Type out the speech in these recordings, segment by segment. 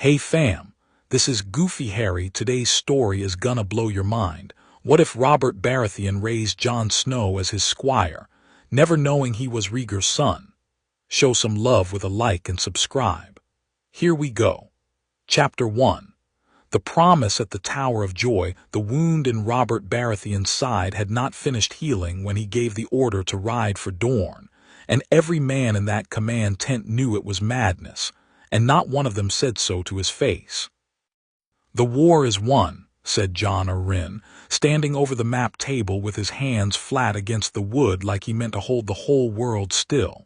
Hey fam, this is Goofy Harry. Today's story is gonna blow your mind. What if Robert Baratheon raised Jon Snow as his squire, never knowing he was Rhaegar's son? Show some love with a like and subscribe. Here we go. Chapter 1. The promise at the Tower of Joy. The wound in Robert Baratheon's side had not finished healing when he gave the order to ride for Dorne, and every man in that command tent knew it was madness, and not one of them said so to his face. "The war is won," said Jon Arryn, standing over the map table with his hands flat against the wood like he meant to hold the whole world still.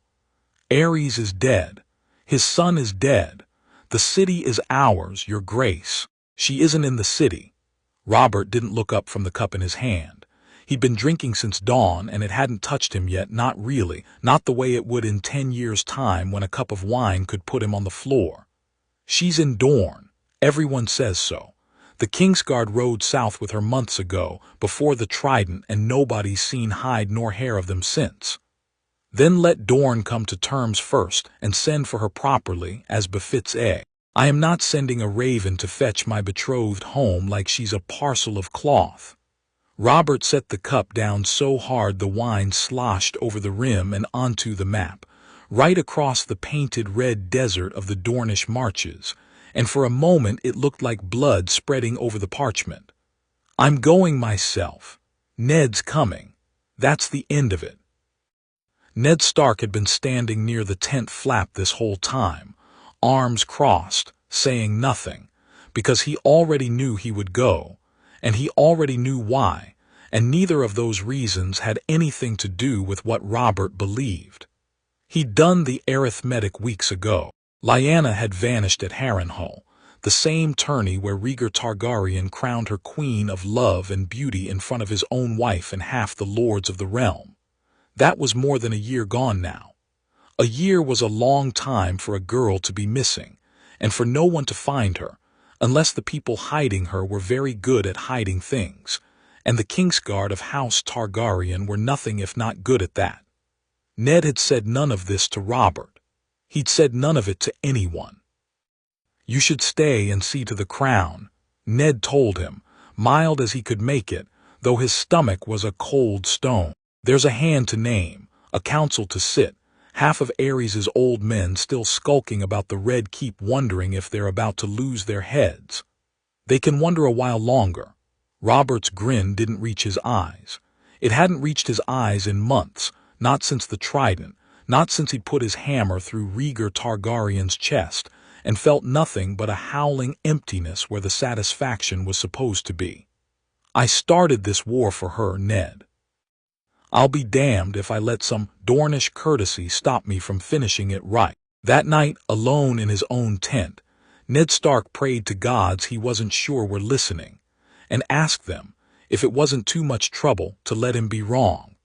"Aerys is dead. His son is dead. The city is ours, your grace." "She isn't in the city." Robert didn't look up from the cup in his hand. He'd been drinking since dawn, and it hadn't touched him yet, not really, not the way it would in 10 years' time when a cup of wine could put him on the floor. "She's in Dorne. Everyone says so. The Kingsguard rode south with her months ago, before the Trident, and nobody's seen hide nor hair of them since. Then let Dorne come to terms first, and send for her properly, as befits a. I am not sending a raven to fetch my betrothed home like she's a parcel of cloth." Robert set the cup down so hard the wine sloshed over the rim and onto the map, right across the painted red desert of the Dornish marches, and for a moment it looked like blood spreading over the parchment. "I'm going myself. Ned's coming. That's the end of it." Ned Stark had been standing near the tent flap this whole time, arms crossed, saying nothing, because he already knew he would go, and he already knew why, and neither of those reasons had anything to do with what Robert believed. He'd done the arithmetic weeks ago. Lyanna had vanished at Harrenhal, the same tourney where Rhaegar Targaryen crowned her queen of love and beauty in front of his own wife and half the lords of the realm. That was more than a year gone now. A year was a long time for a girl to be missing, and for no one to find her, unless the people hiding her were very good at hiding things, and the Kingsguard of House Targaryen were nothing if not good at that. Ned had said none of this to Robert. He'd said none of it to anyone. "You should stay and see to the crown," Ned told him, mild as he could make it, though his stomach was a cold stone. "There's a hand to name, a council to sit, half of Aerys's old men still skulking about the Red Keep wondering if they're about to lose their heads. They can wonder a while longer." Robert's grin didn't reach his eyes. It hadn't reached his eyes in months, not since the Trident, not since he'd put his hammer through Rhaegar Targaryen's chest, and felt nothing but a howling emptiness where the satisfaction was supposed to be. "I started this war for her, Ned. I'll be damned if I let some Dornish courtesy stop me from finishing it right." That night, alone in his own tent, Ned Stark prayed to gods he wasn't sure were listening, and asked them, if it wasn't too much trouble, to let him be wrong.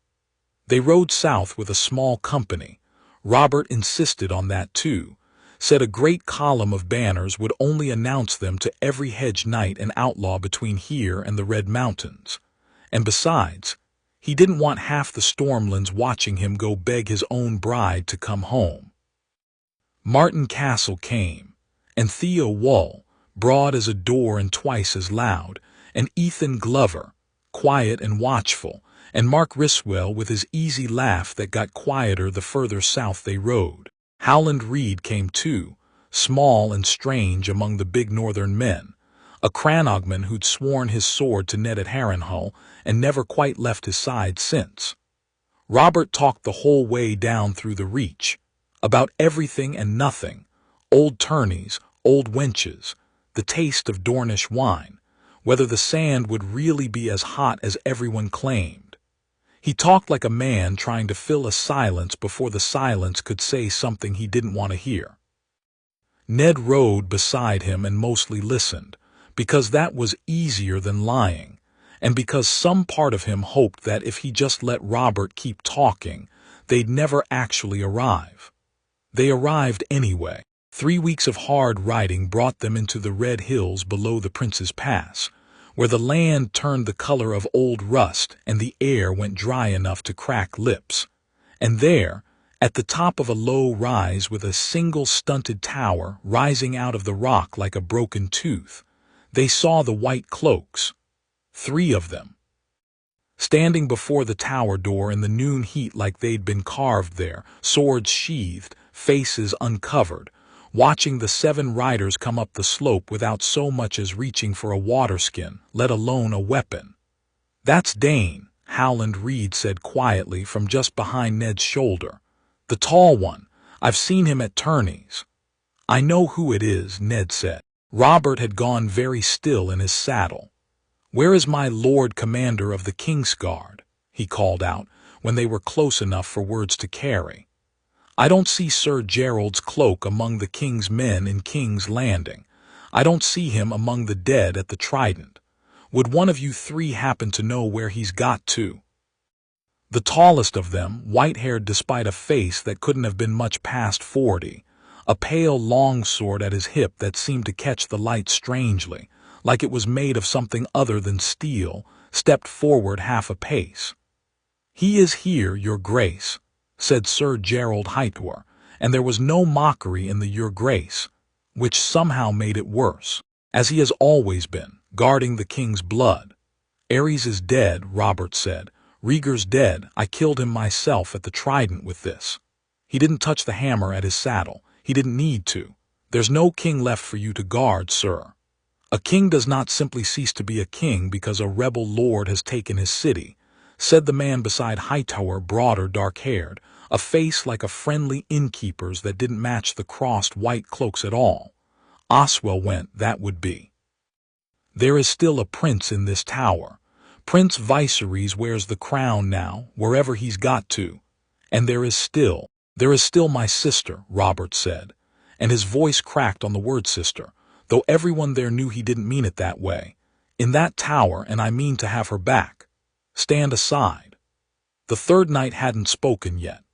They rode south with a small company. Robert insisted on that too, said a great column of banners would only announce them to every hedge knight and outlaw between here and the Red Mountains. And besides, he didn't want half the Stormlands watching him go beg his own bride to come home. Martin Castle came, and Theo Wall, broad as a door and twice as loud, and Ethan Glover, quiet and watchful, and Mark Riswell with his easy laugh that got quieter the further south they rode. Howland Reed came too, small and strange among the big northern men, a Cranogman who'd sworn his sword to Ned at Harrenhal and never quite left his side since. Robert talked the whole way down through the Reach, about everything and nothing, old tourneys, old wenches, the taste of Dornish wine, whether the sand would really be as hot as everyone claimed. He talked like a man trying to fill a silence before the silence could say something he didn't want to hear. Ned rode beside him and mostly listened, because that was easier than lying, and because some part of him hoped that if he just let Robert keep talking, they'd never actually arrive. They arrived anyway. 3 weeks of hard riding brought them into the red hills below the Prince's Pass, where the land turned the color of old rust and the air went dry enough to crack lips. And there, At the top of a low rise with a single stunted tower rising out of the rock like a broken tooth, they saw the white cloaks, 3 of them, standing before the tower door in the noon heat like they'd been carved there, swords sheathed, faces uncovered, watching the 7 riders come up the slope without so much as reaching for a waterskin, let alone a weapon. "That's Dayne," Howland Reed said quietly from just behind Ned's shoulder. "The tall one. I've seen him at tourneys." "I know who it is," Ned said. Robert had gone very still in his saddle. "Where is my Lord Commander of the Kingsguard?" he called out, when they were close enough for words to carry. "I don't see Sir Gerald's cloak among the King's men in King's Landing. I don't see him among the dead at the Trident. Would one of you 3 happen to know where he's got to?" The tallest of them, white-haired despite a face that couldn't have been much past 40, a pale longsword at his hip that seemed to catch the light strangely, like it was made of something other than steel, stepped forward half a pace. "He is here, your grace," said Sir Gerald Hightower, and there was no mockery in the your grace, which somehow made it worse, as he has always been, guarding the king's blood. "Ares is dead," Robert said. "Rhaegar's dead. I killed him myself at the Trident with this." He didn't touch the hammer at his saddle. He didn't need to. "There's no king left for you to guard, sir. A king does not simply cease to be a king because a rebel lord has taken his city," said the man beside Hightower, broader, dark-haired, a face like a friendly innkeeper's that didn't match the crossed white cloaks at all. Oswell went, that would be. "There is still a prince in this tower. Prince Viserys wears the crown now, wherever he's got to. And there is still my sister," Robert said, and his voice cracked on the word sister, though everyone there knew he didn't mean it that way. "In that tower, and I mean to have her back. Stand aside." The 3rd knight hadn't spoken yet.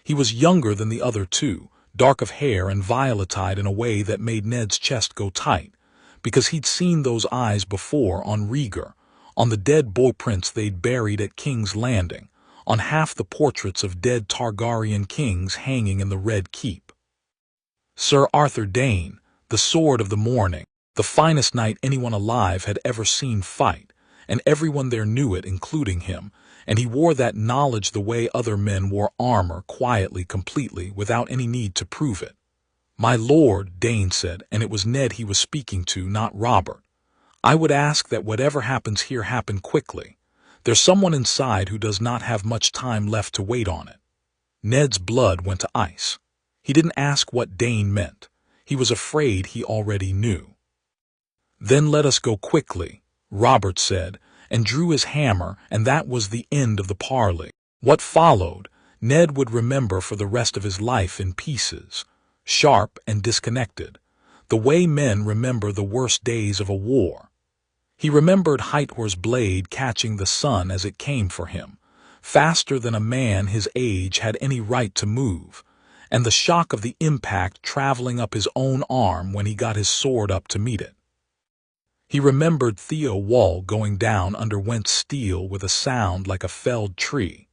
He was younger than the other 2, dark of hair and violet-eyed in a way that made Ned's chest go tight, because he'd seen those eyes before on Rhaegar, on the dead boy prince they'd buried at King's Landing, on half the portraits of dead Targaryen kings hanging in the Red Keep. Sir Arthur Dayne, the Sword of the Morning, the finest knight anyone alive had ever seen fight, and everyone there knew it, including him, and he wore that knowledge the way other men wore armor, quietly, completely, without any need to prove it. "My lord," Dayne said, and it was Ned he was speaking to, not Robert. "I would ask that whatever happens here happen quickly. There's someone inside who does not have much time left to wait on it." Ned's blood went to ice. He didn't ask what Dayne meant. He was afraid he already knew. "Then let us go quickly," Robert said, and drew his hammer, and that was the end of the parley. What followed, Ned would remember for the rest of his life in pieces, sharp and disconnected, the way men remember the worst days of a war. He remembered Hightower's blade catching the sun as it came for him, faster than a man his age had any right to move, and the shock of the impact traveling up his own arm when he got his sword up to meet it. He remembered Theo Wall going down under Went's steel with a sound like a felled tree,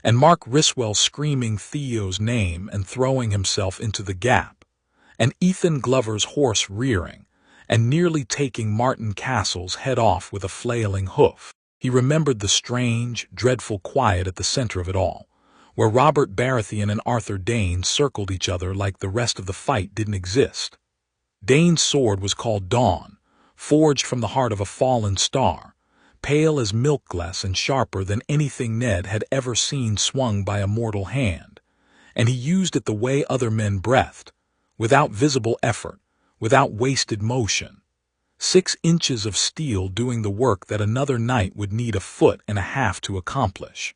and Mark Riswell screaming Theo's name and throwing himself into the gap, and Ethan Glover's horse rearing, and nearly taking Martin Castle's head off with a flailing hoof. He remembered the strange, dreadful quiet at the center of it all, where Robert Baratheon and Arthur Dayne circled each other like the rest of the fight didn't exist. Dayne's sword was called Dawn, forged from the heart of a fallen star, pale as milk glass and sharper than anything Ned had ever seen swung by a mortal hand, and he used it the way other men breathed, without visible effort, without wasted motion. 6 inches of steel doing the work that another knight would need a foot and a half to accomplish.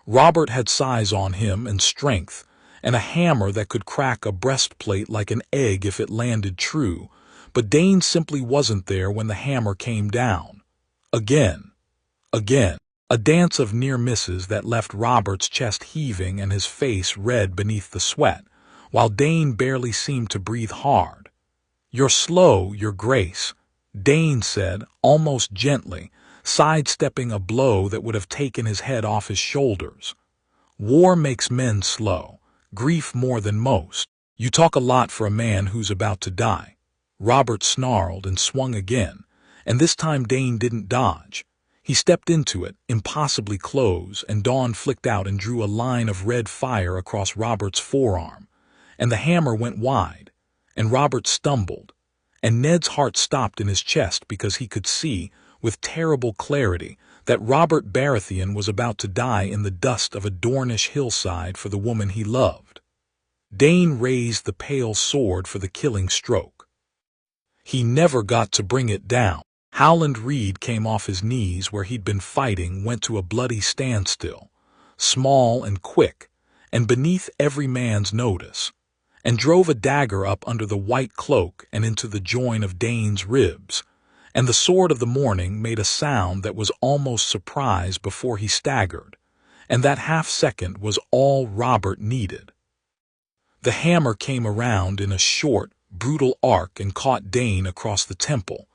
Robert had size on him and strength, and a hammer that could crack a breastplate like an egg if it landed true, but Dayne simply wasn't there when the hammer came down. Again. A dance of near misses that left Robert's chest heaving and his face red beneath the sweat, while Dayne barely seemed to breathe hard. "You're slow, your grace," Dayne said, almost gently, sidestepping a blow that would have taken his head off his shoulders. "War makes men slow, grief more than most. You talk a lot for a man who's about to die. Robert snarled and swung again, and this time Dayne didn't dodge. He stepped into it, impossibly close, and dawn flicked out and drew a line of red fire across Robert's forearm. And the hammer went wide, and Robert stumbled, and Ned's heart stopped in his chest because he could see, with terrible clarity, that Robert Baratheon was about to die in the dust of a Dornish hillside for the woman he loved. Dayne raised the pale sword for the killing stroke. He never got to bring it down. Howland Reed came off his knees where he'd been fighting, went to a bloody standstill, small and quick, and beneath every man's notice, and drove a dagger up under the white cloak and into the join of Dayne's ribs, and the sword of the morning made a sound that was almost surprise before he staggered, and that half-second was all Robert needed. The hammer came around in a short, brutal arc and caught Dayne across the temple,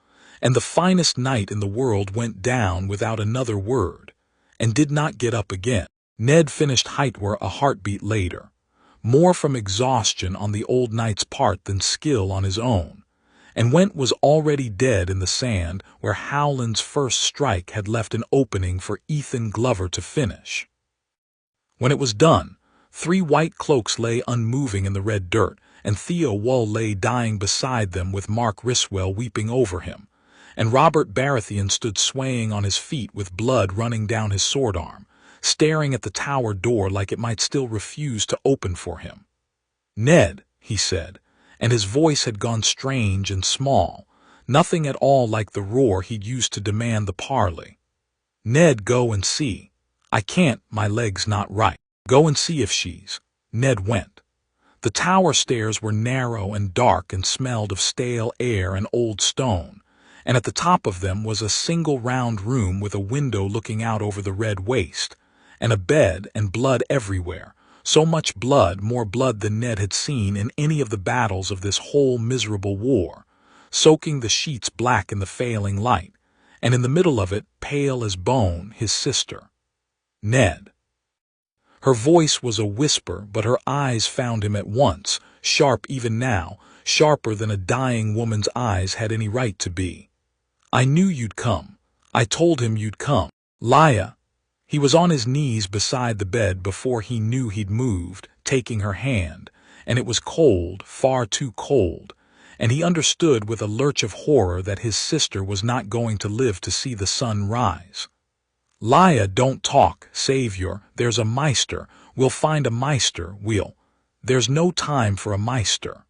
and the finest knight in the world went down without another word, and did not get up again. Ned finished Hightower a heartbeat later, more from exhaustion on the old knight's part than skill on his own, and Went was already dead in the sand where Howland's first strike had left an opening for Ethan Glover to finish. When it was done, 3 white cloaks lay unmoving in the red dirt, and Theo Wull lay dying beside them with Mark Riswell weeping over him, and Robert Baratheon stood swaying on his feet with blood running down his sword arm, staring at the tower door like it might still refuse to open for him. "Ned," he said, and his voice had gone strange and small, nothing at all like the roar he'd used to demand the parley. "Ned, go and see." "I can't, my leg's not right." "Go and see if she's—" Ned went. The tower stairs were narrow and dark and smelled of stale air and old stone, and at the top of them was a single round room with a window looking out over the red waste, and a bed and blood everywhere, so much blood, more blood than Ned had seen in any of the battles of this whole miserable war, soaking the sheets black in the failing light, and in the middle of it, pale as bone, his sister. "Ned." Her voice was a whisper, but her eyes found him at once, sharp even now, sharper than a dying woman's eyes had any right to be. "I knew you'd come. I told him you'd come." "Lya." He was on his knees beside the bed before he knew he'd moved, taking her hand, and it was cold, far too cold, and he understood with a lurch of horror that his sister was not going to live to see the sun rise. "Lya, don't talk, Savior, there's a Meister, we'll find a Meister, there's no time for a Meister."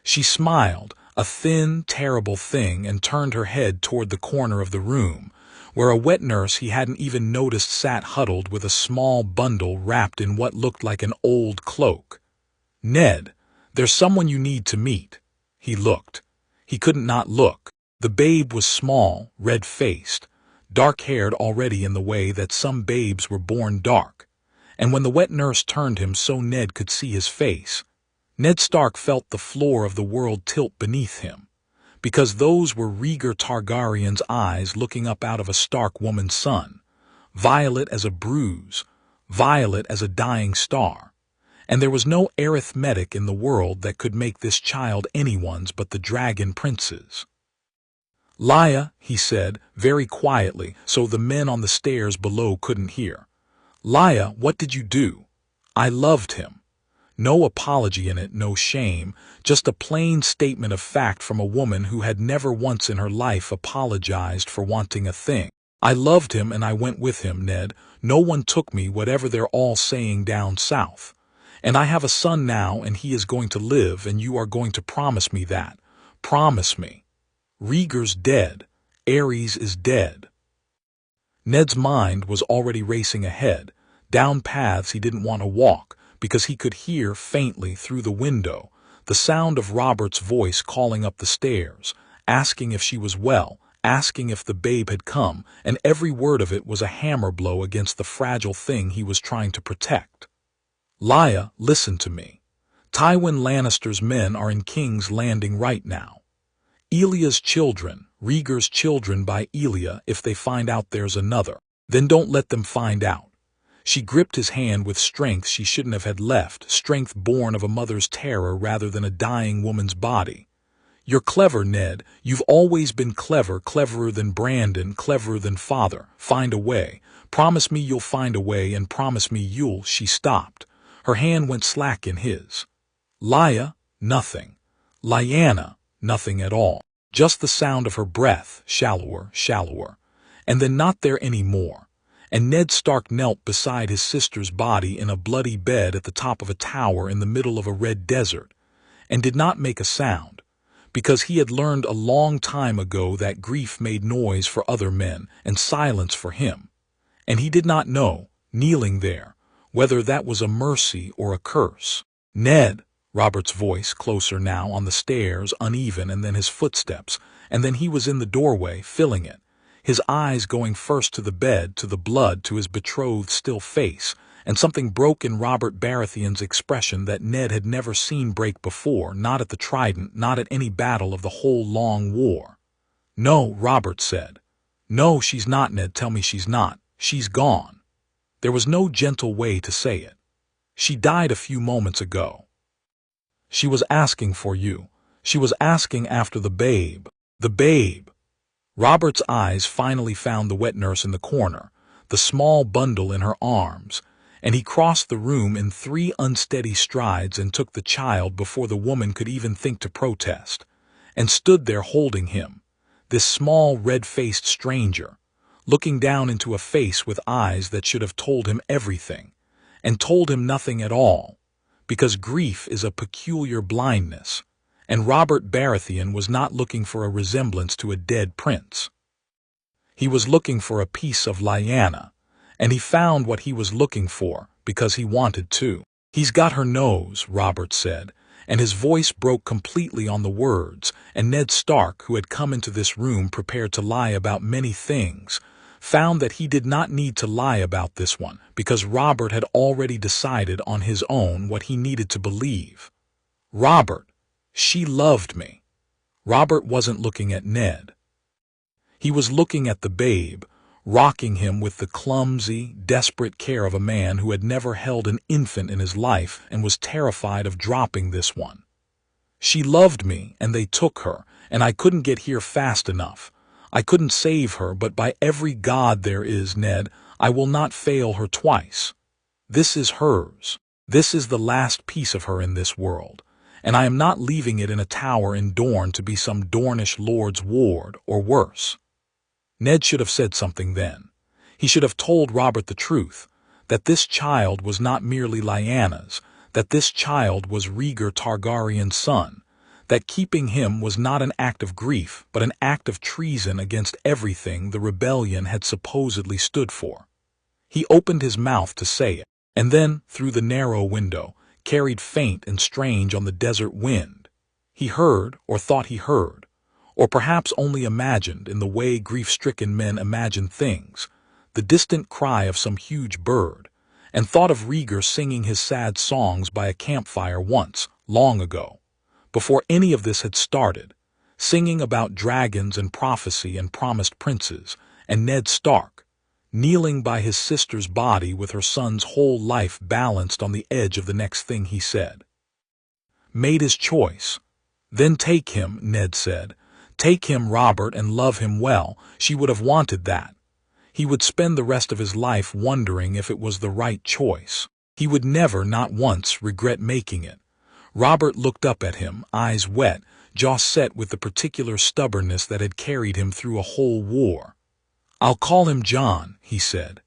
She smiled, a thin, terrible thing, and turned her head toward the corner of the room, where a wet nurse he hadn't even noticed sat huddled with a small bundle wrapped in what looked like an old cloak. "Ned, there's someone you need to meet." He looked. He couldn't not look. The babe was small, red-faced, dark-haired already in the way that some babes were born dark, and when the wet nurse turned him so Ned could see his face, Ned Stark felt the floor of the world tilt beneath him, because those were Rhaegar Targaryen's eyes looking up out of a Stark woman's son, violet as a bruise, violet as a dying star, and there was no arithmetic in the world that could make this child anyone's but the dragon prince's. "Lya," he said, very quietly, so the men on the stairs below couldn't hear. "Lya, what did you do?" "I loved him." No apology in it, no shame, just a plain statement of fact from a woman who had never once in her life apologized for wanting a thing. "I loved him and I went with him, Ned. No one took me, whatever they're all saying down south. And I have a son now and he is going to live, and you are going to promise me that. Promise me. Rhaegar's dead. Ares is dead." Ned's mind was already racing ahead, down paths he didn't want to walk, because he could hear faintly through the window the sound of Robert's voice calling up the stairs, asking if she was well, asking if the babe had come, and every word of it was a hammer blow against the fragile thing he was trying to protect. "Lya, listen to me. Tywin Lannister's men are in King's Landing right now. Elia's children, Rhaegar's children by Elia, if they find out there's another, then don't let them find out. She gripped his hand with strength she shouldn't have had left, strength born of a mother's terror rather than a dying woman's body. "You're clever, Ned. You've always been clever, cleverer than Brandon, cleverer than father. Find a way. Promise me you'll find a way, and promise me you'll—" She stopped. Her hand went slack in his. Nothing. Lyanna, nothing at all. Just the sound of her breath, shallower, shallower. And then not there any more. And Ned Stark knelt beside his sister's body in a bloody bed at the top of a tower in the middle of a red desert, and did not make a sound, because he had learned a long time ago that grief made noise for other men and silence for him. And he did not know, kneeling there, whether that was a mercy or a curse. "Ned," Robert's voice, closer now, on the stairs, uneven, and then his footsteps, and then he was in the doorway, filling it, his eyes going first to the bed, to the blood, to his betrothed's still face, and something broke in Robert Baratheon's expression that Ned had never seen break before, not at the Trident, not at any battle of the whole long war. "No," Robert said. "No, she's not, Ned. Tell me she's not. She's gone." There was no gentle way to say it. "She died a few moments ago. She was asking for you. She was asking after the babe." The babe. Robert's eyes finally found the wet nurse in the corner, the small bundle in her arms, and he crossed the room in 3 unsteady strides and took the child before the woman could even think to protest, and stood there holding him, this small red-faced stranger, looking down into a face with eyes that should have told him everything, and told him nothing at all, because grief is a peculiar blindness, and Robert Baratheon was not looking for a resemblance to a dead prince. He was looking for a piece of Lyanna, and he found what he was looking for because he wanted to. "He's got her nose," Robert said, and his voice broke completely on the words, and Ned Stark, who had come into this room prepared to lie about many things, found that he did not need to lie about this one, because Robert had already decided on his own what he needed to believe. "Robert, she loved me." Robert wasn't looking at Ned. He was looking at the babe, rocking him with the clumsy, desperate care of a man who had never held an infant in his life and was terrified of dropping this one. "She loved me, and they took her, and I couldn't get here fast enough. I couldn't save her, but by every god there is, Ned, I will not fail her twice. This is hers. This is the last piece of her in this world, and I am not leaving it in a tower in Dorne to be some Dornish lord's ward, or worse." Ned should have said something then. He should have told Robert the truth, that this child was not merely Lyanna's, that this child was Rhaegar Targaryen's son, that keeping him was not an act of grief, but an act of treason against everything the rebellion had supposedly stood for. He opened his mouth to say it, and then, through the narrow window, carried faint and strange on the desert wind, he heard, or thought he heard, or perhaps only imagined in the way grief-stricken men imagine things, the distant cry of some huge bird, and thought of Rhaegar singing his sad songs by a campfire once, long ago, before any of this had started, singing about dragons and prophecy and promised princes, and Ned Stark, kneeling by his sister's body with her son's whole life balanced on the edge of the next thing he said. Made his choice. "Then take him," Ned said. "Take him, Robert, and love him well." She would have wanted that. He would spend the rest of his life wondering if it was the right choice. He would never, not once, regret making it. Robert looked up at him, eyes wet, jaw set with the particular stubbornness that had carried him through a whole war. "I'll call him John," he said.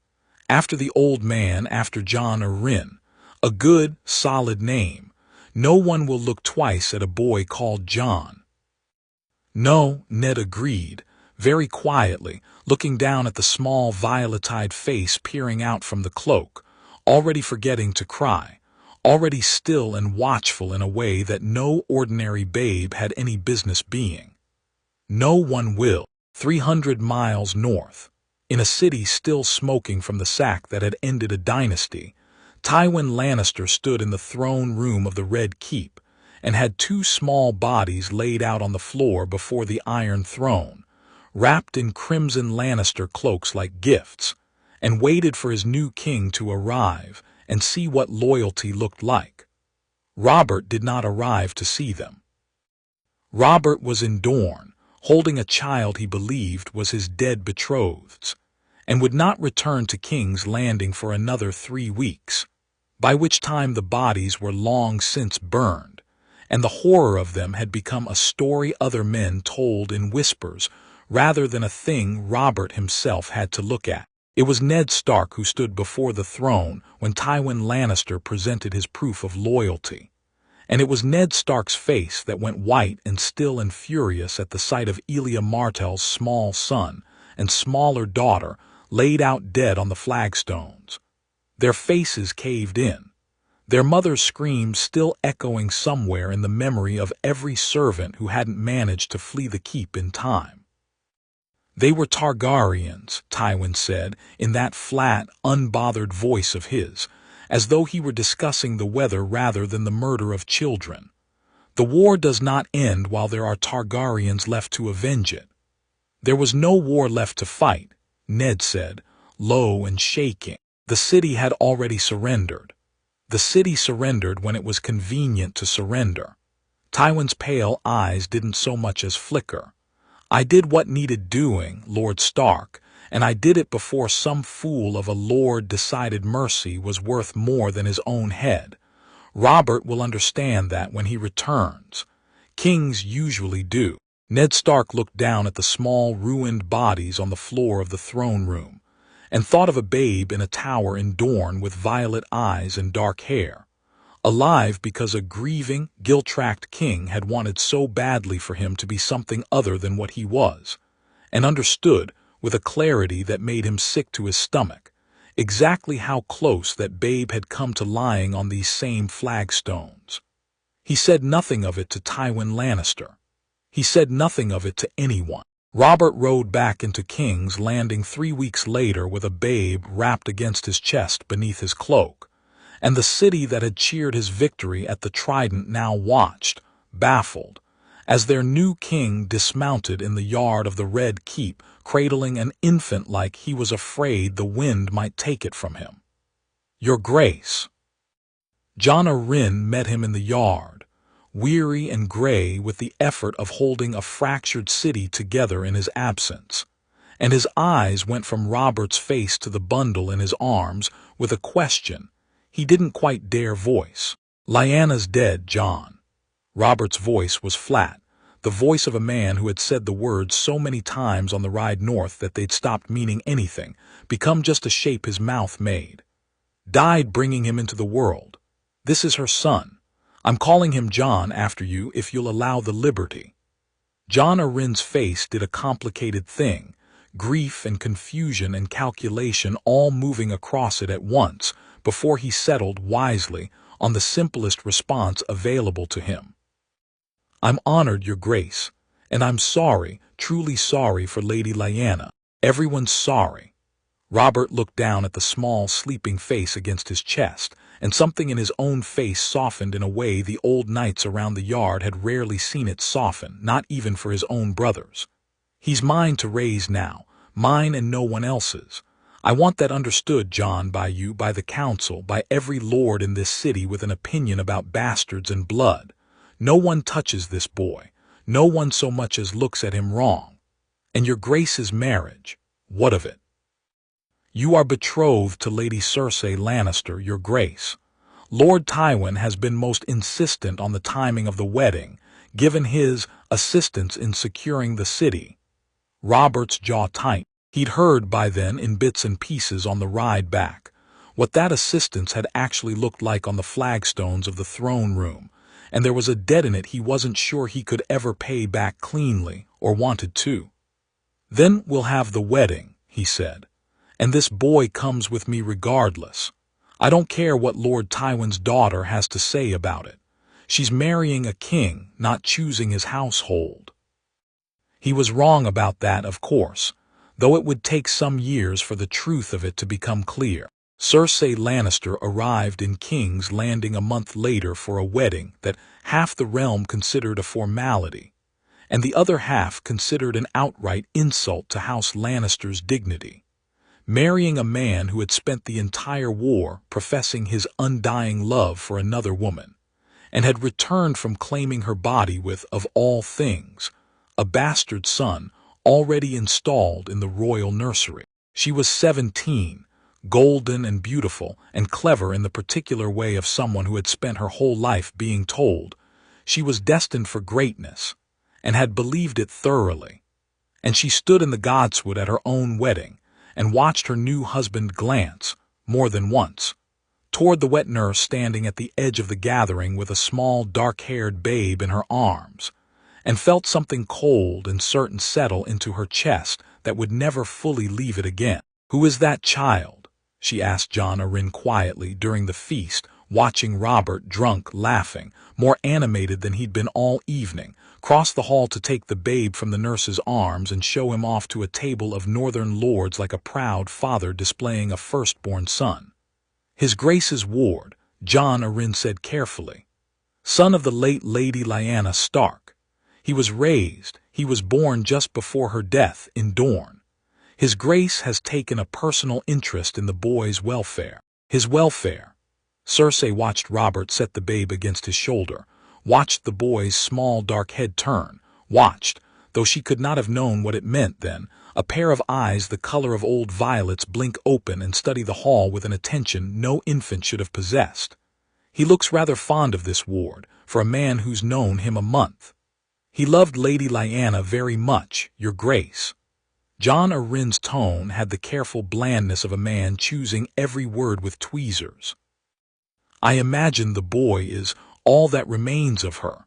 "After the old man, after John Arryn. A good, solid name. No one will look twice at a boy called John." "No," Ned agreed, very quietly, looking down at the small violet-eyed face peering out from the cloak, already forgetting to cry, already still and watchful in a way that no ordinary babe had any business being. "No one will." 300 miles north, in a city still smoking from the sack that had ended a dynasty, Tywin Lannister stood in the throne room of the Red Keep, and had 2 small bodies laid out on the floor before the Iron Throne, wrapped in crimson Lannister cloaks like gifts, and waited for his new king to arrive and see what loyalty looked like. Robert did not arrive to see them. Robert was in Dorne, holding a child he believed was his dead betrothed's, and would not return to King's Landing for another 3 weeks, by which time the bodies were long since burned, and the horror of them had become a story other men told in whispers rather than a thing Robert himself had to look at. It was Ned Stark who stood before the throne when Tywin Lannister presented his proof of loyalty, and it was Ned Stark's face that went white and still and furious at the sight of Elia Martell's small son and smaller daughter laid out dead on the flagstones. Their faces caved in, their mother's screams still echoing somewhere in the memory of every servant who hadn't managed to flee the keep in time. They were Targaryens, Tywin said, in that flat, unbothered voice of his, as though he were discussing the weather rather than the murder of children. The war does not end while there are Targaryens left to avenge it. There was no war left to fight, Ned said, low and shaking. The city had already surrendered. The city surrendered when it was convenient to surrender. Tywin's pale eyes didn't so much as flicker. I did what needed doing, Lord Stark, and I did it before some fool of a lord decided mercy was worth more than his own head. Robert will understand that when he returns. Kings usually do. Ned Stark looked down at the small, ruined bodies on the floor of the throne room, and thought of a babe in a tower in Dorne with violet eyes and dark hair, alive because a grieving, guilt-racked king had wanted so badly for him to be something other than what he was, and understood, with a clarity that made him sick to his stomach, exactly how close that babe had come to lying on these same flagstones. He said nothing of it to Tywin Lannister. He said nothing of it to anyone. Robert rode back into King's Landing 3 weeks later with a babe wrapped against his chest beneath his cloak, and the city that had cheered his victory at the Trident now watched, baffled, as their new king dismounted in the yard of the Red Keep, cradling an infant like he was afraid the wind might take it from him. "Your Grace." Jon Arryn met him in the yard, weary and gray with the effort of holding a fractured city together in his absence, and his eyes went from Robert's face to the bundle in his arms with a question he didn't quite dare voice. "Lyanna's dead, Jon." Robert's voice was flat, the voice of a man who had said the words so many times on the ride north that they'd stopped meaning anything, become just a shape his mouth made. "Died bringing him into the world. This is her son. I'm calling him Jon after you if you'll allow the liberty." Jon Arryn's face did a complicated thing, grief and confusion and calculation all moving across it at once, before he settled wisely on the simplest response available to him. "I'm honored, Your Grace, and I'm sorry, truly sorry for Lady Lyanna. Everyone's sorry." Robert looked down at the small, sleeping face against his chest, and something in his own face softened in a way the old knights around the yard had rarely seen it soften, not even for his own brothers. "He's mine to raise now, mine and no one else's. I want that understood, Jon, by you, by the council, by every lord in this city with an opinion about bastards and blood. No one touches this boy. No one so much as looks at him wrong. And Your Grace's marriage, what of it? You are betrothed to Lady Cersei Lannister, Your Grace. Lord Tywin has been most insistent on the timing of the wedding, given his assistance in securing the city." Robert's jaw tightened. He'd heard by then in bits and pieces on the ride back what that assistance had actually looked like on the flagstones of the throne room, and there was a debt in it he wasn't sure he could ever pay back cleanly, or wanted to. "Then we'll have the wedding," he said, "and this boy comes with me regardless. I don't care what Lord Tywin's daughter has to say about it. She's marrying a king, not choosing his household." He was wrong about that, of course, though it would take some years for the truth of it to become clear. Cersei Lannister arrived in King's Landing a month later for a wedding that half the realm considered a formality, and the other half considered an outright insult to House Lannister's dignity. marrying a man who had spent the entire war professing his undying love for another woman, and had returned from claiming her body with, of all things, a bastard son already installed in the royal nursery. She was 17, golden and beautiful and clever in the particular way of someone who had spent her whole life being told she was destined for greatness, and had believed it thoroughly. And she stood in the godswood at her own wedding, and watched her new husband glance, more than once, toward the wet nurse standing at the edge of the gathering with a small dark-haired babe in her arms, and felt something cold and certain settle into her chest that would never fully leave it again. "Who is that child?" she asked Jon Arryn quietly during the feast, watching Robert, drunk, laughing, more animated than he'd been all evening, cross the hall to take the babe from the nurse's arms and show him off to a table of northern lords like a proud father displaying a firstborn son. "His Grace's ward," Jon Arryn said carefully. "Son of the late Lady Lyanna Stark. He was born just before her death in Dorne. His Grace has taken a personal interest in the boy's welfare." "His welfare." Cersei watched Robert set the babe against his shoulder, watched the boy's small dark head turn, watched, though she could not have known what it meant then, a pair of eyes the color of old violets blink open and study the hall with an attention no infant should have possessed. "He looks rather fond of this ward, for a man who's known him a month. He loved Lady Lyanna very much, Your Grace." Jon Arryn's tone had the careful blandness of a man choosing every word with tweezers. "I imagine the boy is all that remains of her."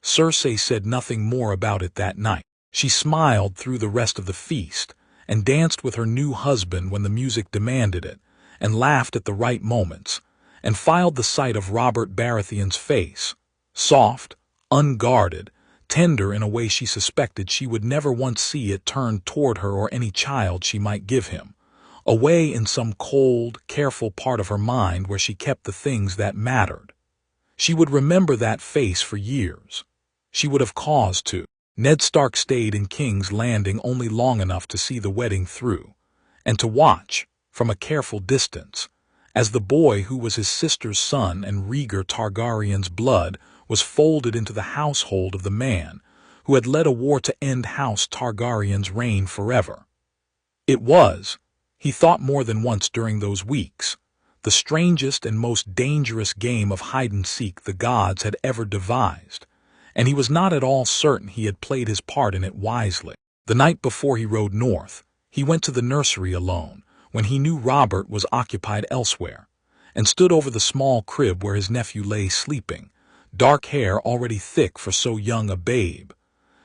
Cersei said nothing more about it that night. She smiled through the rest of the feast, and danced with her new husband when the music demanded it, and laughed at the right moments, and filed the sight of Robert Baratheon's face, soft, unguarded, tender in a way she suspected she would never once see it turned toward her or any child she might give him, away in some cold, careful part of her mind where she kept the things that mattered. She would remember that face for years. She would have cause to. Ned Stark stayed in King's Landing only long enough to see the wedding through, and to watch, from a careful distance, as the boy who was his sister's son and Rhaegar Targaryen's blood was folded into the household of the man who had led a war to end House Targaryen's reign forever. It was, he thought more than once during those weeks, the strangest and most dangerous game of hide-and-seek the gods had ever devised, and he was not at all certain he had played his part in it wisely. The night before he rode north, he went to the nursery alone, when he knew Robert was occupied elsewhere, and stood over the small crib where his nephew lay sleeping, dark hair already thick for so young a babe,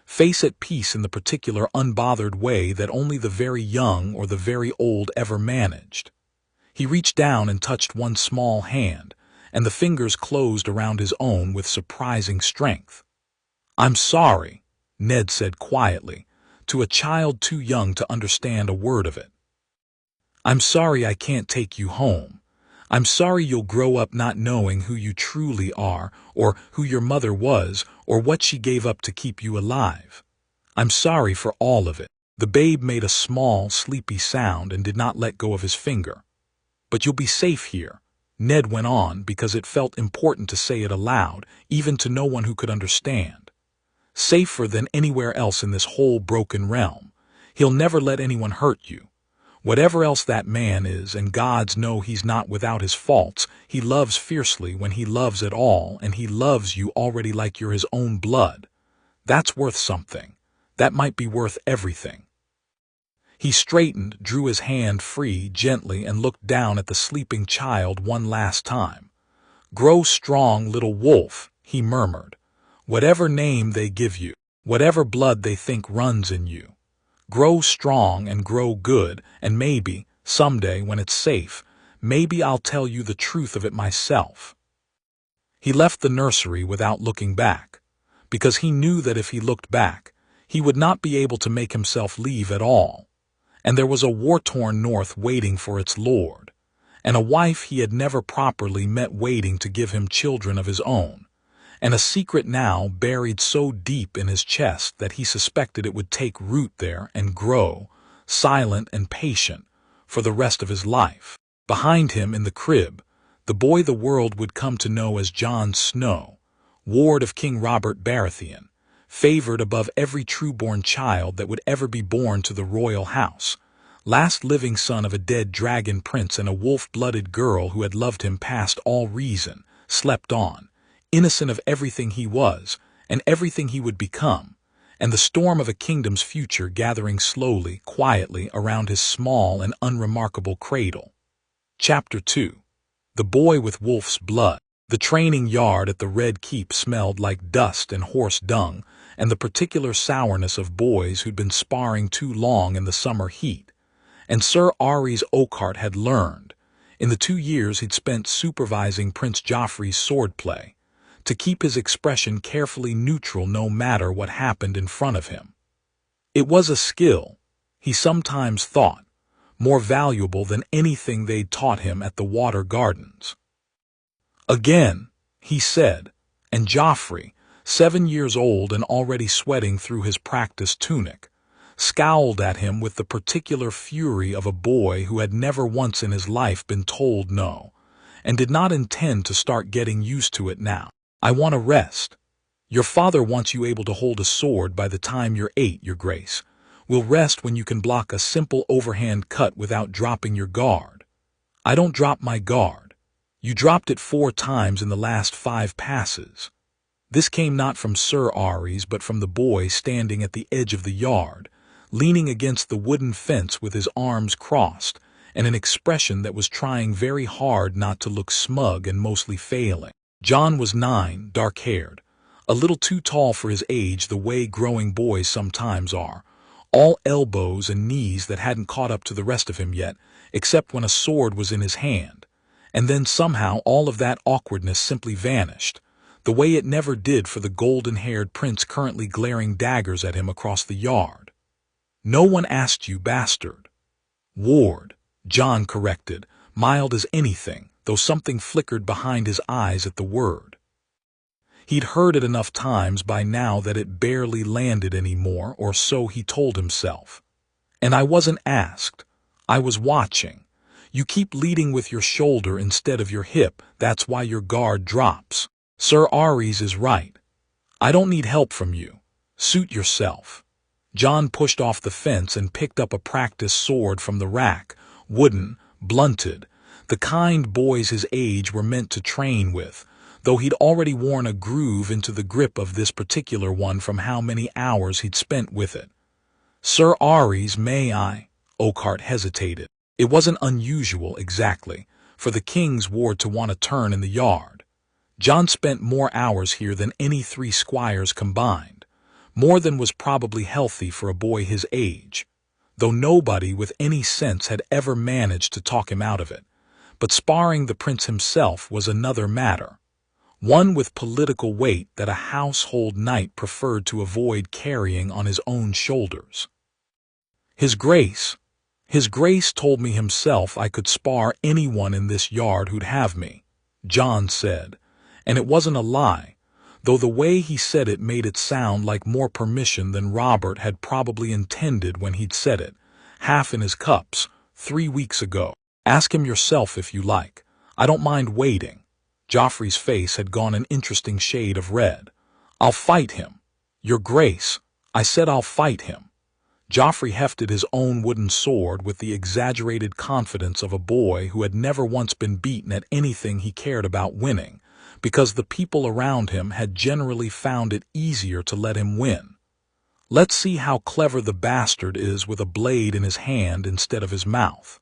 face at peace in the particular unbothered way that only the very young or the very old ever managed. He reached down and touched one small hand, and the fingers closed around his own with surprising strength. "I'm sorry," Ned said quietly, to a child too young to understand a word of it. "I'm sorry I can't take you home. I'm sorry you'll grow up not knowing who you truly are, or who your mother was, or what she gave up to keep you alive. I'm sorry for all of it." The babe made a small, sleepy sound and did not let go of his finger. "But you'll be safe here," Ned went on, because it felt important to say it aloud, even to no one who could understand. "Safer than anywhere else in this whole broken realm. He'll never let anyone hurt you. Whatever else that man is, and gods know he's not without his faults, he loves fiercely when he loves at all, and he loves you already like you're his own blood. That's worth something. That might be worth everything." He straightened, drew his hand free gently, and looked down at the sleeping child one last time. "Grow strong, little wolf," he murmured. "Whatever name they give you, whatever blood they think runs in you. Grow strong and grow good, and maybe, someday when it's safe, maybe I'll tell you the truth of it myself." He left the nursery without looking back, because he knew that if he looked back, he would not be able to make himself leave at all. And there was a war-torn north waiting for its lord, and a wife he had never properly met waiting to give him children of his own, and a secret now buried so deep in his chest that he suspected it would take root there and grow, silent and patient, for the rest of his life. Behind him in the crib, the boy the world would come to know as Jon Snow, ward of King Robert Baratheon, favored above every trueborn child that would ever be born to the royal house, last living son of a dead dragon prince and a wolf-blooded girl who had loved him past all reason, slept on, innocent of everything he was and everything he would become, and the storm of a kingdom's future gathering slowly, quietly around his small and unremarkable cradle. Chapter 2. The Boy with Wolf's Blood. The training yard at the Red Keep smelled like dust and horse dung and the particular sourness of boys who'd been sparring too long in the summer heat. And Sir Ares Oakheart had learned, in the 2 years he'd spent supervising Prince Joffrey's swordplay, to keep his expression carefully neutral no matter what happened in front of him. It was a skill, he sometimes thought, more valuable than anything they'd taught him at the Water Gardens. Again, he said, and Joffrey, 7 years old and already sweating through his practice tunic, scowled at him with the particular fury of a boy who had never once in his life been told no, and did not intend to start getting used to it now. I want to rest. Your father wants you able to hold a sword by the time you're 8, Your Grace. We'll rest when you can block a simple overhand cut without dropping your guard. I don't drop my guard. You dropped it 4 times in the last 5 passes. This came not from Sir Ares but from the boy standing at the edge of the yard, leaning against the wooden fence with his arms crossed, and an expression that was trying very hard not to look smug and mostly failing. Jon was 9, dark-haired, a little too tall for his age the way growing boys sometimes are, all elbows and knees that hadn't caught up to the rest of him yet, except when a sword was in his hand, and then somehow all of that awkwardness simply vanished, the way it never did for the golden-haired prince currently glaring daggers at him across the yard. No one asked you, bastard. Ward, Jon corrected, mild as anything, though something flickered behind his eyes at the word. He'd heard it enough times by now that it barely landed anymore, or so he told himself. And I wasn't asked. I was watching. You keep leading with your shoulder instead of your hip, that's why your guard drops. Sir Ares is right. I don't need help from you. Suit yourself. Jon pushed off the fence and picked up a practice sword from the rack, wooden, blunted, the kind boys his age were meant to train with, though he'd already worn a groove into the grip of this particular one from how many hours he'd spent with it. Sir Ares, may I? Oakheart hesitated. It wasn't unusual, exactly, for the king's ward to want to turn in the yard. Jon spent more hours here than any 3 squires combined, more than was probably healthy for a boy his age, though nobody with any sense had ever managed to talk him out of it. But sparring the prince himself was another matter, one with political weight that a household knight preferred to avoid carrying on his own shoulders. His Grace told me himself I could spar anyone in this yard who'd have me, Jon said, and it wasn't a lie, though the way he said it made it sound like more permission than Robert had probably intended when he'd said it, half in his cups, 3 weeks ago. Ask him yourself if you like. I don't mind waiting. Joffrey's face had gone an interesting shade of red. I'll fight him. Your Grace, I said I'll fight him. Joffrey hefted his own wooden sword with the exaggerated confidence of a boy who had never once been beaten at anything he cared about winning, because the people around him had generally found it easier to let him win. Let's see how clever the bastard is with a blade in his hand instead of his mouth.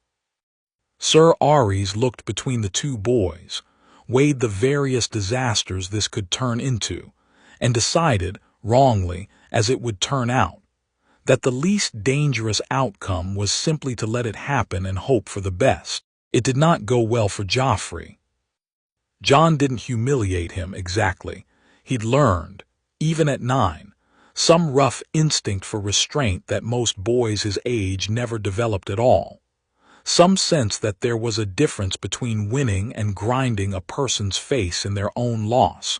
Sir Ares looked between the 2 boys, weighed the various disasters this could turn into, and decided, wrongly, as it would turn out, that the least dangerous outcome was simply to let it happen and hope for the best. It did not go well for Joffrey. Jon didn't humiliate him exactly. He'd learned, even at 9, some rough instinct for restraint that most boys his age never developed at all. Some sense that there was a difference between winning and grinding a person's face in their own loss,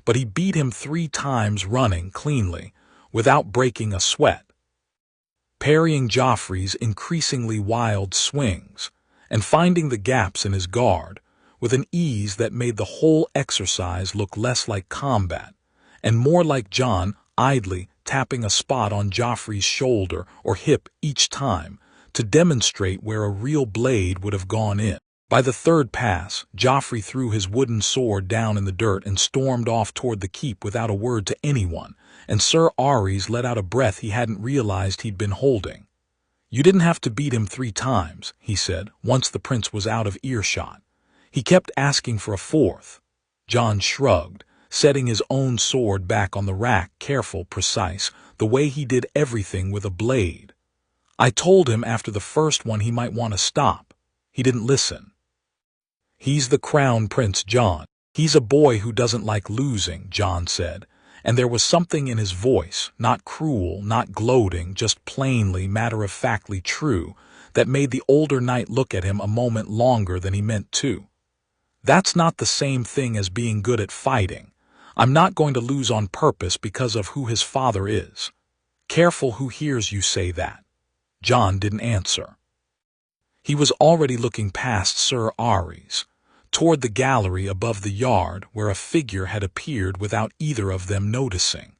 but he beat him 3 times running cleanly, without breaking a sweat. parrying Joffrey's increasingly wild swings, and finding the gaps in his guard with an ease that made the whole exercise look less like combat and more like Jon idly tapping a spot on Joffrey's shoulder or hip each time to demonstrate where a real blade would have gone in. By the third pass, Joffrey threw his wooden sword down in the dirt and stormed off toward the keep without a word to anyone, and Sir Ares let out a breath he hadn't realized he'd been holding. "You didn't have to beat him 3 times, he said, once the prince was out of earshot. "He kept asking for a 4th. Jon shrugged, setting his own sword back on the rack, careful, precise, the way he did everything with a blade. "I told him after the first one he might want to stop. He didn't listen. "He's the crown prince, Jon. He's a boy who doesn't like losing," Jon said, and there was something in his voice, not cruel, not gloating, just plainly, matter-of-factly true, that made the older knight look at him a moment longer than he meant to. "That's not the same thing as being good at fighting. I'm not going to lose on purpose because of who his father is. Careful who hears you say that." Jon didn't answer. He was already looking past Sir Ares, toward the gallery above the yard where a figure had appeared without either of them noticing,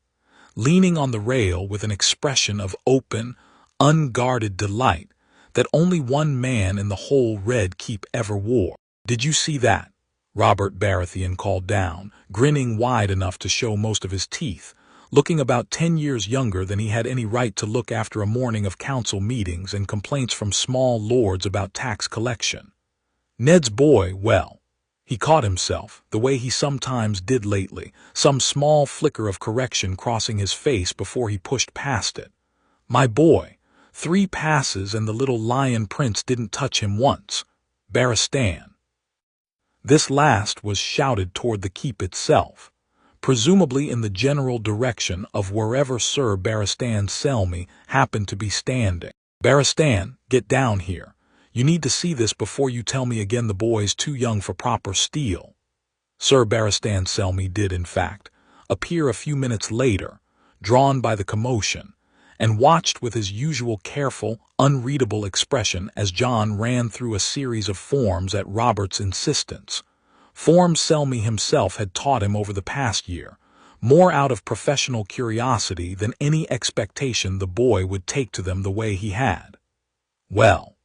leaning on the rail with an expression of open, unguarded delight that only one man in the whole Red Keep ever wore. "Did you see that?" Robert Baratheon called down, grinning wide enough to show most of his teeth, looking about 10 years younger than he had any right to look after a morning of council meetings and complaints from small lords about tax collection. Ned's boy, well, he caught himself, the way he sometimes did lately, some small flicker of correction crossing his face before he pushed past it. "My boy, 3 passes and the little lion prince didn't touch him once. Barristan." This last was shouted toward the keep itself, presumably in the general direction of wherever Sir Barristan Selmy happened to be standing. "Barristan, get down here. You need to see this before you tell me again the boy's too young for proper steel." Sir Barristan Selmy did, in fact, appear a few minutes later, drawn by the commotion, and watched with his usual careful, unreadable expression as Jon ran through a series of forms at Robert's insistence. Forms Selmy himself had taught him over the past year, more out of professional curiosity than any expectation the boy would take to them the way he had. Well,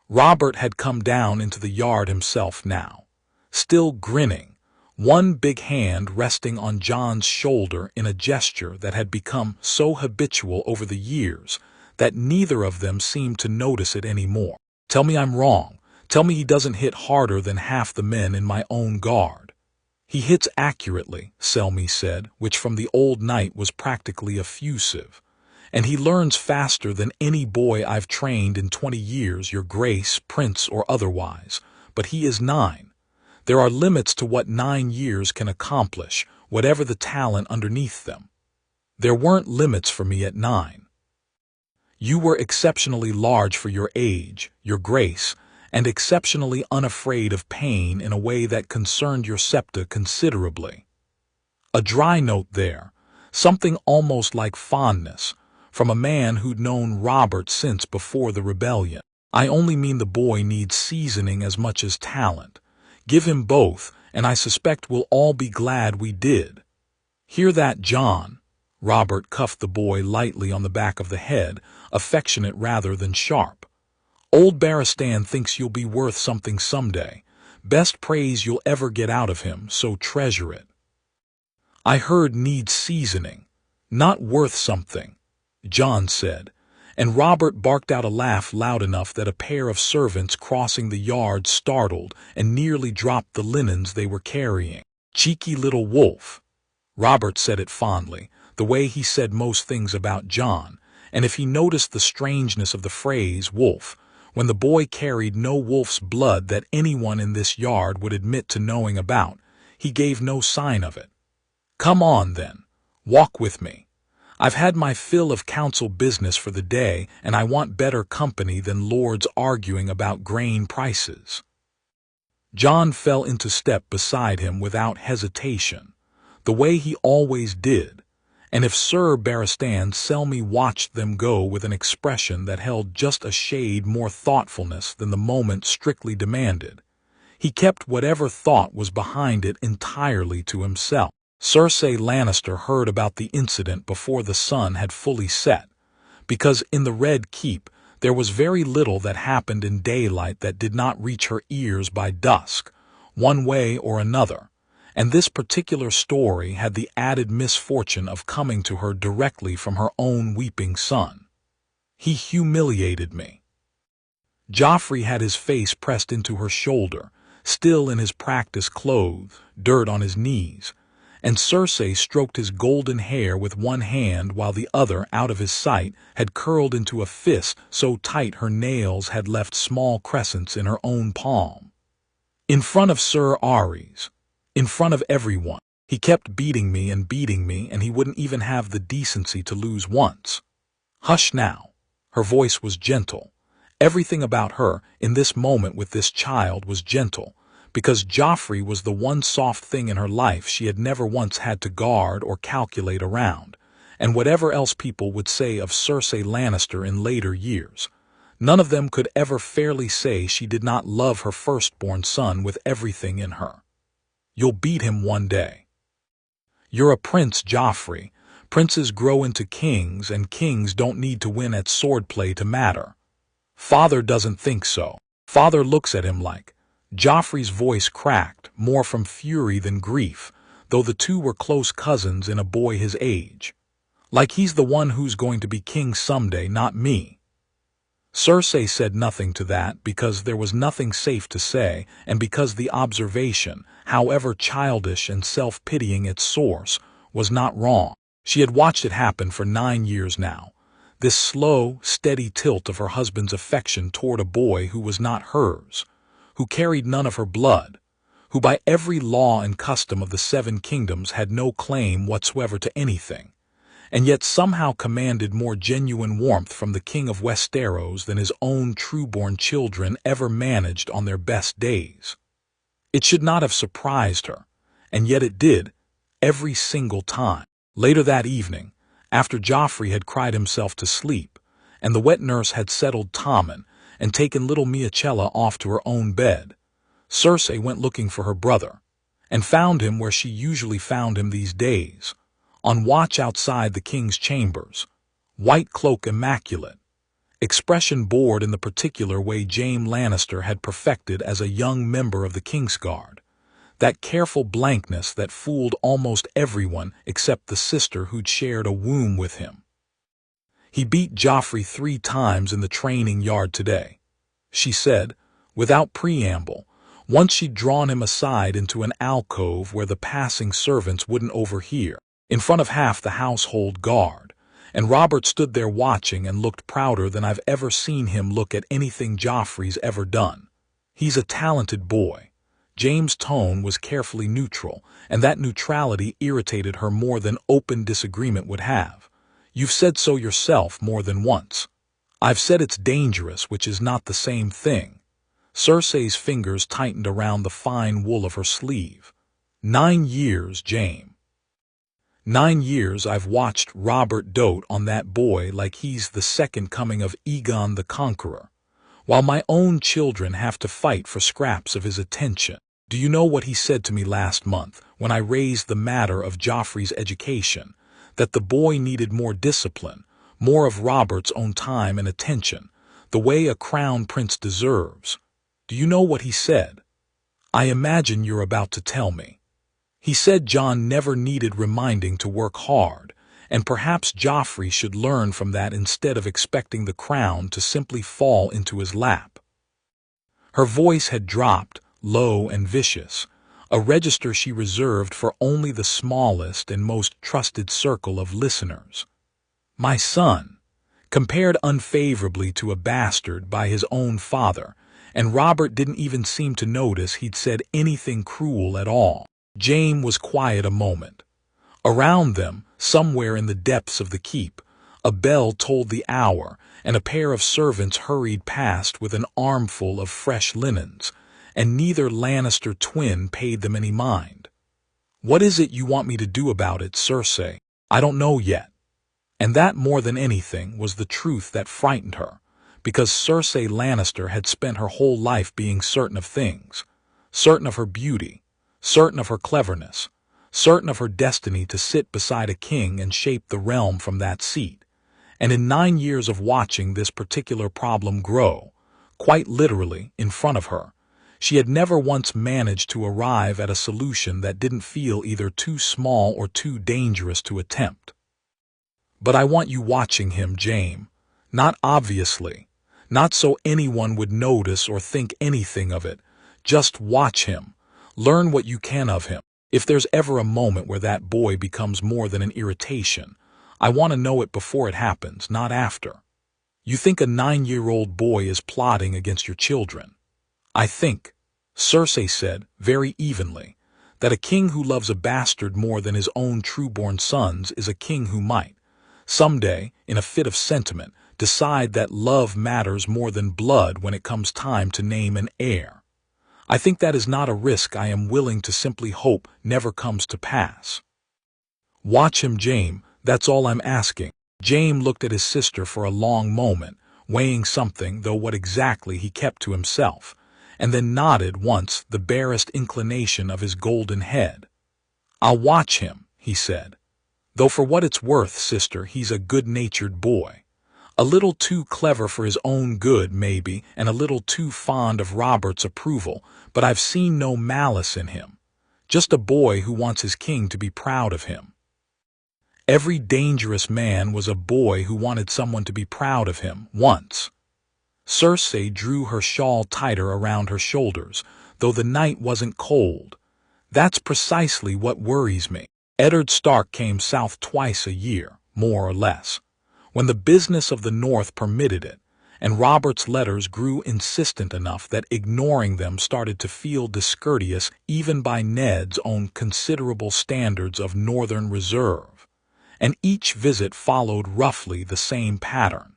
Robert had come down into the yard himself now, still grinning, one big hand resting on Jon's shoulder in a gesture that had become so habitual over the years that neither of them seemed to notice it anymore. "Tell me I'm wrong. Tell me he doesn't hit harder than half the men in my own guard." "He hits accurately," Selmy said, which from the old knight was practically effusive. "And he learns faster than any boy I've trained in 20 years, your grace, prince or otherwise. But he is 9. There are limits to what 9 years can accomplish, whatever the talent underneath them. There weren't limits for me at 9. You were exceptionally large for your age, your grace, and exceptionally unafraid of pain in a way that concerned your septa considerably." A dry note there, something almost like fondness, from a man who'd known Robert since before the rebellion. "I only mean the boy needs seasoning as much as talent. Give him both, and I suspect we'll all be glad we did." "Hear that, Jon?" Robert cuffed the boy lightly on the back of the head, affectionate rather than sharp. "Old Barristan thinks you'll be worth something someday. Best praise you'll ever get out of him, so treasure it." "I heard needs seasoning, not worth something," Jon said, and Robert barked out a laugh loud enough that a pair of servants crossing the yard startled and nearly dropped the linens they were carrying. "Cheeky little wolf." Robert said it fondly, the way he said most things about Jon, and if he noticed the strangeness of the phrase wolf, when the boy carried no wolf's blood that anyone in this yard would admit to knowing about, he gave no sign of it. "Come on, then. Walk with me. I've had my fill of council business for the day, and I want better company than lords arguing about grain prices." Jon fell into step beside him without hesitation, the way he always did, and if Sir Barristan Selmy watched them go with an expression that held just a shade more thoughtfulness than the moment strictly demanded, he kept whatever thought was behind it entirely to himself. Cersei Lannister heard about the incident before the sun had fully set, because in the Red Keep there was very little that happened in daylight that did not reach her ears by dusk, one way or another, and this particular story had the added misfortune of coming to her directly from her own weeping son. He humiliated me. Joffrey had his face pressed into her shoulder, still in his practice clothes, dirt on his knees, and Cersei stroked his golden hair with one hand while the other, out of his sight, had curled into a fist so tight her nails had left small crescents in her own palm. In front of Sir Ares, in front of everyone, he kept beating me, and he wouldn't even have the decency to lose once. Hush now. Her voice was gentle. Everything about her, in this moment with this child, was gentle, because Joffrey was the one soft thing in her life she had never once had to guard or calculate around, and whatever else people would say of Cersei Lannister in later years, none of them could ever fairly say she did not love her firstborn son with everything in her. You'll beat him one day. You're a prince, Joffrey. Princes grow into kings, and kings don't need to win at swordplay to matter. Father doesn't think so. Father looks at him like. Joffrey's voice cracked, more from fury than grief, though the two were close cousins in a boy his age. Like he's the one who's going to be king someday, not me. Cersei said nothing to that because there was nothing safe to say, and because the observation, however childish and self-pitying its source, was not wrong. She had watched it happen for 9 years now. This slow, steady tilt of her husband's affection toward a boy who was not hers, who carried none of her blood, who by every law and custom of the 7 kingdoms had no claim whatsoever to anything, and yet somehow commanded more genuine warmth from the King of Westeros than his own trueborn children ever managed on their best days. It should not have surprised her, and yet it did, every single time. Later that evening, after Joffrey had cried himself to sleep, and the wet nurse had settled Tommen and taken little Miachella off to her own bed, Cersei went looking for her brother, and found him where she usually found him these days, on watch outside the king's chambers, white cloak immaculate, expression bored in the particular way Jaime Lannister had perfected as a young member of the Kingsguard, that careful blankness that fooled almost everyone except the sister who'd shared a womb with him. He beat Joffrey 3 times in the training yard today, she said, without preamble, once she'd drawn him aside into an alcove where the passing servants wouldn't overhear, in front of half the household guard, and Robert stood there watching and looked prouder than I've ever seen him look at anything Joffrey's ever done. He's a talented boy. James' tone was carefully neutral, and that neutrality irritated her more than open disagreement would have. You've said so yourself more than once. I've said it's dangerous, which is not the same thing. Cersei's fingers tightened around the fine wool of her sleeve. 9 years, Jaime. 9 years I've watched Robert dote on that boy like he's the second coming of Aegon the Conqueror, while my own children have to fight for scraps of his attention. Do you know what he said to me last month when I raised the matter of Joffrey's education, that the boy needed more discipline, more of Robert's own time and attention, the way a crown prince deserves? Do you know what he said? I imagine you're about to tell me. He said Jon never needed reminding to work hard, and perhaps Joffrey should learn from that instead of expecting the crown to simply fall into his lap. Her voice had dropped, low and vicious, a register she reserved for only the smallest and most trusted circle of listeners. My son, compared unfavorably to a bastard by his own father, and Robert didn't even seem to notice he'd said anything cruel at all. Jaime was quiet a moment. Around them, somewhere in the depths of the keep, a bell told the hour, and a pair of servants hurried past with an armful of fresh linens, and neither Lannister twin paid them any mind. What is it you want me to do about it, Cersei? I don't know yet. And that, more than anything, was the truth that frightened her, because Cersei Lannister had spent her whole life being certain of things, certain of her beauty, certain of her cleverness, certain of her destiny to sit beside a king and shape the realm from that seat. And in 9 years of watching this particular problem grow, quite literally in front of her, she had never once managed to arrive at a solution that didn't feel either too small or too dangerous to attempt. But I want you watching him, Jaime. Not obviously. Not so anyone would notice or think anything of it. Just watch him. Learn what you can of him. If there's ever a moment where that boy becomes more than an irritation, I want to know it before it happens, not after. You think a 9-year-old boy is plotting against your children. I think, Cersei said, very evenly, that a king who loves a bastard more than his own trueborn sons is a king who might, someday, in a fit of sentiment, decide that love matters more than blood when it comes time to name an heir. I think that is not a risk I am willing to simply hope never comes to pass. Watch him, Jaime, that's all I'm asking. Jaime looked at his sister for a long moment, weighing something, though what exactly he kept to himself, and then nodded once, the barest inclination of his golden head. I'll watch him, he said. Though for what it's worth, sister, he's a good-natured boy. A little too clever for his own good, maybe, and a little too fond of Robert's approval, but I've seen no malice in him. Just a boy who wants his king to be proud of him. Every dangerous man was a boy who wanted someone to be proud of him, once. Cersei drew her shawl tighter around her shoulders, though the night wasn't cold. That's precisely what worries me. Eddard Stark came south twice a year, more or less, when the business of the North permitted it, and Robert's letters grew insistent enough that ignoring them started to feel discourteous even by Ned's own considerable standards of Northern reserve, and each visit followed roughly the same pattern.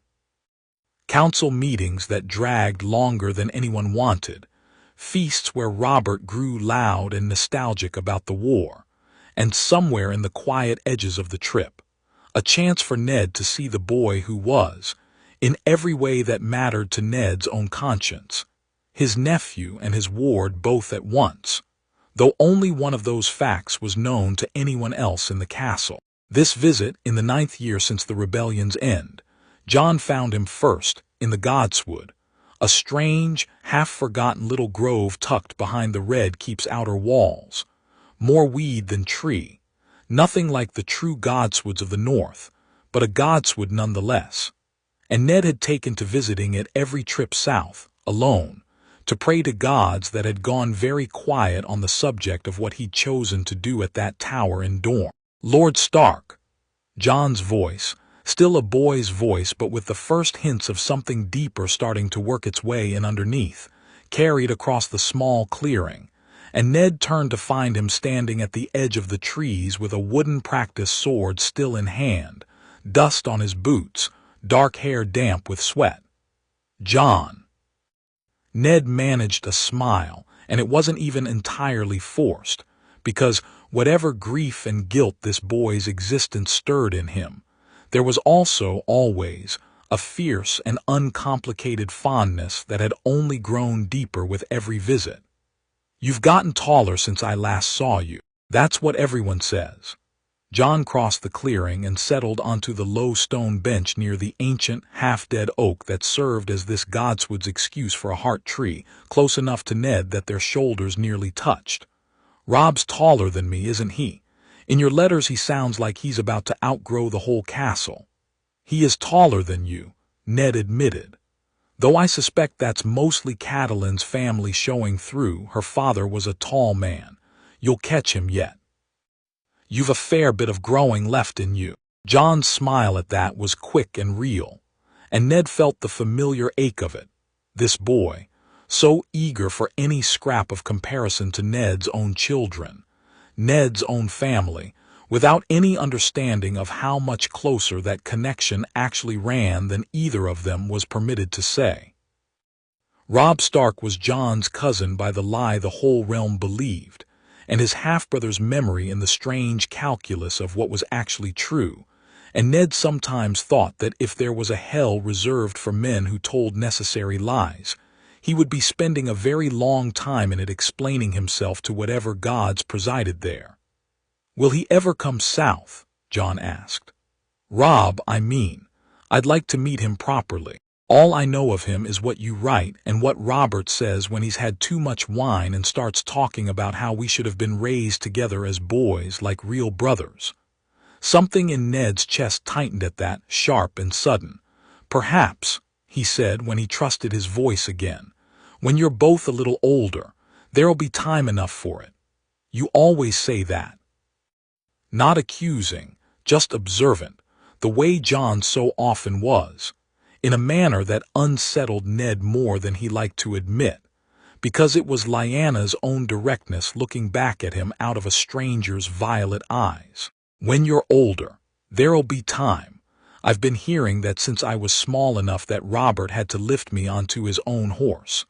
Council meetings that dragged longer than anyone wanted, feasts where Robert grew loud and nostalgic about the war, and somewhere in the quiet edges of the trip, a chance for Ned to see the boy who was, in every way that mattered to Ned's own conscience, his nephew and his ward both at once, though only one of those facts was known to anyone else in the castle. This visit, in the 9th year since the rebellion's end, Jon found him first, in the Godswood, a strange, half-forgotten little grove tucked behind the Red Keep's outer walls, more weed than tree, nothing like the true Godswoods of the North, but a Godswood nonetheless. And Ned had taken to visiting it every trip south, alone, to pray to gods that had gone very quiet on the subject of what he'd chosen to do at that tower in Dorne. Lord Stark. Jon's voice, still a boy's voice but with the first hints of something deeper starting to work its way in underneath, carried across the small clearing, and Ned turned to find him standing at the edge of the trees with a wooden practice sword still in hand, dust on his boots, dark hair damp with sweat. Jon. Ned managed a smile, and it wasn't even entirely forced, because whatever grief and guilt this boy's existence stirred in him, there was also, always, a fierce and uncomplicated fondness that had only grown deeper with every visit. You've gotten taller since I last saw you. That's what everyone says. Jon crossed the clearing and settled onto the low stone bench near the ancient, half-dead oak that served as this Godswood's excuse for a heart tree, close enough to Ned that their shoulders nearly touched. Rob's taller than me, isn't he? In your letters he sounds like he's about to outgrow the whole castle. He is taller than you, Ned admitted. Though I suspect that's mostly Catelyn's family showing through. Her father was a tall man. You'll catch him yet. You've a fair bit of growing left in you. Jon's smile at that was quick and real, and Ned felt the familiar ache of it. This boy, so eager for any scrap of comparison to Ned's own children, Ned's own family, without any understanding of how much closer that connection actually ran than either of them was permitted to say. Robb Stark was Jon's cousin by the lie the whole realm believed, and his half-brother's memory in the strange calculus of what was actually true, and Ned sometimes thought that if there was a hell reserved for men who told necessary lies, he would be spending a very long time in it explaining himself to whatever gods presided there. "Will he ever come south?" Jon asked. "Robb, I mean. I'd like to meet him properly. All I know of him is what you write and what Robert says when he's had too much wine and starts talking about how we should have been raised together as boys like real brothers." Something in Ned's chest tightened at that, sharp and sudden. "Perhaps," he said when he trusted his voice again, "when you're both a little older, there'll be time enough for it. You always say that." Not accusing, just observant, the way Jon so often was, in a manner that unsettled Ned more than he liked to admit, because it was Lyanna's own directness looking back at him out of a stranger's violet eyes. "When you're older, there'll be time. I've been hearing that since I was small enough that Robert had to lift me onto his own horse.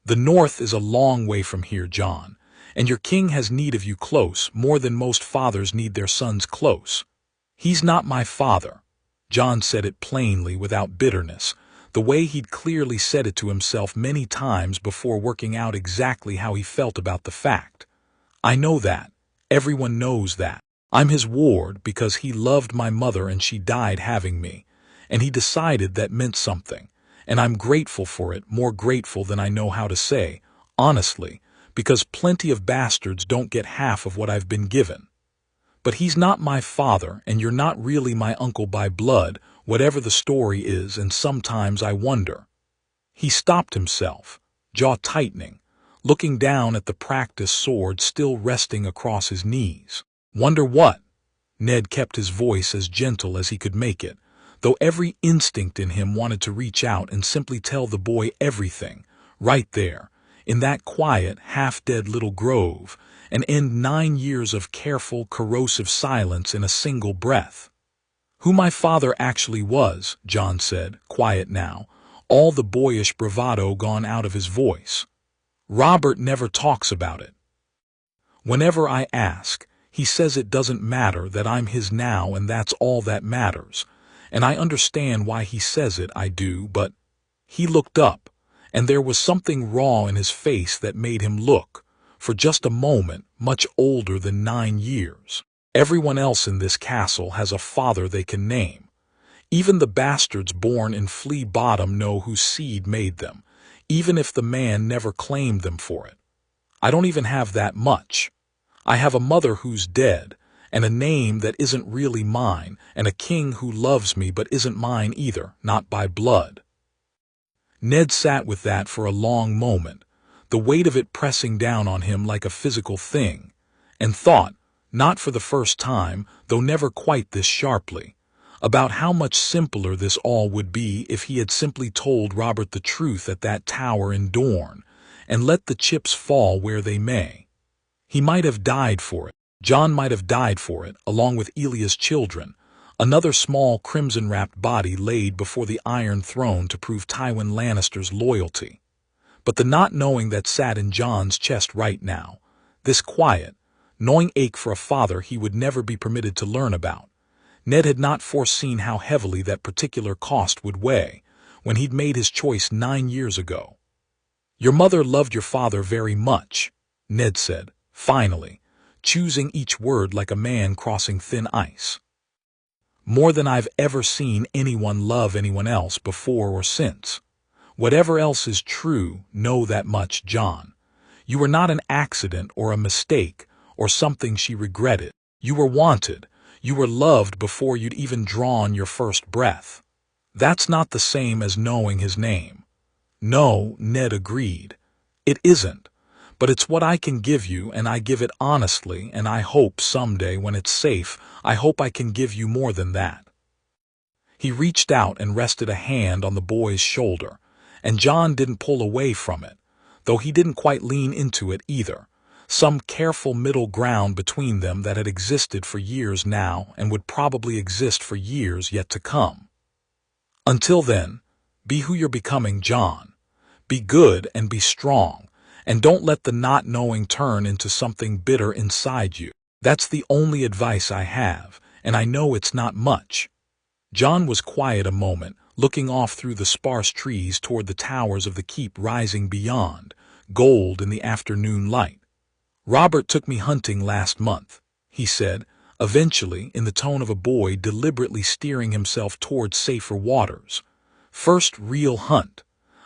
The north is a long way from here, Jon, and your king has need of you close, more than most fathers need their sons close." "He's not my father." Jon said it plainly, without bitterness, the way he'd clearly said it to himself many times before working out exactly how he felt about the fact. "I know that. Everyone knows that. I'm his ward because he loved my mother and she died having me, and he decided that meant something, and I'm grateful for it, more grateful than I know how to say, honestly, because plenty of bastards don't get half of what I've been given. But he's not my father, and you're not really my uncle by blood, whatever the story is, and sometimes I wonder." He stopped himself, jaw tightening, looking down at the practiced sword still resting across his knees. "Wonder what?" Ned kept his voice as gentle as he could make it, though every instinct in him wanted to reach out and simply tell the boy everything, right there, in that quiet, half-dead little grove, and end 9 years of careful, corrosive silence in a single breath. "Who my father actually was," Jon said, quiet now, all the boyish bravado gone out of his voice. "Robert never talks about it. Whenever I ask, he says it doesn't matter, that I'm his now and that's all that matters, and I understand why he says it, I do, but—" He looked up, and there was something raw in his face that made him look, for just a moment, much older than 9 years. "Everyone else in this castle has a father they can name. Even the bastards born in Flea Bottom know whose seed made them, even if the man never claimed them for it. I don't even have that much. I have a mother who's dead, and a name that isn't really mine, and a king who loves me but isn't mine either, not by blood." Ned sat with that for a long moment, the weight of it pressing down on him like a physical thing, and thought, not for the first time, though never quite this sharply, about how much simpler this all would be if he had simply told Robert the truth at that tower in Dorne, and let the chips fall where they may. He might have died for it. Jon might have died for it, along with Elia's children, another small crimson-wrapped body laid before the Iron Throne to prove Tywin Lannister's loyalty. But the not knowing that sat in Jon's chest right now, this quiet, gnawing ache for a father he would never be permitted to learn about, Ned had not foreseen how heavily that particular cost would weigh when he'd made his choice 9 years ago. "Your mother loved your father very much," Ned said, finally, choosing each word like a man crossing thin ice. "More than I've ever seen anyone love anyone else before or since. Whatever else is true, know that much, Jon. You were not an accident or a mistake or something she regretted. You were wanted. You were loved before you'd even drawn your first breath. That's not the same as knowing his name." "No," Ned agreed. "It isn't. But it's what I can give you, and I give it honestly, and I hope someday when it's safe, I hope I can give you more than that." He reached out and rested a hand on the boy's shoulder, and Jon didn't pull away from it, though he didn't quite lean into it either, some careful middle ground between them that had existed for years now and would probably exist for years yet to come. "Until then, be who you're becoming, Jon. Be good and be strong, And don't let the not knowing turn into something bitter inside you. That's the only advice I have, and I know it's not much." Jon was quiet a moment, looking off through the sparse trees toward the towers of the keep rising beyond, gold in the afternoon light. "Robert took me hunting last month," he said, eventually in the tone of a boy deliberately steering himself toward safer waters. "First real hunt.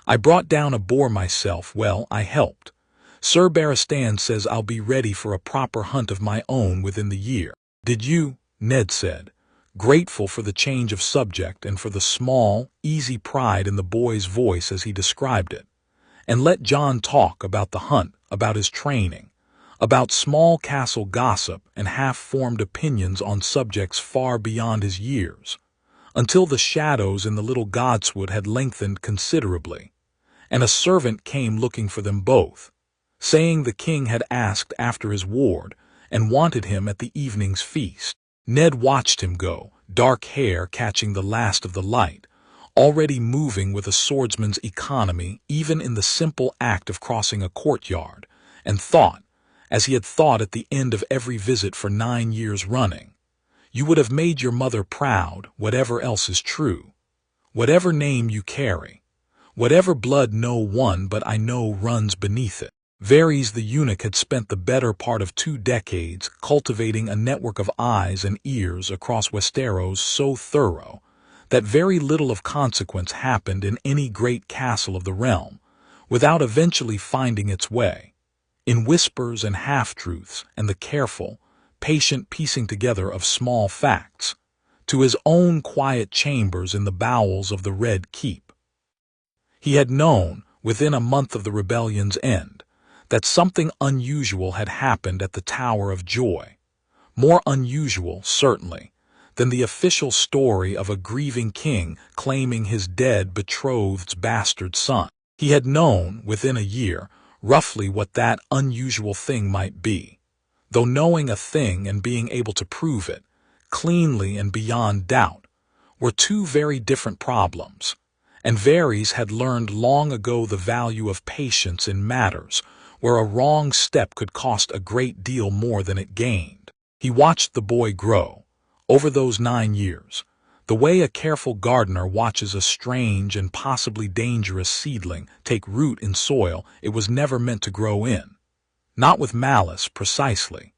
I brought down a boar myself. Well, I helped. Sir Barristan says I'll be ready for a proper hunt of my own within the year." "Did you?" Ned said, grateful for the change of subject and for the small, easy pride in the boy's voice as he described it. And let Jon talk about the hunt, about his training, about small castle gossip and half-formed opinions on subjects far beyond his years, until the shadows in the little godswood had lengthened considerably, and a servant came looking for them both, saying the king had asked after his ward and wanted him at the evening's feast. Ned watched him go, dark hair catching the last of the light, already moving with a swordsman's economy even in the simple act of crossing a courtyard, and thought, as he had thought at the end of every visit for 9 years running, "You would have made your mother proud, whatever else is true. Whatever name you carry, whatever blood no one but I know runs beneath it." Varys the eunuch had spent the better part of 2 decades cultivating a network of eyes and ears across Westeros so thorough that very little of consequence happened in any great castle of the realm without eventually finding its way, in whispers and half-truths and the careful, patient piecing together of small facts, to his own quiet chambers in the bowels of the Red Keep. He had known, within a month of the rebellion's end, that something unusual had happened at the Tower of Joy, more unusual, certainly, than the official story of a grieving king claiming his dead betrothed's bastard son. He had known, within a year, roughly what that unusual thing might be, though knowing a thing and being able to prove it, cleanly and beyond doubt, were 2 very different problems, and Varys had learned long ago the value of patience in matters where a wrong step could cost a great deal more than it gained. He watched the boy grow, over those 9 years, the way a careful gardener watches a strange and possibly dangerous seedling take root in soil it was never meant to grow in. Not with malice, precisely,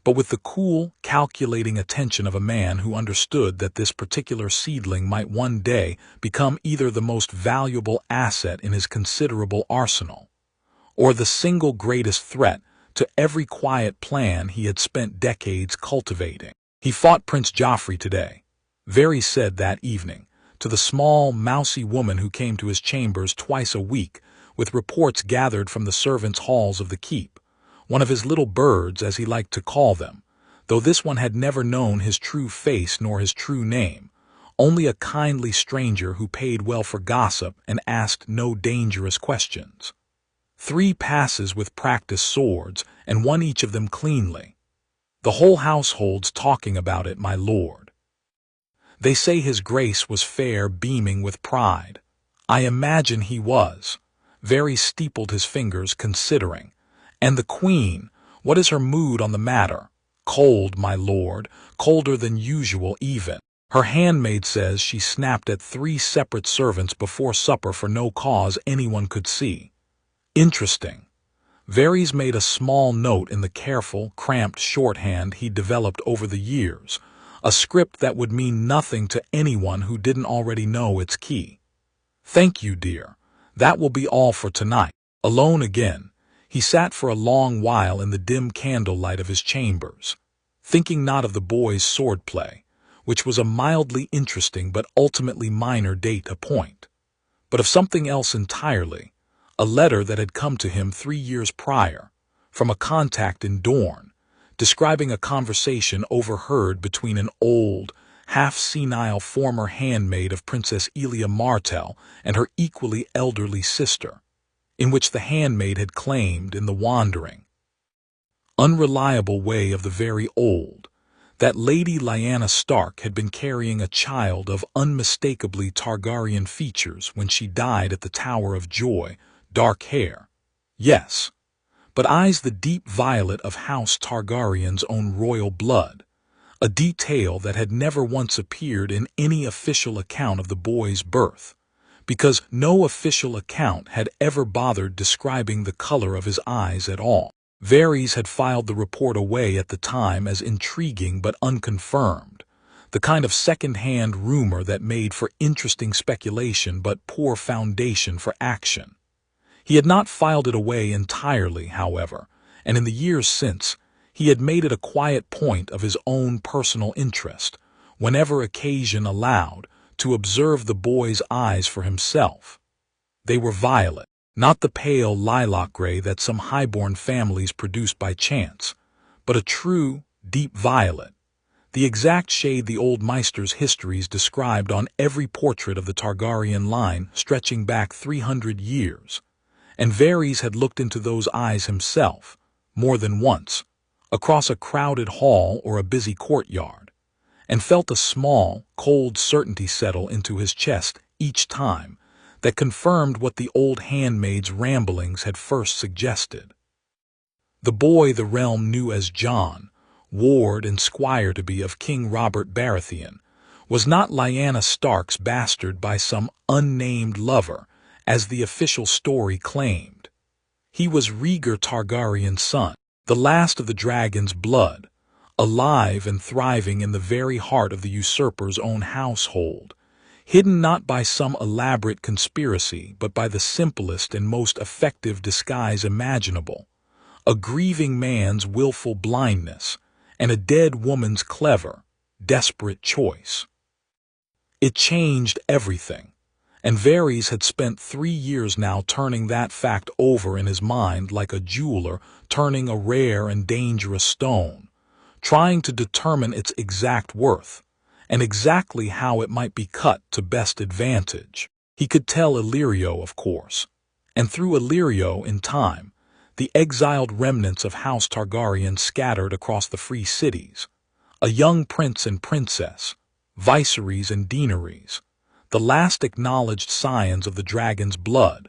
but with the cool, calculating attention of a man who understood that this particular seedling might one day become either the most valuable asset in his considerable arsenal, or the single greatest threat to every quiet plan he had spent decades cultivating. "He fought Prince Joffrey today," Varys said that evening, to the small, mousy woman who came to his chambers twice a week with reports gathered from the servants' halls of the keep, one of his little birds as he liked to call them, though this one had never known his true face nor his true name, only a kindly stranger who paid well for gossip and asked no dangerous questions. 3 passes with practiced swords, and won each of them cleanly. The whole household's talking about it, my lord. They say his grace was fair, beaming with pride. I imagine he was. Varys steepled his fingers, considering. And the queen, what is her mood on the matter? Cold, my lord, colder than usual even. Her handmaid says she snapped at 3 separate servants before supper for no cause anyone could see. Interesting. Varys made a small note in the careful, cramped shorthand he'd developed over the years, a script that would mean nothing to anyone who didn't already know its key. "Thank you, dear. That will be all for tonight." Alone again, he sat for a long while in the dim candlelight of his chambers, thinking not of the boy's swordplay, which was a mildly interesting but ultimately minor data point, but of something else entirely. A letter that had come to him 3 years prior, from a contact in Dorne, describing a conversation overheard between an old, half-senile former handmaid of Princess Elia Martell and her equally elderly sister, in which the handmaid had claimed, in the wandering, unreliable way of the very old, that Lady Lyanna Stark had been carrying a child of unmistakably Targaryen features when she died at the Tower of Joy. Dark hair. Yes, but eyes the deep violet of House Targaryen's own royal blood, a detail that had never once appeared in any official account of the boy's birth, because no official account had ever bothered describing the color of his eyes at all. Varys had filed the report away at the time as intriguing but unconfirmed, the kind of second-hand rumor that made for interesting speculation but poor foundation for action. He had not filed it away entirely, however, and in the years since, he had made it a quiet point of his own personal interest, whenever occasion allowed, to observe the boy's eyes for himself. They were violet, not the pale lilac gray that some highborn families produce by chance, but a true, deep violet, the exact shade the old Meister's histories described on every portrait of the Targaryen line stretching back 300 years. And Varys had looked into those eyes himself, more than once, across a crowded hall or a busy courtyard, and felt a small, cold certainty settle into his chest each time that confirmed what the old handmaid's ramblings had first suggested. The boy the realm knew as Jon, ward and squire to be of King Robert Baratheon, was not Lyanna Stark's bastard by some unnamed lover, as the official story claimed. He was Rhaegar Targaryen's son, the last of the dragon's blood, alive and thriving in the very heart of the usurper's own household, hidden not by some elaborate conspiracy but by the simplest and most effective disguise imaginable, a grieving man's willful blindness, and a dead woman's clever, desperate choice. It changed everything, and Varys had spent 3 years now turning that fact over in his mind like a jeweler turning a rare and dangerous stone, trying to determine its exact worth, and exactly how it might be cut to best advantage. He could tell Illyrio, of course, and through Illyrio, in time, the exiled remnants of House Targaryen scattered across the free cities, a young prince and princess, viceroys and deaneries, the last acknowledged scions of the dragon's blood,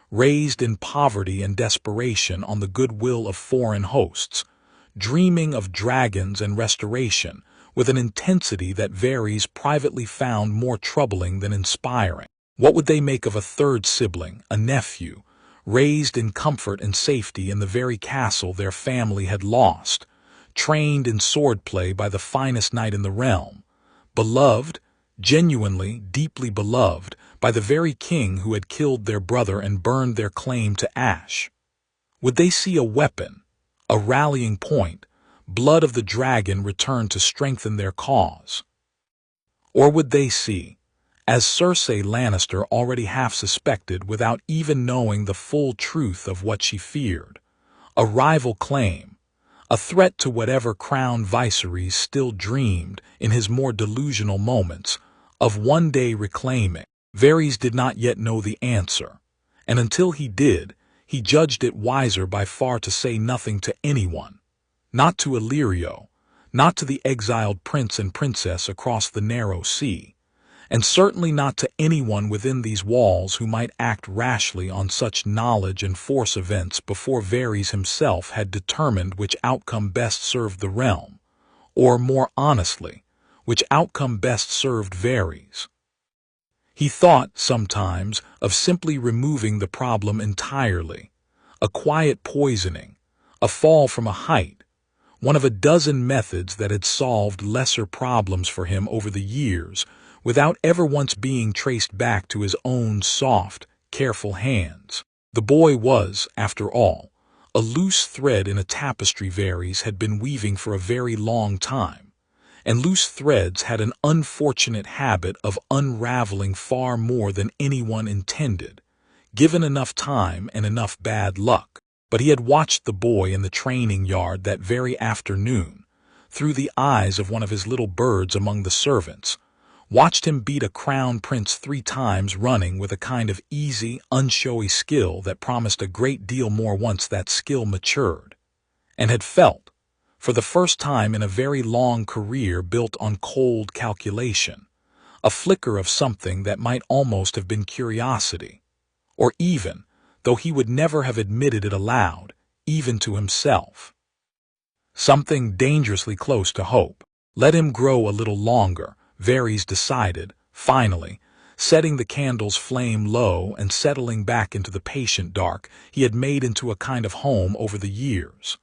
raised in poverty and desperation on the goodwill of foreign hosts, dreaming of dragons and restoration with an intensity that Varys privately found more troubling than inspiring. What would they make of a third sibling, a nephew, raised in comfort and safety in the very castle their family had lost, trained in swordplay by the finest knight in the realm, beloved, genuinely, deeply beloved, by the very king who had killed their brother and burned their claim to ash? Would they see a weapon, a rallying point, blood of the dragon return to strengthen their cause? Or would they see, as Cersei Lannister already half suspected without even knowing the full truth of what she feared, a rival claim, a threat to whatever crown Viserys still dreamed, in his more delusional moments, of one day reclaiming? Varys did not yet know the answer, and until he did, he judged it wiser by far to say nothing to anyone, not to Illyrio, not to the exiled prince and princess across the narrow sea, and certainly not to anyone within these walls who might act rashly on such knowledge and force events before Varys himself had determined which outcome best served the realm, or, more honestly, which outcome best served Varys. He thought, sometimes, of simply removing the problem entirely, a quiet poisoning, a fall from a height, one of a dozen methods that had solved lesser problems for him over the years, without ever once being traced back to his own soft, careful hands. The boy was, after all, a loose thread in a tapestry Varys had been weaving for a very long time, and loose threads had an unfortunate habit of unraveling far more than anyone intended, given enough time and enough bad luck. But he had watched the boy in the training yard that very afternoon, through the eyes of one of his little birds among the servants, watched him beat a crown prince 3 times running with a kind of easy, unshowy skill that promised a great deal more once that skill matured, and had felt, for the first time in a very long career built on cold calculation, a flicker of something that might almost have been curiosity, or even, though he would never have admitted it aloud, even to himself. Something dangerously close to hope. Let him grow a little longer, Varys decided, finally, setting the candle's flame low and settling back into the patient dark he had made into a kind of home over the years.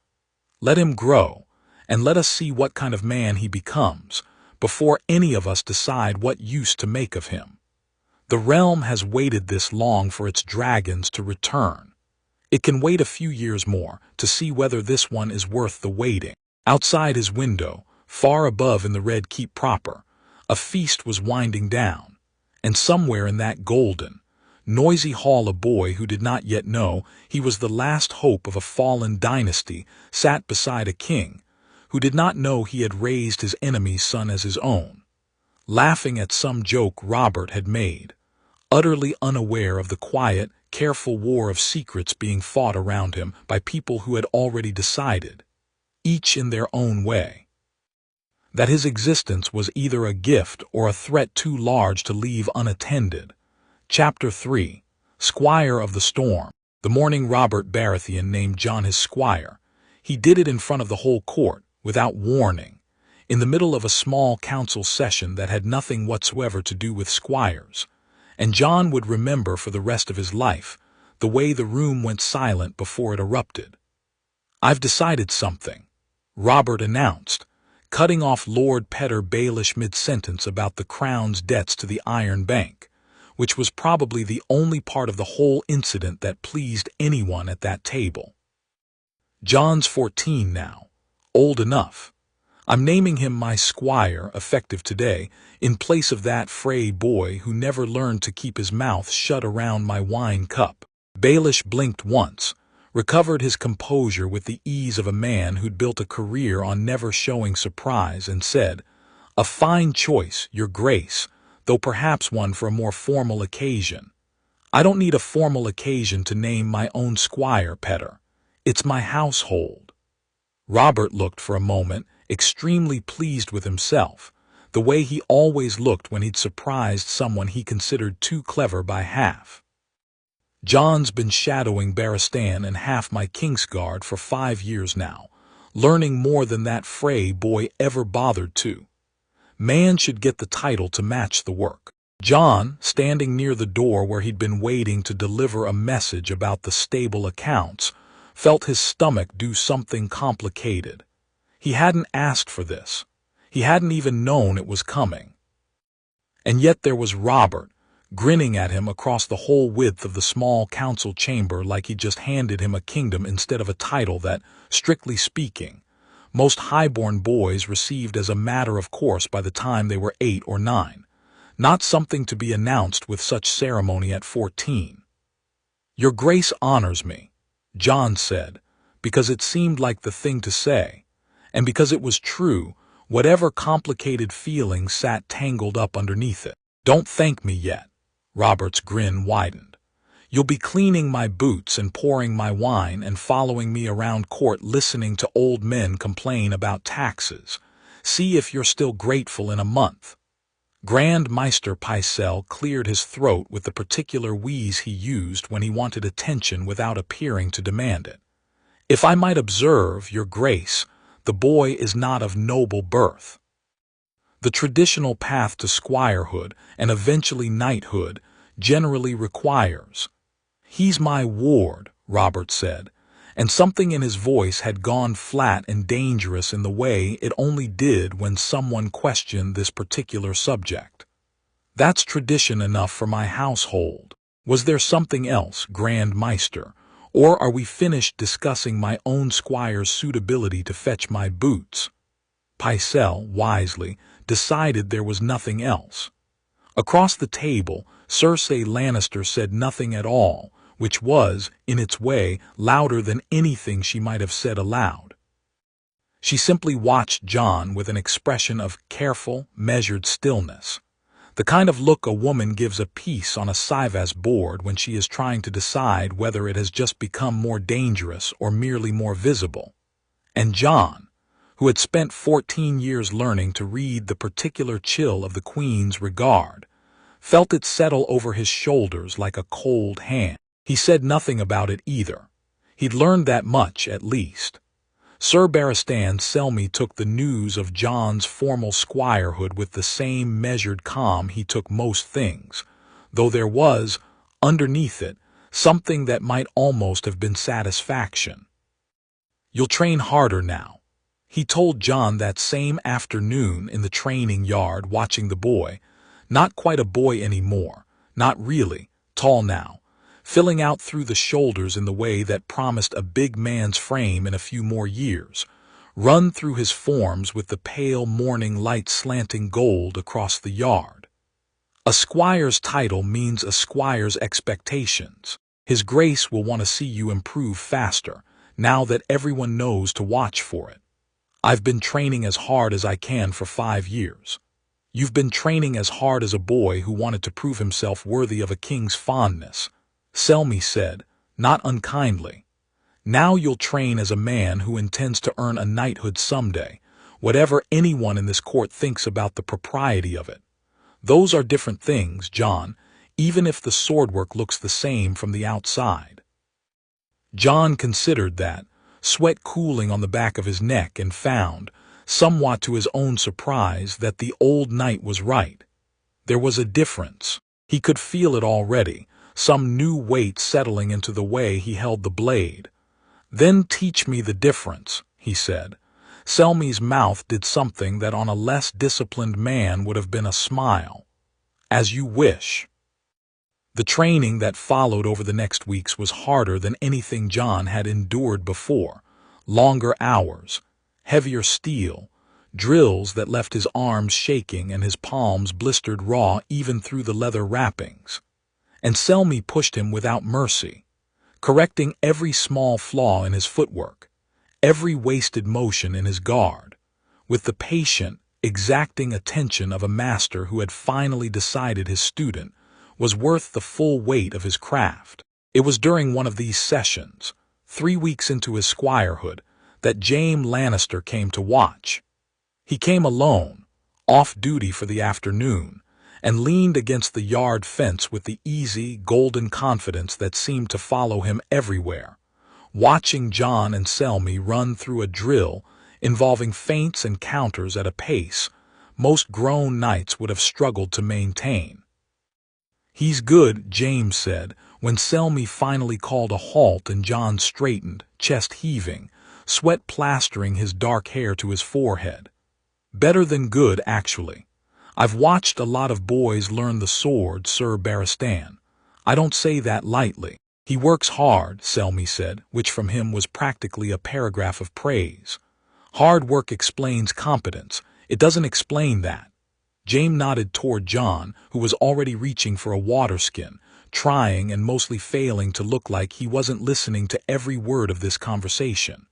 Let him grow, and let us see what kind of man he becomes, before any of us decide what use to make of him. The realm has waited this long for its dragons to return. It can wait a few years more to see whether this one is worth the waiting. Outside his window, far above in the Red Keep proper, a feast was winding down, and somewhere in that golden, noisy hall a boy who did not yet know he was the last hope of a fallen dynasty sat beside a king who did not know he had raised his enemy's son as his own, laughing at some joke Robert had made, utterly unaware of the quiet, careful war of secrets being fought around him by people who had already decided, each in their own way, that his existence was either a gift or a threat too large to leave unattended. Chapter 3. Squire of the Storm. The morning Robert Baratheon named Jon his squire, he did it in front of the whole court, without warning, in the middle of a small council session that had nothing whatsoever to do with squires, and Jon would remember for the rest of his life the way the room went silent before it erupted. "I've decided something," Robert announced, cutting off Lord Petyr Baelish mid-sentence about the crown's debts to the Iron Bank, which was probably the only part of the whole incident that pleased anyone at that table. "Jon's 14 now, old enough. I'm naming him my squire, effective today, in place of that Frey boy who never learned to keep his mouth shut around my wine cup." Baelish blinked once, recovered his composure with the ease of a man who'd built a career on never showing surprise, and said, "A fine choice, your grace, though perhaps one for a more formal occasion. I don't need a formal occasion to name my own squire, Petyr. It's my household." Robert looked for a moment, extremely pleased with himself, the way he always looked when he'd surprised someone he considered too clever by half. "Jon's been shadowing Barristan and half my Kingsguard for 5 years now, learning more than that Frey boy ever bothered to. Man should get the title to match the work." Jon, standing near the door where he'd been waiting to deliver a message about the stable accounts, felt his stomach do something complicated. He hadn't asked for this. He hadn't even known it was coming. And yet there was Robert, grinning at him across the whole width of the small council chamber like he'd just handed him a kingdom instead of a title that, strictly speaking, most highborn boys received as a matter of course by the time they were 8 or 9, not something to be announced with such ceremony at 14. "Your Grace honors me," Jon said, because it seemed like the thing to say, and because it was true, whatever complicated feelings sat tangled up underneath it. "Don't thank me yet." Robert's grin widened. "You'll be cleaning my boots and pouring my wine and following me around court listening to old men complain about taxes. See if you're still grateful in a month." Grand Maester Pycelle cleared his throat with the particular wheeze he used when he wanted attention without appearing to demand it. "If I might observe, your grace, the boy is not of noble birth. The traditional path to squirehood and eventually knighthood generally requires—" "He's my ward," Robert said, and something in his voice had gone flat and dangerous in the way it only did when someone questioned this particular subject. "That's tradition enough for my household. Was there something else, Grand Maester, or are we finished discussing my own squire's suitability to fetch my boots?" Pycelle, wisely, decided there was nothing else. Across the table, Cersei Lannister said nothing at all, which was, in its way, louder than anything she might have said aloud. She simply watched Jon with an expression of careful, measured stillness, the kind of look a woman gives a piece on a Sivas board when she is trying to decide whether it has just become more dangerous or merely more visible. And Jon, who had spent 14 years learning to read the particular chill of the Queen's regard, felt it settle over his shoulders like a cold hand. He said nothing about it either. He'd learned that much, at least. Sir Barristan Selmy took the news of Jon's formal squirehood with the same measured calm he took most things, though there was, underneath it, something that might almost have been satisfaction. "You'll train harder now," he told Jon that same afternoon in the training yard watching the boy. Not quite a boy anymore, not really, tall now, filling out through the shoulders in the way that promised a big man's frame in a few more years, run through his forms with the pale morning light slanting gold across the yard. A squire's title means a squire's expectations. His Grace will want to see you improve faster, now that everyone knows to watch for it. "I've been training as hard as I can for 5 years. "You've been training as hard as a boy who wanted to prove himself worthy of a king's fondness," Selmy said, not unkindly. "Now you'll train as a man who intends to earn a knighthood someday, whatever anyone in this court thinks about the propriety of it. Those are different things, Jon, even if the swordwork looks the same from the outside." Jon considered that, sweat cooling on the back of his neck, and found, somewhat to his own surprise, that the old knight was right. There was a difference. He could feel it already, some new weight settling into the way he held the blade. "Then teach me the difference," he said. Selmy's mouth did something that on a less disciplined man would have been a smile. "As you wish." The training that followed over the next weeks was harder than anything Jon had endured before. Longer hours, heavier steel, drills that left his arms shaking and his palms blistered raw even through the leather wrappings. And Selmy pushed him without mercy, correcting every small flaw in his footwork, every wasted motion in his guard, with the patient, exacting attention of a master who had finally decided his student was worth the full weight of his craft. It was during one of these sessions, 3 weeks into his squirehood, that Jaime Lannister came to watch. He came alone, off duty for the afternoon, and leaned against the yard fence with the easy, golden confidence that seemed to follow him everywhere, watching Jon and Selmy run through a drill involving feints and counters at a pace most grown knights would have struggled to maintain. "He's good," James said, when Selmy finally called a halt and Jon straightened, chest heaving, sweat plastering his dark hair to his forehead. "Better than good, actually. I've watched a lot of boys learn the sword, Sir Barristan. I don't say that lightly." "He works hard," Selmy said, which from him was practically a paragraph of praise. "Hard work explains competence. It doesn't explain that." Jaime nodded toward Jon, who was already reaching for a waterskin, trying and mostly failing to look like he wasn't listening to every word of this conversation.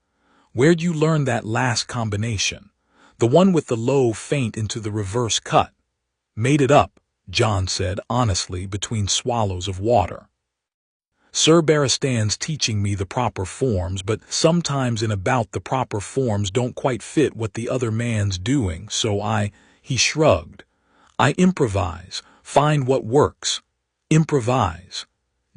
"Where'd you learn that last combination? The one with the low feint into the reverse cut?" "Made it up," Jon said honestly between swallows of water. "Sir Barristan's teaching me the proper forms, but sometimes in a bout the proper forms don't quite fit what the other man's doing, so he shrugged. "I improvise, find what works. Improvise."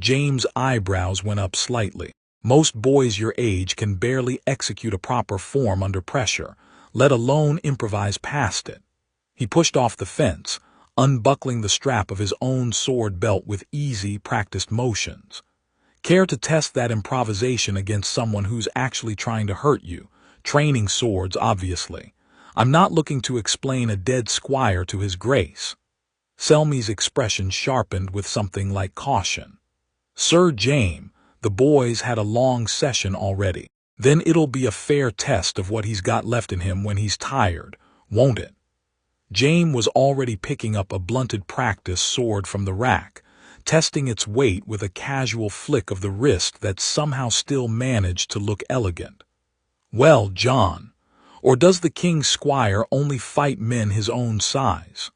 James' eyebrows went up slightly. "Most boys your age can barely execute a proper form under pressure, let alone improvise past it." He pushed off the fence, unbuckling the strap of his own sword belt with easy, practiced motions. "Care to test that improvisation against someone who's actually trying to hurt you? Training swords, obviously. I'm not looking to explain a dead squire to his grace." Selmy's expression sharpened with something like caution. "Sir Jaime, the boys had a long session already. Then it'll be a fair test of what he's got left in him when he's tired, won't it?" Jaime was already picking up a blunted practice sword from the rack, testing its weight with a casual flick of the wrist that somehow still managed to look elegant. "Well, Jon, or does the king's squire only fight men his own size?"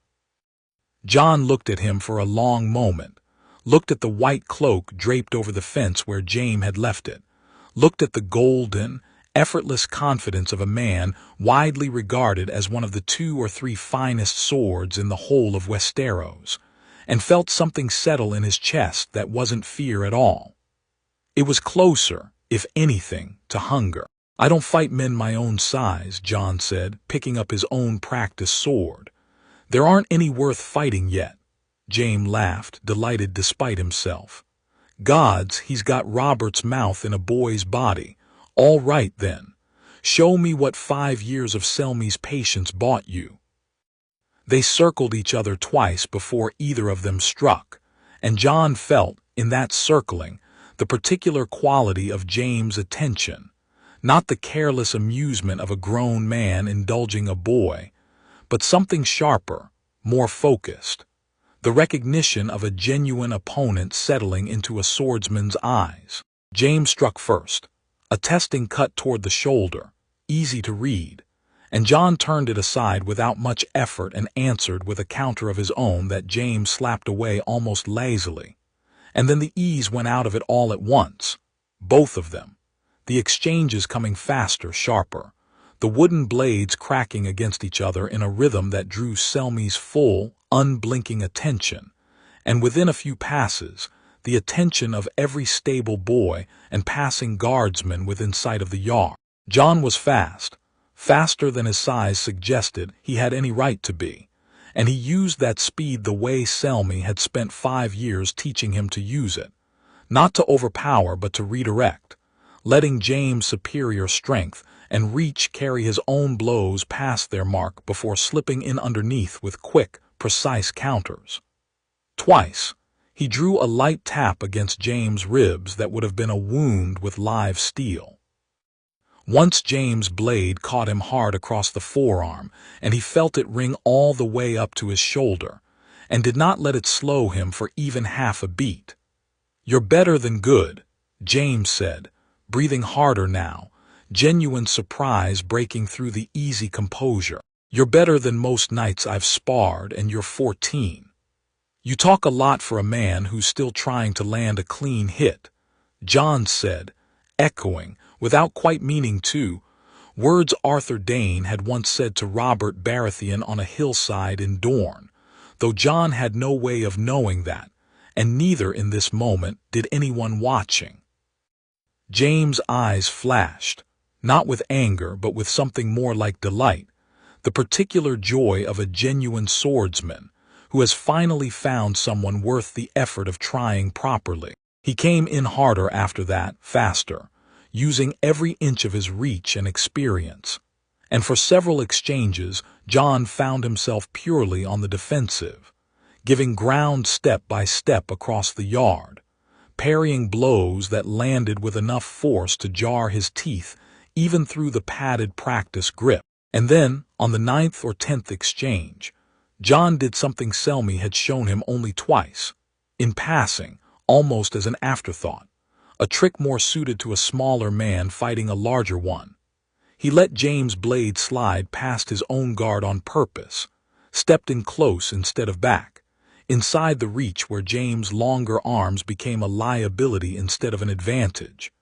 Jon looked at him for a long moment, looked at the white cloak draped over the fence where Jaime had left it, looked at the golden, effortless confidence of a man widely regarded as one of the 2 or 3 finest swords in the whole of Westeros, and felt something settle in his chest that wasn't fear at all. It was closer, if anything, to hunger. I don't fight men my own size, Jon said, picking up his own practice sword. There aren't any worth fighting yet. Jaime laughed, delighted despite himself. Gods, he's got Robert's mouth in a boy's body. All right, then. Show me what 5 years of Selmy's patience bought you. They circled each other twice before either of them struck, and Jon felt, in that circling, the particular quality of Jaime's attention, not the careless amusement of a grown man indulging a boy, but something sharper, more focused, the recognition of a genuine opponent settling into a swordsman's eyes. Jaime struck first, a testing cut toward the shoulder, easy to read, and Jon turned it aside without much effort and answered with a counter of his own that Jaime slapped away almost lazily. And then the ease went out of it all at once, both of them, the exchanges coming faster, sharper, the wooden blades cracking against each other in a rhythm that drew Selmy's full, unblinking attention, and within a few passes, the attention of every stable boy and passing guardsman within sight of the yard. Jon was fast, faster than his size suggested he had any right to be, and he used that speed the way Selmy had spent 5 years teaching him to use it, not to overpower but to redirect, letting Jaime's superior strength and reach carry his own blows past their mark before slipping in underneath with quick, precise counters. Twice, he drew a light tap against Jaime's ribs that would have been a wound with live steel. Once Jaime's blade caught him hard across the forearm, and he felt it ring all the way up to his shoulder, and did not let it slow him for even half a beat. "You're better than good," Jaime said, breathing harder now, genuine surprise breaking through the easy composure. "You're better than most knights I've sparred, and you're 14. You talk a lot for a man who's still trying to land a clean hit," Jon said, echoing, without quite meaning to, words Arthur Dayne had once said to Robert Baratheon on a hillside in Dorne, though Jon had no way of knowing that, and neither in this moment did anyone watching. Jaime's eyes flashed, not with anger but with something more like delight, the particular joy of a genuine swordsman who has finally found someone worth the effort of trying properly. He came in harder after that, faster, using every inch of his reach and experience, and for several exchanges Jon found himself purely on the defensive, giving ground step by step across the yard, parrying blows that landed with enough force to jar his teeth even through the padded practice grip. And then, on the 9th or 10th exchange, Jon did something Selmy had shown him only twice, in passing, almost as an afterthought, a trick more suited to a smaller man fighting a larger one. He let Jaime's blade slide past his own guard on purpose, stepped in close instead of back, inside the reach where Jaime's longer arms became a liability instead of an advantage,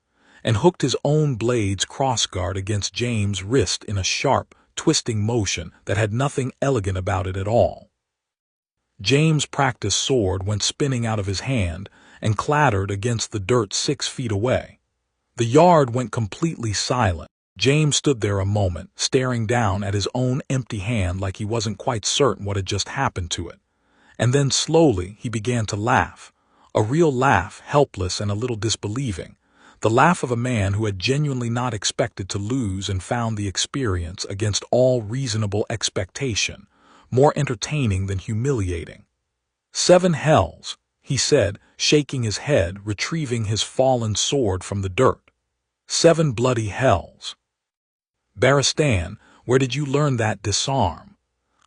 and hooked his own blade's crossguard against Jaime's wrist in a sharp, twisting motion that had nothing elegant about it at all. Jaime's practiced sword went spinning out of his hand and clattered against the dirt 6 feet away. The yard went completely silent. Jaime stood there a moment, staring down at his own empty hand like he wasn't quite certain what had just happened to it. And then slowly he began to laugh, a real laugh, helpless and a little disbelieving, the laugh of a man who had genuinely not expected to lose and found the experience, against all reasonable expectation, more entertaining than humiliating. "7 hells," he said, shaking his head, retrieving his fallen sword from the dirt. "7 bloody hells. Baratheon, where did you learn that disarm?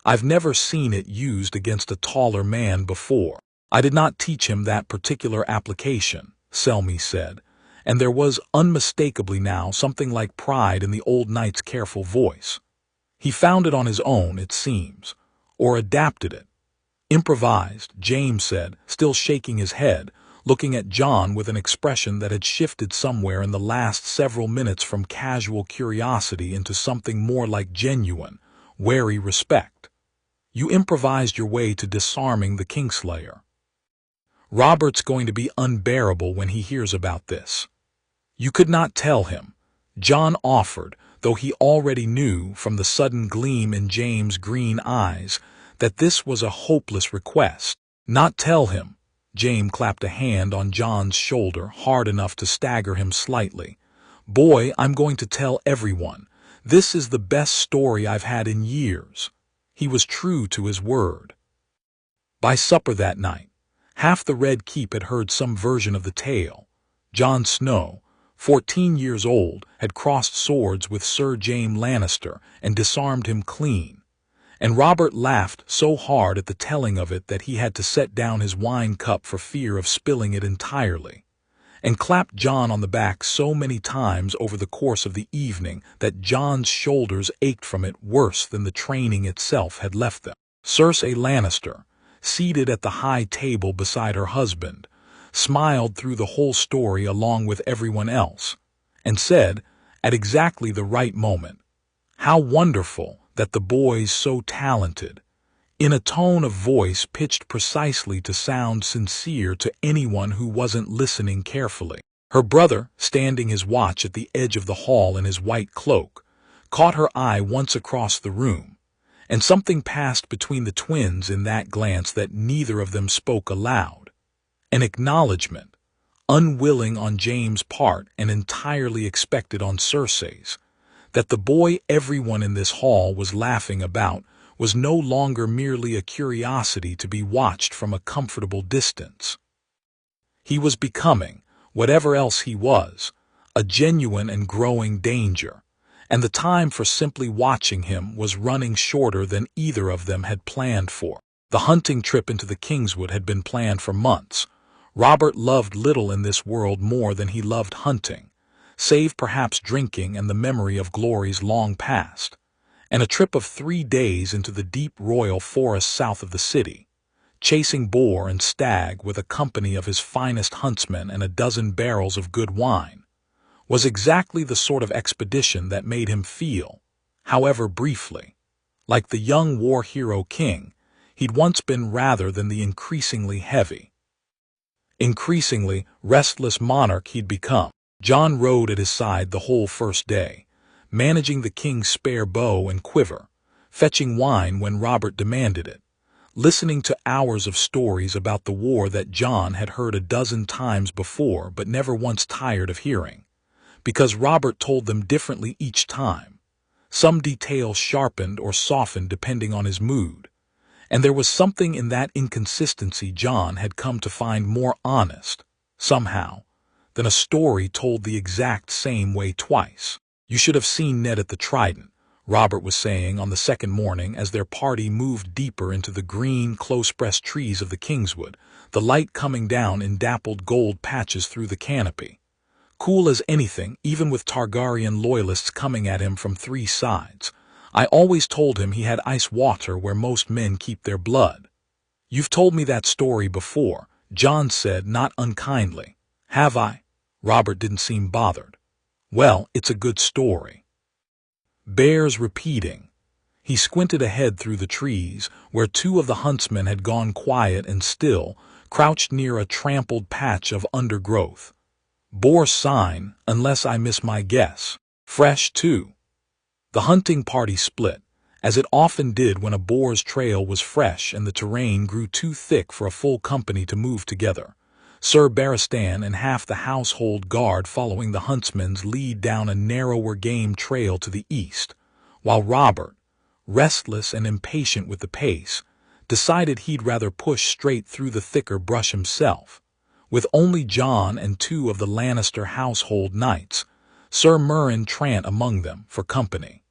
I've never seen it used against a taller man before." "I did not teach him that particular application," Selmy said, and there was unmistakably now something like pride in the old knight's careful voice. "He found it on his own, it seems, or adapted it. Improvised," Jaime said, still shaking his head, looking at Jon with an expression that had shifted somewhere in the last several minutes from casual curiosity into something more like genuine, wary respect. "You improvised your way to disarming the Kingslayer. Robert's going to be unbearable when he hears about this." You could not tell him, Jon offered, though he already knew from the sudden gleam in James' green eyes that this was a hopeless request. Not tell him. James clapped a hand on Jon's shoulder hard enough to stagger him slightly. Boy, I'm going to tell everyone. This is the best story I've had in years. He was true to his word. By supper that night, half the Red Keep had heard some version of the tale. Jon Snow, 14 years old, had crossed swords with Sir Jaime Lannister and disarmed him clean. And Robert laughed so hard at the telling of it that he had to set down his wine cup for fear of spilling it entirely, and clapped Jon on the back so many times over the course of the evening that Jon's shoulders ached from it worse than the training itself had left them. Cersei Lannister, seated at the high table beside her husband, smiled through the whole story along with everyone else, and said, at exactly the right moment, "How wonderful that the boy's so talented," in a tone of voice pitched precisely to sound sincere to anyone who wasn't listening carefully. Her brother, standing his watch at the edge of the hall in his white cloak, caught her eye once across the room, and something passed between the twins in that glance that neither of them spoke aloud. An acknowledgment, unwilling on James' part and entirely expected on Cersei's, that the boy everyone in this hall was laughing about was no longer merely a curiosity to be watched from a comfortable distance. He was becoming, whatever else he was, a genuine and growing danger, and the time for simply watching him was running shorter than either of them had planned for. The hunting trip into the Kingswood had been planned for months. Robert loved little in this world more than he loved hunting, save perhaps drinking and the memory of glories long past, and a trip of 3 days into the deep royal forest south of the city, chasing boar and stag with a company of his finest huntsmen and a dozen barrels of good wine, was exactly the sort of expedition that made him feel, however briefly, like the young war hero king he'd once been rather than the increasingly restless monarch he'd become. Jon rode at his side the whole first day, managing the king's spare bow and quiver, fetching wine when Robert demanded it, listening to hours of stories about the war that Jon had heard a dozen times before but never once tired of hearing, because Robert told them differently each time, some details sharpened or softened depending on his mood, and there was something in that inconsistency Jon had come to find more honest, somehow, than a story told the exact same way twice. "You should have seen Ned at the Trident," Robert was saying on the second morning as their party moved deeper into the green, close-pressed trees of the Kingswood, the light coming down in dappled gold patches through the canopy. Cool as anything, even with Targaryen loyalists coming at him from 3 sides. "I always told him he had ice water where most men keep their blood." "You've told me that story before," Jon said, not unkindly. "Have I?" Robert didn't seem bothered. "Well, it's a good story. Bears repeating." He squinted ahead through the trees, where 2 of the huntsmen had gone quiet and still, crouched near a trampled patch of undergrowth. "Boar sign, unless I miss my guess. Fresh, too." The hunting party split, as it often did when a boar's trail was fresh and the terrain grew too thick for a full company to move together. Sir Barristan and half the household guard following the huntsman's lead down a narrower game trail to the east, while Robert, restless and impatient with the pace, decided he'd rather push straight through the thicker brush himself, with only Jon and 2 of the Lannister household knights, Sir Meryn Trant among them, for company.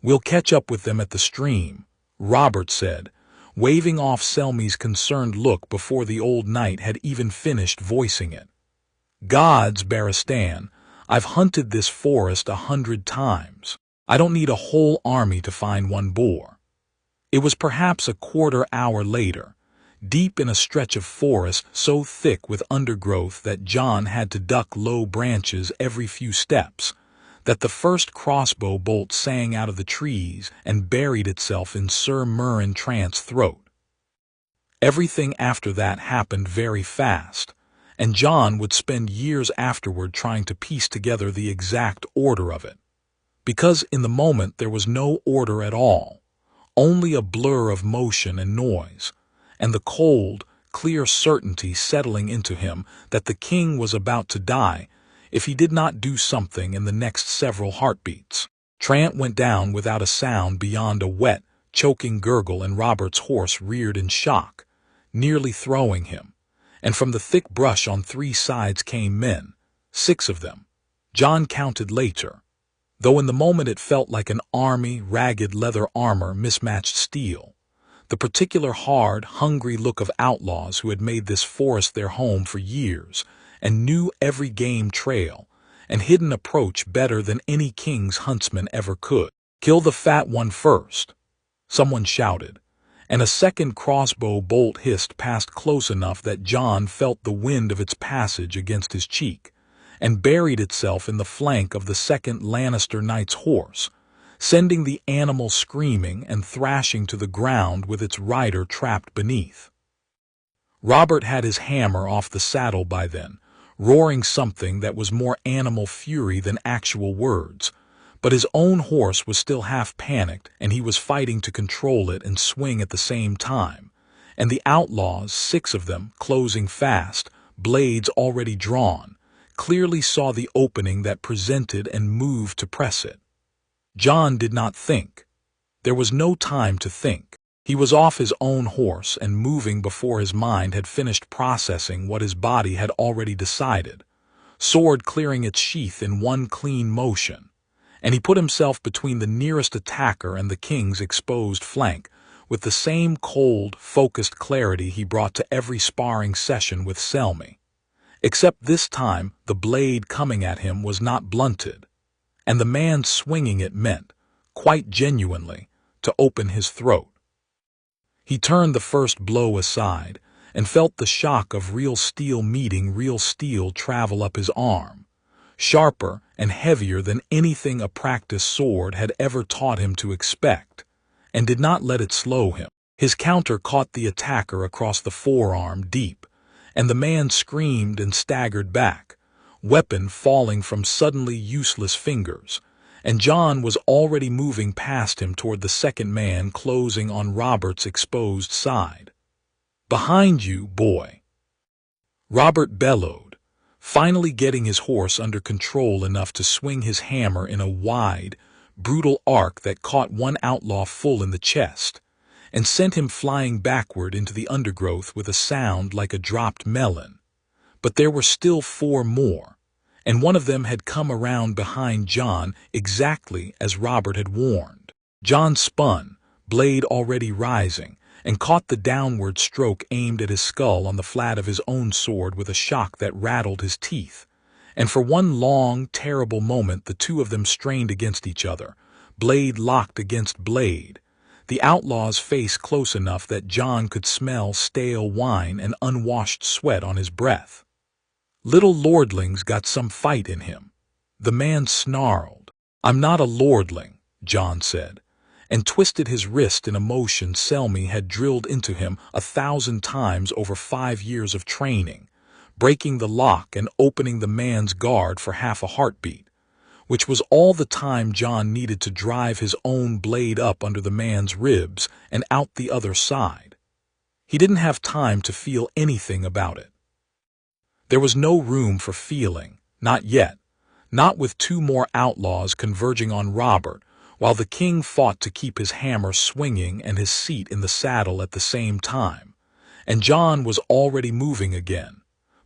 "We'll catch up with them at the stream," Robert said, waving off Selmy's concerned look before the old knight had even finished voicing it. "Gods, Barristan, I've hunted this forest 100 times. I don't need a whole army to find one boar." It was perhaps a quarter hour later, deep in a stretch of forest so thick with undergrowth that Jon had to duck low branches every few steps, that the first crossbow bolt sang out of the trees and buried itself in Sir Meryn Trant's throat. Everything after that happened very fast, and Jon would spend years afterward trying to piece together the exact order of it. Because in the moment there was no order at all, only a blur of motion and noise, and the cold, clear certainty settling into him that the king was about to die if he did not do something in the next several heartbeats. Trant went down without a sound beyond a wet, choking gurgle, and Robert's horse reared in shock, nearly throwing him, and from the thick brush on 3 sides came men, 6 of them. Jon counted later, though in the moment it felt like an army, ragged leather armor, mismatched steel. The particular hard, hungry look of outlaws who had made this forest their home for years and knew every game trail and hidden approach better than any king's huntsman ever could. "Kill the fat one first," someone shouted, and a second crossbow bolt hissed past close enough that Jon felt the wind of its passage against his cheek, and buried itself in the flank of the second Lannister knight's horse, sending the animal screaming and thrashing to the ground with its rider trapped beneath. Robert had his hammer off the saddle by then, roaring something that was more animal fury than actual words, but his own horse was still half panicked, and he was fighting to control it and swing at the same time, and the outlaws, 6 of them, closing fast, blades already drawn, clearly saw the opening that presented and moved to press it. Jon did not think. There was no time to think. He was off his own horse and moving before his mind had finished processing what his body had already decided, sword clearing its sheath in one clean motion, and he put himself between the nearest attacker and the king's exposed flank with the same cold, focused clarity he brought to every sparring session with Selmy. Except this time the blade coming at him was not blunted, and the man swinging it meant, quite genuinely, to open his throat. He turned the first blow aside and felt the shock of real steel meeting real steel travel up his arm, sharper and heavier than anything a practiced sword had ever taught him to expect, and did not let it slow him. His counter caught the attacker across the forearm deep, and the man screamed and staggered back, weapon falling from suddenly useless fingers, and Jon was already moving past him toward the second man closing on Robert's exposed side. "Behind you, boy!" Robert bellowed, finally getting his horse under control enough to swing his hammer in a wide, brutal arc that caught one outlaw full in the chest, and sent him flying backward into the undergrowth with a sound like a dropped melon. But there were still 4 more, and one of them had come around behind Jon exactly as Robert had warned. Jon spun, blade already rising, and caught the downward stroke aimed at his skull on the flat of his own sword with a shock that rattled his teeth, and for one long, terrible moment the 2 of them strained against each other, blade locked against blade, the outlaw's face close enough that Jon could smell stale wine and unwashed sweat on his breath. "Little lordling's got some fight in him," the man snarled. "I'm not a lordling," Jon said, and twisted his wrist in a motion Selmy had drilled into him 1,000 times over 5 years of training, breaking the lock and opening the man's guard for half a heartbeat, which was all the time Jon needed to drive his own blade up under the man's ribs and out the other side. He didn't have time to feel anything about it. There was no room for feeling, not yet, not with 2 more outlaws converging on Robert, while the king fought to keep his hammer swinging and his seat in the saddle at the same time, and Jon was already moving again,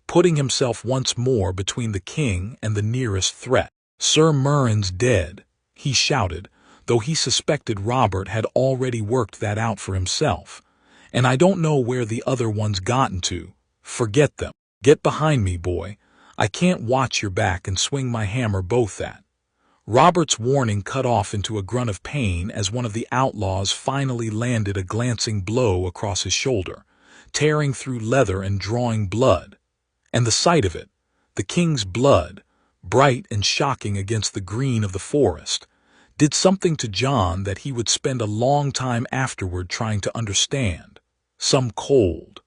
putting himself once more between the king and the nearest threat. "Sir Meryn's dead," he shouted, though he suspected Robert had already worked that out for himself, "and I don't know where the other one's gotten to. Forget them. Get behind me, boy. I can't watch your back and swing my hammer both at." Robert's warning cut off into a grunt of pain as one of the outlaws finally landed a glancing blow across his shoulder, tearing through leather and drawing blood. And the sight of it, the king's blood, bright and shocking against the green of the forest, did something to Jon that he would spend a long time afterward trying to understand. Some cold,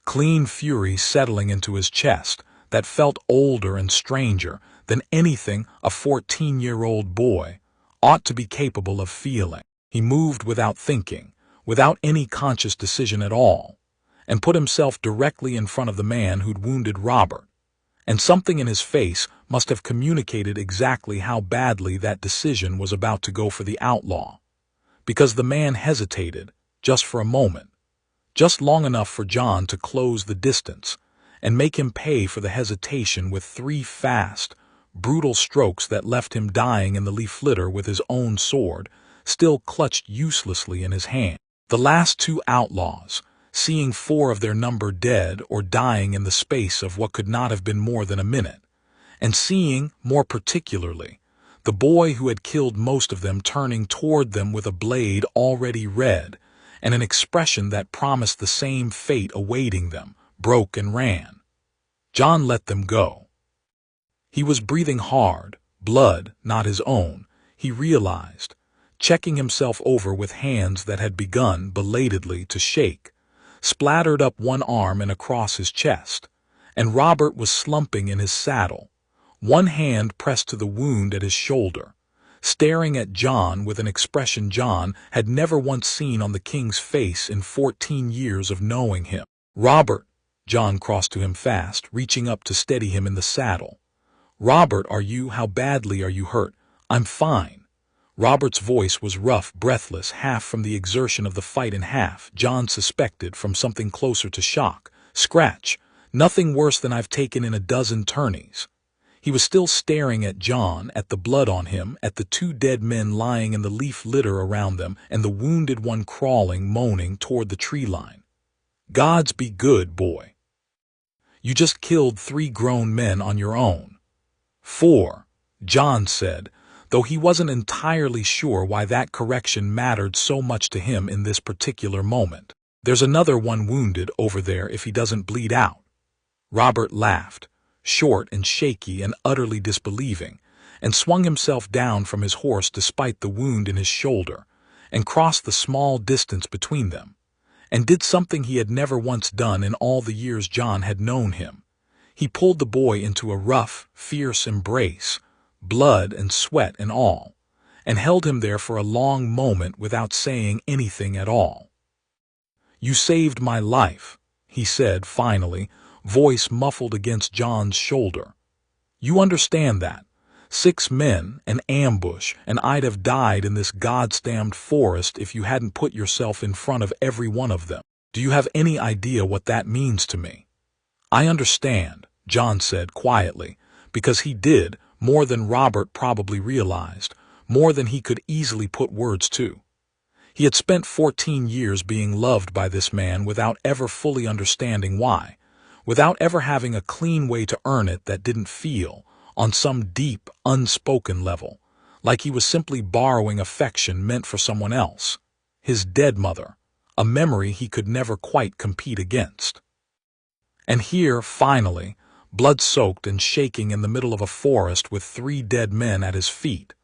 clean fury settling into his chest that felt older and stranger than anything a 14-year-old boy ought to be capable of feeling. He moved without thinking, without any conscious decision at all, and put himself directly in front of the man who'd wounded Robert. And something in his face must have communicated exactly how badly that decision was about to go for the outlaw, because the man hesitated, just for a moment, just long enough for Jon to close the distance and make him pay for the hesitation with 3 fast, brutal strokes that left him dying in the leaf litter with his own sword still clutched uselessly in his hand. The last 2 outlaws, seeing 4 of their number dead or dying in the space of what could not have been more than a minute, and seeing, more particularly, the boy who had killed most of them turning toward them with a blade already red and an expression that promised the same fate awaiting them, broke and ran. Jon let them go. He was breathing hard, blood not his own, he realized, checking himself over with hands that had begun, belatedly, to shake, splattered up one arm and across his chest, and Robert was slumping in his saddle, one hand pressed to the wound at his shoulder, staring at Jon with an expression Jon had never once seen on the king's face in 14 years of knowing him. "Robert," Jon crossed to him fast, reaching up to steady him in the saddle. "Robert, how badly are you hurt?" "I'm fine." Robert's voice was rough, breathless, half from the exertion of the fight and half, Jon suspected, from something closer to shock. "Scratch. Nothing worse than I've taken in a dozen tourneys." He was still staring at Jon, at the blood on him, at the 2 dead men lying in the leaf litter around them, and the wounded one crawling, moaning, toward the tree line. "Gods be good, boy. You just killed 3 grown men on your own." "4, Jon said, though he wasn't entirely sure why that correction mattered so much to him in this particular moment. "There's another one wounded over there if he doesn't bleed out." Robert laughed, short and shaky and utterly disbelieving, and swung himself down from his horse despite the wound in his shoulder, and crossed the small distance between them, and did something he had never once done in all the years Jon had known him. He pulled the boy into a rough, fierce embrace, blood and sweat and all, and held him there for a long moment without saying anything at all. "You saved my life," he said finally, voice muffled against Jon's shoulder. "You understand that? 6 men, an ambush, and I'd have died in this goddamned forest if you hadn't put yourself in front of every one of them. Do you have any idea what that means to me?" "I understand," Jon said quietly, because he did, more than Robert probably realized, more than he could easily put words to. He had spent 14 years being loved by this man without ever fully understanding why, without ever having a clean way to earn it that didn't feel, on some deep, unspoken level, like he was simply borrowing affection meant for someone else, his dead mother, a memory he could never quite compete against. And here, finally, blood-soaked and shaking in the middle of a forest with 3 dead men at his feet,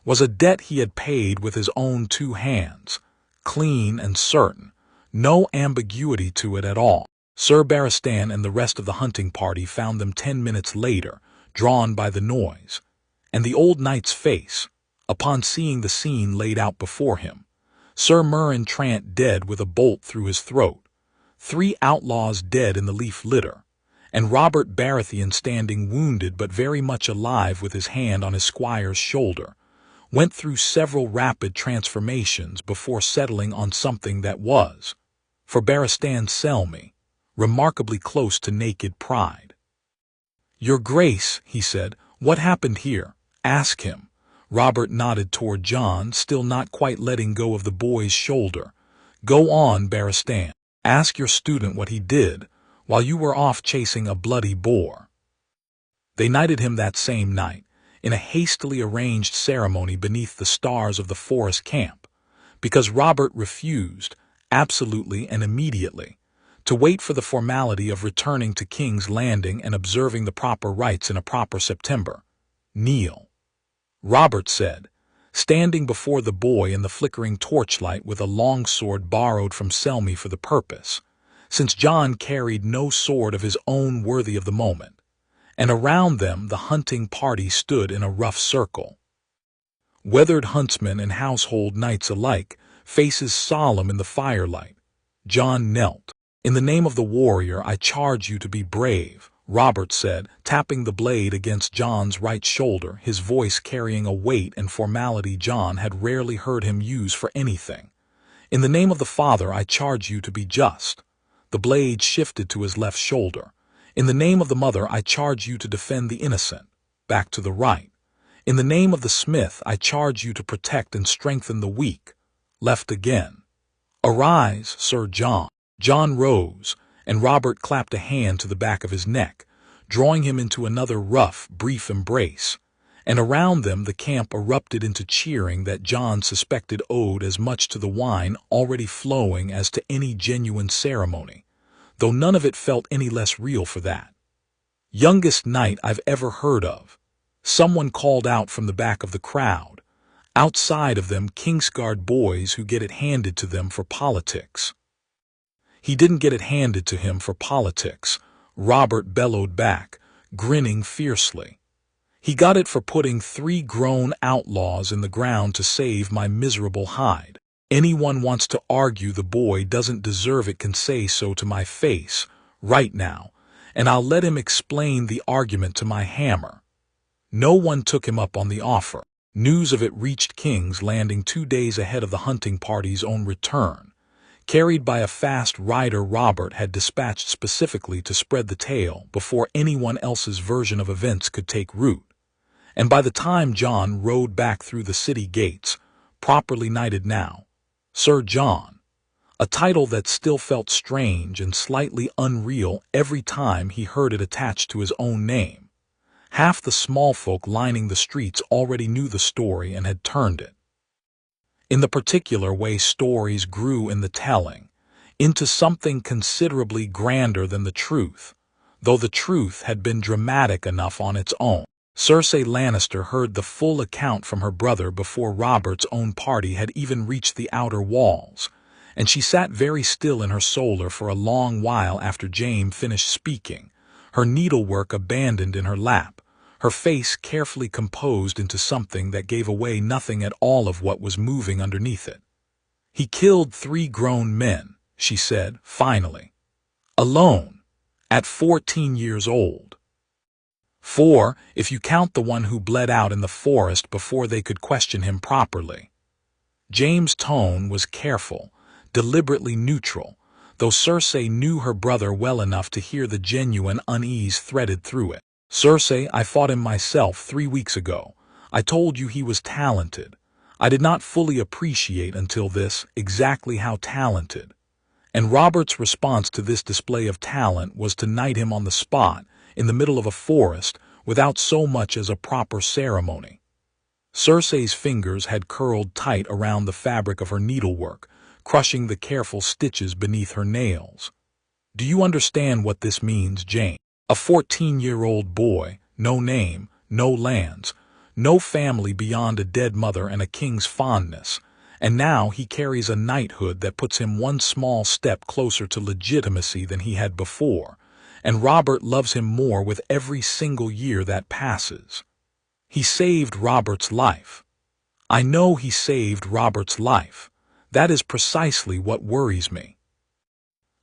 was a debt he had paid with his own 2 hands, clean and certain, no ambiguity to it at all. Sir Barristan and the rest of the hunting party found them 10 minutes later, drawn by the noise, and the old knight's face, upon seeing the scene laid out before him, Sir Meryn Trant dead with a bolt through his throat, 3 outlaws dead in the leaf litter, and Robert Baratheon standing wounded but very much alive with his hand on his squire's shoulder, went through several rapid transformations before settling on something that was, for Barristan Selmy, remarkably close to naked pride. "Your Grace," he said, "what happened here? Ask him." Robert nodded toward Jon, still not quite letting go of the boy's shoulder. "Go on, Barristan. Ask your student what he did while you were off chasing a bloody boar." They knighted him that same night, in a hastily arranged ceremony beneath the stars of the forest camp, because Robert refused, absolutely and immediately, to wait for the formality of returning to King's Landing and observing the proper rites in a proper September. "Kneel," Robert said, standing before the boy in the flickering torchlight with a longsword borrowed from Selmy for the purpose, since Jon carried no sword of his own worthy of the moment, and around them the hunting party stood in a rough circle. Weathered huntsmen and household knights alike, faces solemn in the firelight. Jon knelt. "In the name of the warrior, I charge you to be brave," Robert said, tapping the blade against Jon's right shoulder, his voice carrying a weight and formality Jon had rarely heard him use for anything. "In the name of the Father, I charge you to be just." The blade shifted to his left shoulder. "In the name of the Mother, I charge you to defend the innocent." Back to the right. "In the name of the Smith, I charge you to protect and strengthen the weak." Left again. "Arise, Sir Jon." Jon rose, and Robert clapped a hand to the back of his neck, drawing him into another rough, brief embrace. And around them the camp erupted into cheering that Jon suspected owed as much to the wine already flowing as to any genuine ceremony, though none of it felt any less real for that. "Youngest knight I've ever heard of," someone called out from the back of the crowd. Outside of them, Kingsguard boys who get it handed to them for politics. "He didn't get it handed to him for politics," Robert bellowed back, grinning fiercely. "He got it for putting 3 grown outlaws in the ground to save my miserable hide. Anyone wants to argue the boy doesn't deserve it can say so to my face, right now, and I'll let him explain the argument to my hammer." No one took him up on the offer. News of it reached King's Landing 2 days ahead of the hunting party's own return. Carried by a fast rider Robert had dispatched specifically to spread the tale before anyone else's version of events could take root. And by the time Jon rode back through the city gates, properly knighted now, Sir Jon, a title that still felt strange and slightly unreal every time he heard it attached to his own name. Half the small folk lining the streets already knew the story and had turned it, in the particular way stories grew in the telling, into something considerably grander than the truth, though the truth had been dramatic enough on its own. Cersei Lannister heard the full account from her brother before Robert's own party had even reached the outer walls, and she sat very still in her solar for a long while after Jaime finished speaking, her needlework abandoned in her lap, her face carefully composed into something that gave away nothing at all of what was moving underneath it. "He killed 3 grown men," she said, finally. "Alone, at 14 years old. 4, if you count the one who bled out in the forest before they could question him properly." Jaime's tone was careful, deliberately neutral, though Cersei knew her brother well enough to hear the genuine unease threaded through it. "Cersei, I fought him myself 3 weeks ago. I told you he was talented. I did not fully appreciate until this exactly how talented." And Robert's response to this display of talent was to knight him on the spot, in the middle of a forest, without so much as a proper ceremony. Cersei's fingers had curled tight around the fabric of her needlework, crushing the careful stitches beneath her nails. "Do you understand what this means, Jaime? A 14-year-old boy, no name, no lands, no family beyond a dead mother and a king's fondness, and now he carries a knighthood that puts him one small step closer to legitimacy than he had before, and Robert loves him more with every single year that passes. He saved Robert's life. I know he saved Robert's life. That is precisely what worries me."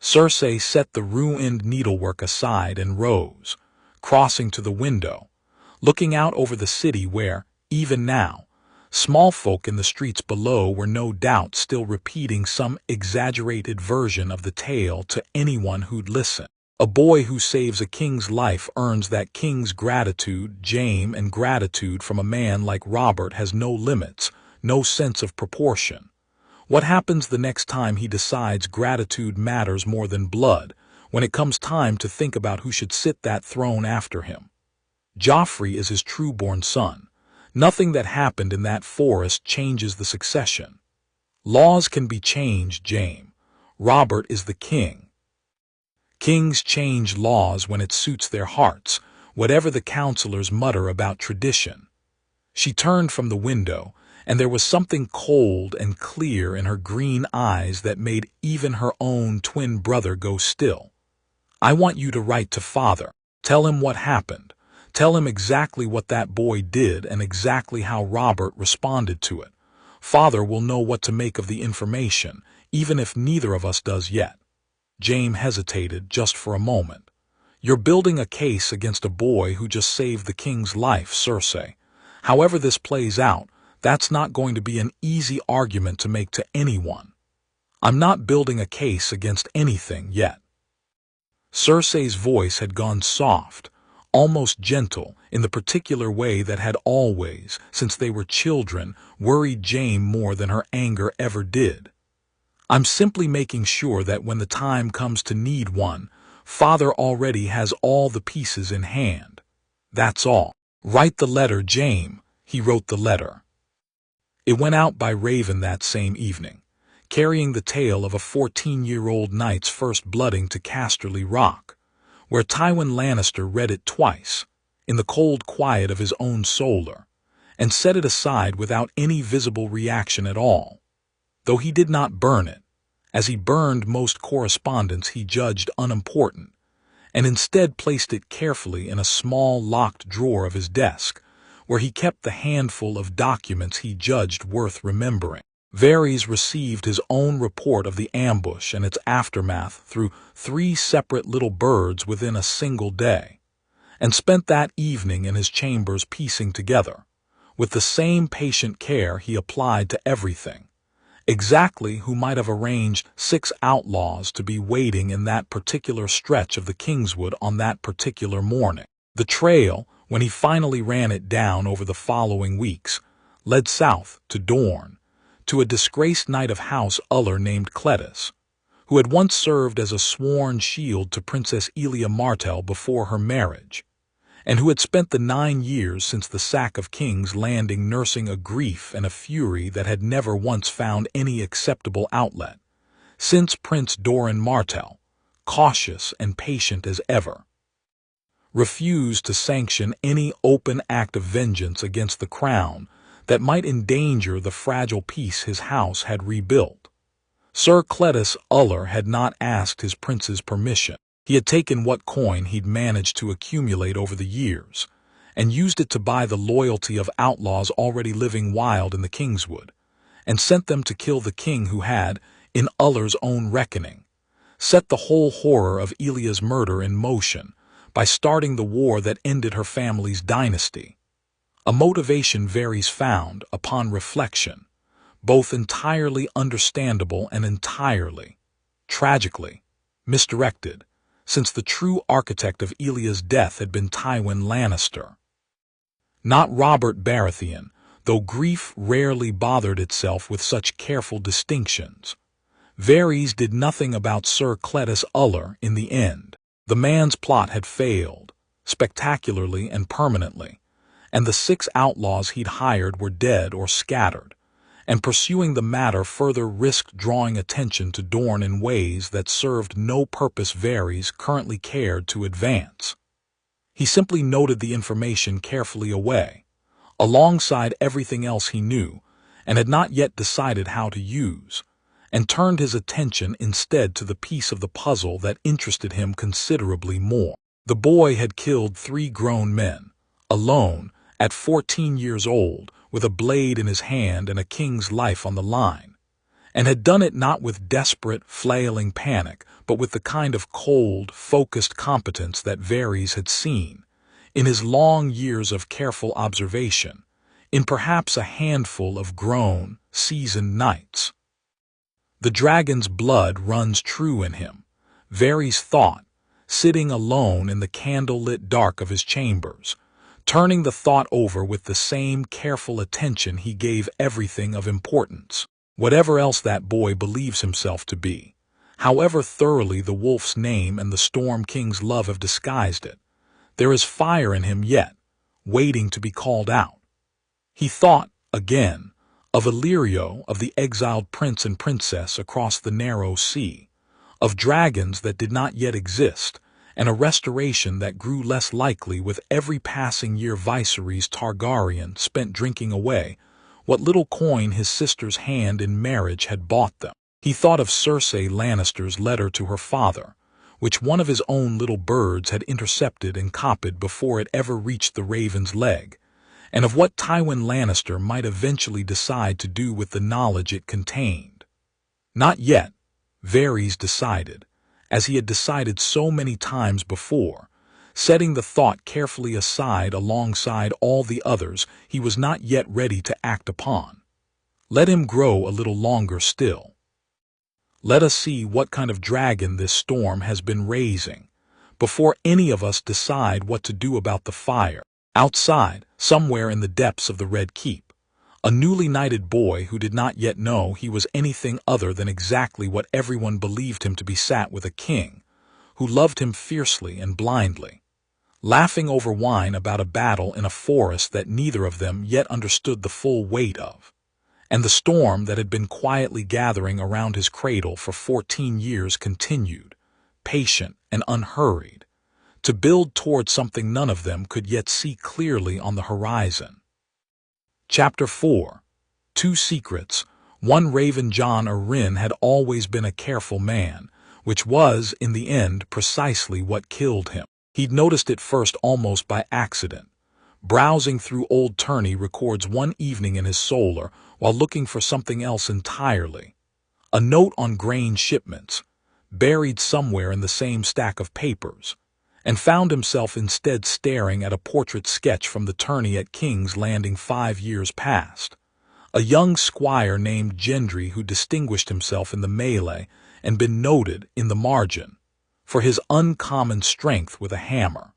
Cersei set the ruined needlework aside and rose, crossing to the window, looking out over the city where, even now, small folk in the streets below were no doubt still repeating some exaggerated version of the tale to anyone who'd listen. "A boy who saves a king's life earns that king's gratitude, Jaime, and gratitude from a man like Robert has no limits, no sense of proportion. What happens the next time he decides gratitude matters more than blood, when it comes time to think about who should sit that throne after him? Joffrey is his trueborn son. Nothing that happened in that forest changes the succession. Laws can be changed, Jaime. Robert is the king. Kings change laws when it suits their hearts, whatever the counselors mutter about tradition." She turned from the window, and there was something cold and clear in her green eyes that made even her own twin brother go still. "I want you to write to Father. Tell him what happened. Tell him exactly what that boy did and exactly how Robert responded to it. Father will know what to make of the information, even if neither of us does yet." Jaime hesitated just for a moment. "You're building a case against a boy who just saved the king's life, Cersei. However this plays out, that's not going to be an easy argument to make to anyone." "I'm not building a case against anything yet." Cersei's voice had gone soft, almost gentle, in the particular way that had always, since they were children, worried Jaime more than her anger ever did. "I'm simply making sure that when the time comes to need one, Father already has all the pieces in hand. That's all. Write the letter, Jaime." He wrote the letter. It went out by Raven that same evening, carrying the tale of a 14-year-old knight's first blooding to Casterly Rock, where Tywin Lannister read it twice, in the cold quiet of his own solar, and set it aside without any visible reaction at all, though he did not burn it, as he burned most correspondence he judged unimportant, and instead placed it carefully in a small locked drawer of his desk, where he kept the handful of documents he judged worth remembering. Varys received his own report of the ambush and its aftermath through 3 separate little birds within a single day, and spent that evening in his chambers piecing together, with the same patient care he applied to everything, exactly who might have arranged 6 outlaws to be waiting in that particular stretch of the Kingswood on that particular morning. The trail, when he finally ran it down over the following weeks, led south to Dorne, to a disgraced knight of House Uller named Cletus, who had once served as a sworn shield to Princess Elia Martell before her marriage, and who had spent the 9 years since the sack of King's Landing nursing a grief and a fury that had never once found any acceptable outlet, since Prince Doran Martell, cautious and patient as ever, refused to sanction any open act of vengeance against the crown that might endanger the fragile peace his house had rebuilt. Sir Cletus Uller had not asked his prince's permission. He had taken what coin he'd managed to accumulate over the years, and used it to buy the loyalty of outlaws already living wild in the Kingswood, and sent them to kill the king who had, in Uller's own reckoning, set the whole horror of Elia's murder in motion by starting the war that ended her family's dynasty. A motivation Varys found, upon reflection, both entirely understandable and entirely, tragically, misdirected, since the true architect of Elia's death had been Tywin Lannister. Not Robert Baratheon, though grief rarely bothered itself with such careful distinctions. Varys did nothing about Sir Cletus Uller in the end. The man's plot had failed, spectacularly and permanently, and the 6 outlaws he'd hired were dead or scattered, and pursuing the matter further risked drawing attention to Dorne in ways that served no purpose Varys currently cared to advance. He simply noted the information carefully away, alongside everything else he knew, and had not yet decided how to use, and turned his attention instead to the piece of the puzzle that interested him considerably more. The boy had killed 3 grown men, alone, at 14 years old, with a blade in his hand and a king's life on the line, and had done it not with desperate, flailing panic, but with the kind of cold, focused competence that Varys had seen, in his long years of careful observation, in perhaps a handful of grown, seasoned knights. The dragon's blood runs true in him, Varys thought, sitting alone in the candle-lit dark of his chambers, turning the thought over with the same careful attention he gave everything of importance. Whatever else that boy believes himself to be, however thoroughly the wolf's name and the Storm King's love have disguised it, there is fire in him yet, waiting to be called out. He thought, again, of Illyrio, of the exiled prince and princess across the narrow sea, of dragons that did not yet exist, and a restoration that grew less likely with every passing year Viserys Targaryen spent drinking away what little coin his sister's hand in marriage had bought them. He thought of Cersei Lannister's letter to her father, which one of his own little birds had intercepted and copied before it ever reached the raven's leg, and of what Tywin Lannister might eventually decide to do with the knowledge it contained. Not yet, Varys decided, as he had decided so many times before, setting the thought carefully aside alongside all the others he was not yet ready to act upon. Let him grow a little longer still. Let us see what kind of dragon this storm has been raising, before any of us decide what to do about the fire. Outside, somewhere in the depths of the Red Keep, a newly knighted boy who did not yet know he was anything other than exactly what everyone believed him to be sat with a king, who loved him fiercely and blindly, laughing over wine about a battle in a forest that neither of them yet understood the full weight of, and the storm that had been quietly gathering around his cradle for 14 years continued, patient and unhurried, to build toward something none of them could yet see clearly on the horizon. Chapter 4. 2 Secrets. 1 Raven. Jon Arryn had always been a careful man, which was, in the end, precisely what killed him. He'd noticed it first almost by accident. Browsing through old Turney records one evening in his solar while looking for something else entirely. A note on grain shipments, buried somewhere in the same stack of papers, and found himself instead staring at a portrait sketch from the tourney at King's Landing 5 years past. A young squire named Gendry who distinguished himself in the melee and been noted, in the margin, for his uncommon strength with a hammer.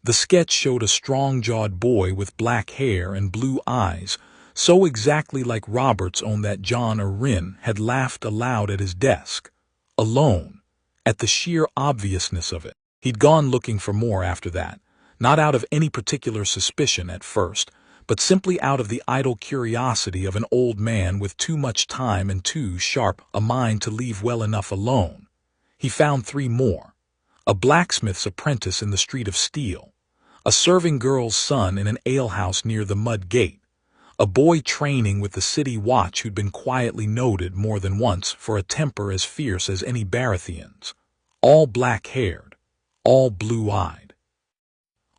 The sketch showed a strong-jawed boy with black hair and blue eyes, so exactly like Robert's own that Jon Arryn had laughed aloud at his desk, alone, at the sheer obviousness of it. He'd gone looking for more after that, not out of any particular suspicion at first, but simply out of the idle curiosity of an old man with too much time and too sharp a mind to leave well enough alone. He found 3 more. A blacksmith's apprentice in the Street of Steel, a serving girl's son in an alehouse near the Mud Gate, a boy training with the city watch who'd been quietly noted more than once for a temper as fierce as any Baratheon's, all black-haired, all blue-eyed.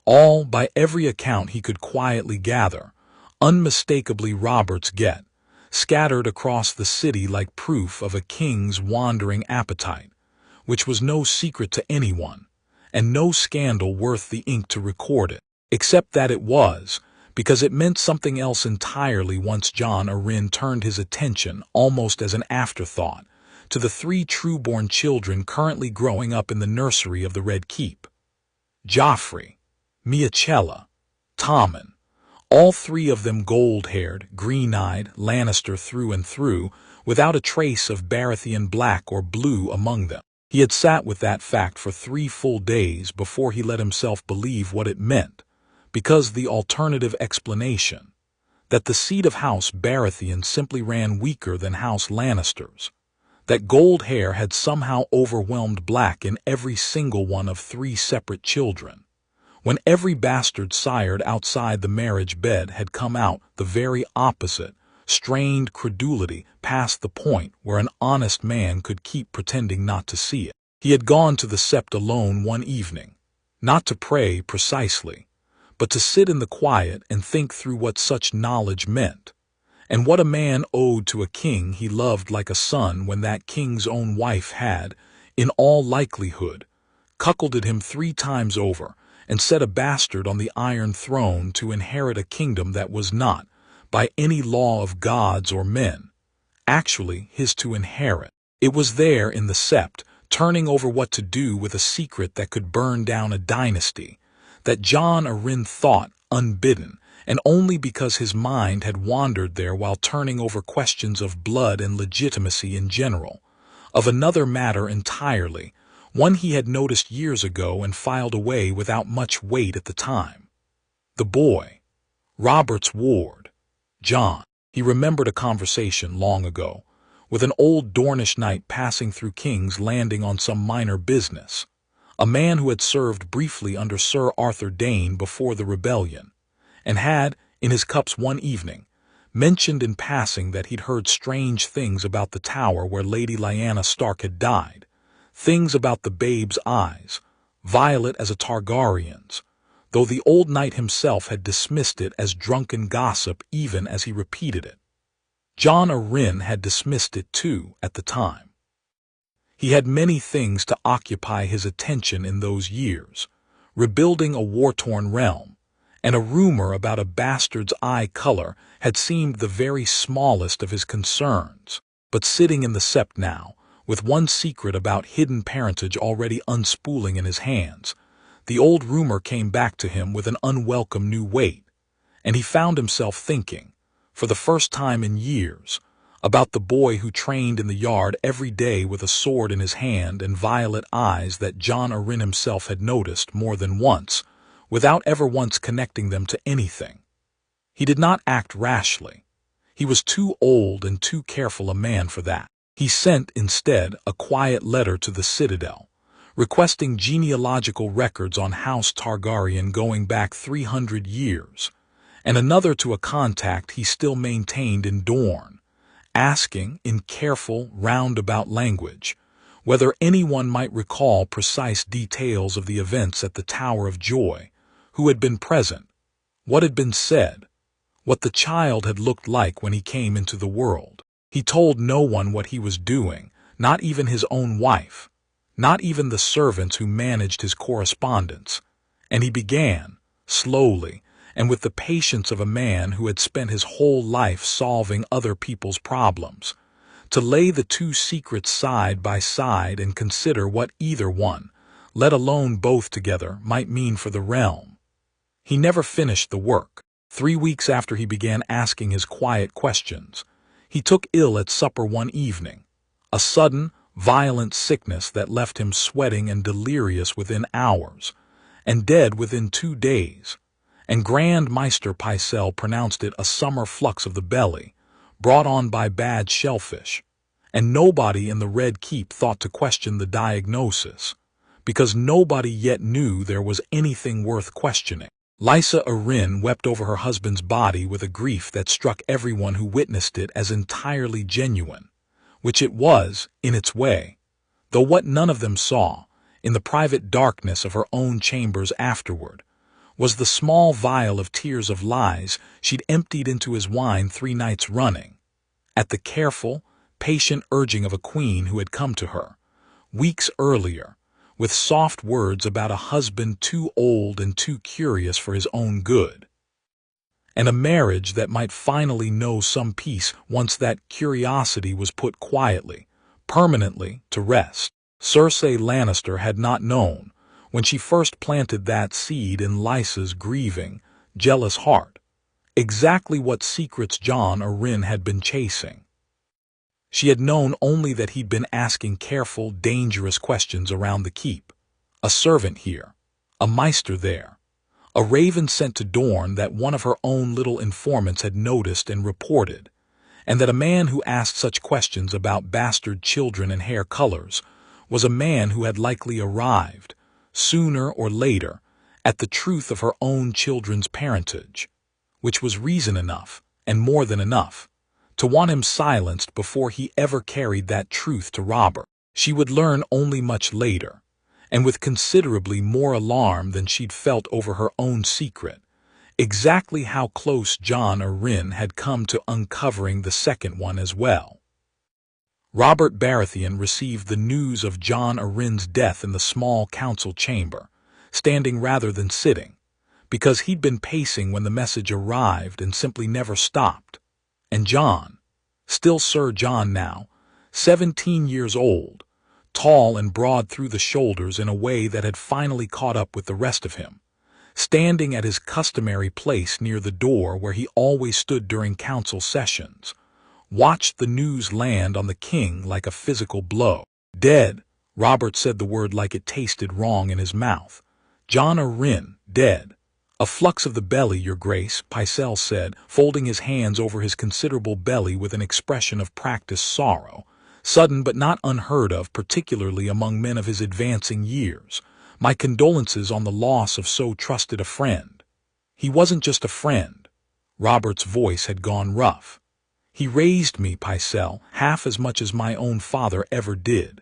All, by every account he could quietly gather, unmistakably Robert's get, scattered across the city like proof of a king's wandering appetite, which was no secret to anyone, and no scandal worth the ink to record it, except that it was, because it meant something else entirely once Jon Arryn turned his attention, almost as an afterthought, to the 3 trueborn children currently growing up in the nursery of the Red Keep. Joffrey, Miachella, Tommen, all 3 of them gold-haired, green-eyed, Lannister through and through, without a trace of Baratheon black or blue among them. He had sat with that fact for 3 full days before he let himself believe what it meant, because the alternative explanation, that the seat of House Baratheon simply ran weaker than House Lannister's, that gold hair had somehow overwhelmed black in every single one of 3 separate children, when every bastard sired outside the marriage bed had come out the very opposite, strained credulity past the point where an honest man could keep pretending not to see it. He had gone to the sept alone one evening, not to pray precisely, but to sit in the quiet and think through what such knowledge meant, and what a man owed to a king he loved like a son when that king's own wife had, in all likelihood, cuckolded him 3 times over and set a bastard on the Iron Throne to inherit a kingdom that was not, by any law of gods or men, actually his to inherit. It was there in the sept, turning over what to do with a secret that could burn down a dynasty, that Jon Arryn thought, unbidden, and only because his mind had wandered there while turning over questions of blood and legitimacy in general, of another matter entirely, one he had noticed years ago and filed away without much weight at the time. The boy, Robert's ward, John. He remembered a conversation long ago, with an old Dornish knight passing through King's Landing on some minor business, a man who had served briefly under Sir Arthur Dayne before the rebellion, and had, in his cups one evening, mentioned in passing that he'd heard strange things about the tower where Lady Lyanna Stark had died, things about the babe's eyes, violet as a Targaryen's, though the old knight himself had dismissed it as drunken gossip even as he repeated it. Jon Arryn had dismissed it too at the time. He had many things to occupy his attention in those years, rebuilding a war-torn realm, and a rumor about a bastard's eye color had seemed the very smallest of his concerns. But sitting in the sept now, with one secret about hidden parentage already unspooling in his hands, the old rumor came back to him with an unwelcome new weight, and he found himself thinking, for the first time in years, about the boy who trained in the yard every day with a sword in his hand and violet eyes that Jon Arryn himself had noticed more than once, without ever once connecting them to anything. He did not act rashly. He was too old and too careful a man for that. He sent, instead, a quiet letter to the Citadel, requesting genealogical records on House Targaryen going back 300 years, and another to a contact he still maintained in Dorne, asking, in careful, roundabout language, whether anyone might recall precise details of the events at the Tower of Joy, who had been present, what had been said, what the child had looked like when he came into the world. He told no one what he was doing, not even his own wife, not even the servants who managed his correspondence, and he began, slowly, and with the patience of a man who had spent his whole life solving other people's problems, to lay the two secrets side by side and consider what either one, let alone both together, might mean for the realm. He never finished the work. 3 weeks after he began asking his quiet questions, he took ill at supper one evening, a sudden, violent sickness that left him sweating and delirious within hours, and dead within 2 days. And Grand Maester Pycelle pronounced it a summer flux of the belly, brought on by bad shellfish, and nobody in the Red Keep thought to question the diagnosis, because nobody yet knew there was anything worth questioning. Lysa Arryn wept over her husband's body with a grief that struck everyone who witnessed it as entirely genuine, which it was, in its way, though what none of them saw, in the private darkness of her own chambers afterward, was the small vial of tears of lies she'd emptied into his wine 3 nights running, at the careful, patient urging of a queen who had come to her, weeks earlier, with soft words about a husband too old and too curious for his own good, and a marriage that might finally know some peace once that curiosity was put quietly, permanently, to rest. Cersei Lannister had not known, when she first planted that seed in Lysa's grieving, jealous heart, exactly what secrets Jon Arryn had been chasing. She had known only that he'd been asking careful, dangerous questions around the keep, a servant here, a maester there, a raven sent to Dorne that one of her own little informants had noticed and reported, and that a man who asked such questions about bastard children and hair colors was a man who had likely arrived, sooner or later, at the truth of her own children's parentage, which was reason enough, and more than enough, to want him silenced before he ever carried that truth to Robert. She would learn only much later, and with considerably more alarm than she'd felt over her own secret, exactly how close Jon Arryn had come to uncovering the second one as well. Robert Baratheon received the news of Jon Arryn's death in the small council chamber, standing rather than sitting, because he'd been pacing when the message arrived and simply never stopped. And Jon, still Sir Jon now, 17 years old, tall and broad through the shoulders in a way that had finally caught up with the rest of him, standing at his customary place near the door where he always stood during council sessions, watched the news land on the king like a physical blow. Dead, Robert said the word like it tasted wrong in his mouth. Jon Arryn, dead. A flux of the belly, your grace, Pycelle said, folding his hands over his considerable belly with an expression of practiced sorrow, sudden but not unheard of, particularly among men of his advancing years. My condolences on the loss of so trusted a friend. He wasn't just a friend. Robert's voice had gone rough. "He raised me, Pycelle, half as much as my own father ever did.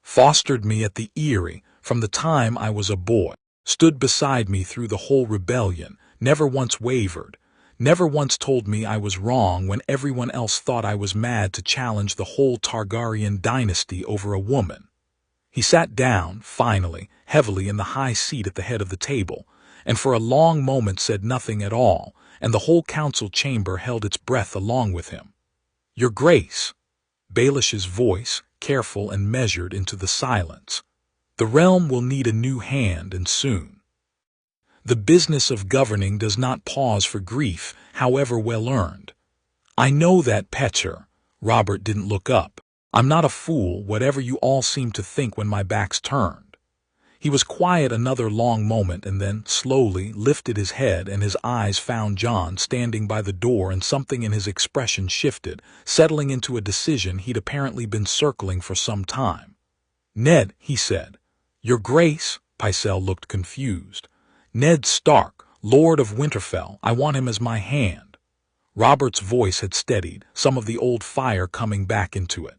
Fostered me at the Eyrie from the time I was a boy, stood beside me through the whole rebellion, never once wavered, never once told me I was wrong when everyone else thought I was mad to challenge the whole Targaryen dynasty over a woman." He sat down, finally, heavily in the high seat at the head of the table, and for a long moment said nothing at all, and the whole council chamber held its breath along with him. "Your Grace," Baelish's voice, careful and measured into the silence, "the realm will need a new hand, and soon. The business of governing does not pause for grief, however well earned. I know that, Petter." Robert didn't look up. "I'm not a fool, whatever you all seem to think when my back's turned." He was quiet another long moment and then, slowly, lifted his head and his eyes found Jon standing by the door, and something in his expression shifted, settling into a decision he'd apparently been circling for some time. "Ned," he said. "Your Grace," Pycelle looked confused. "Ned Stark, Lord of Winterfell, I want him as my hand." Robert's voice had steadied, some of the old fire coming back into it.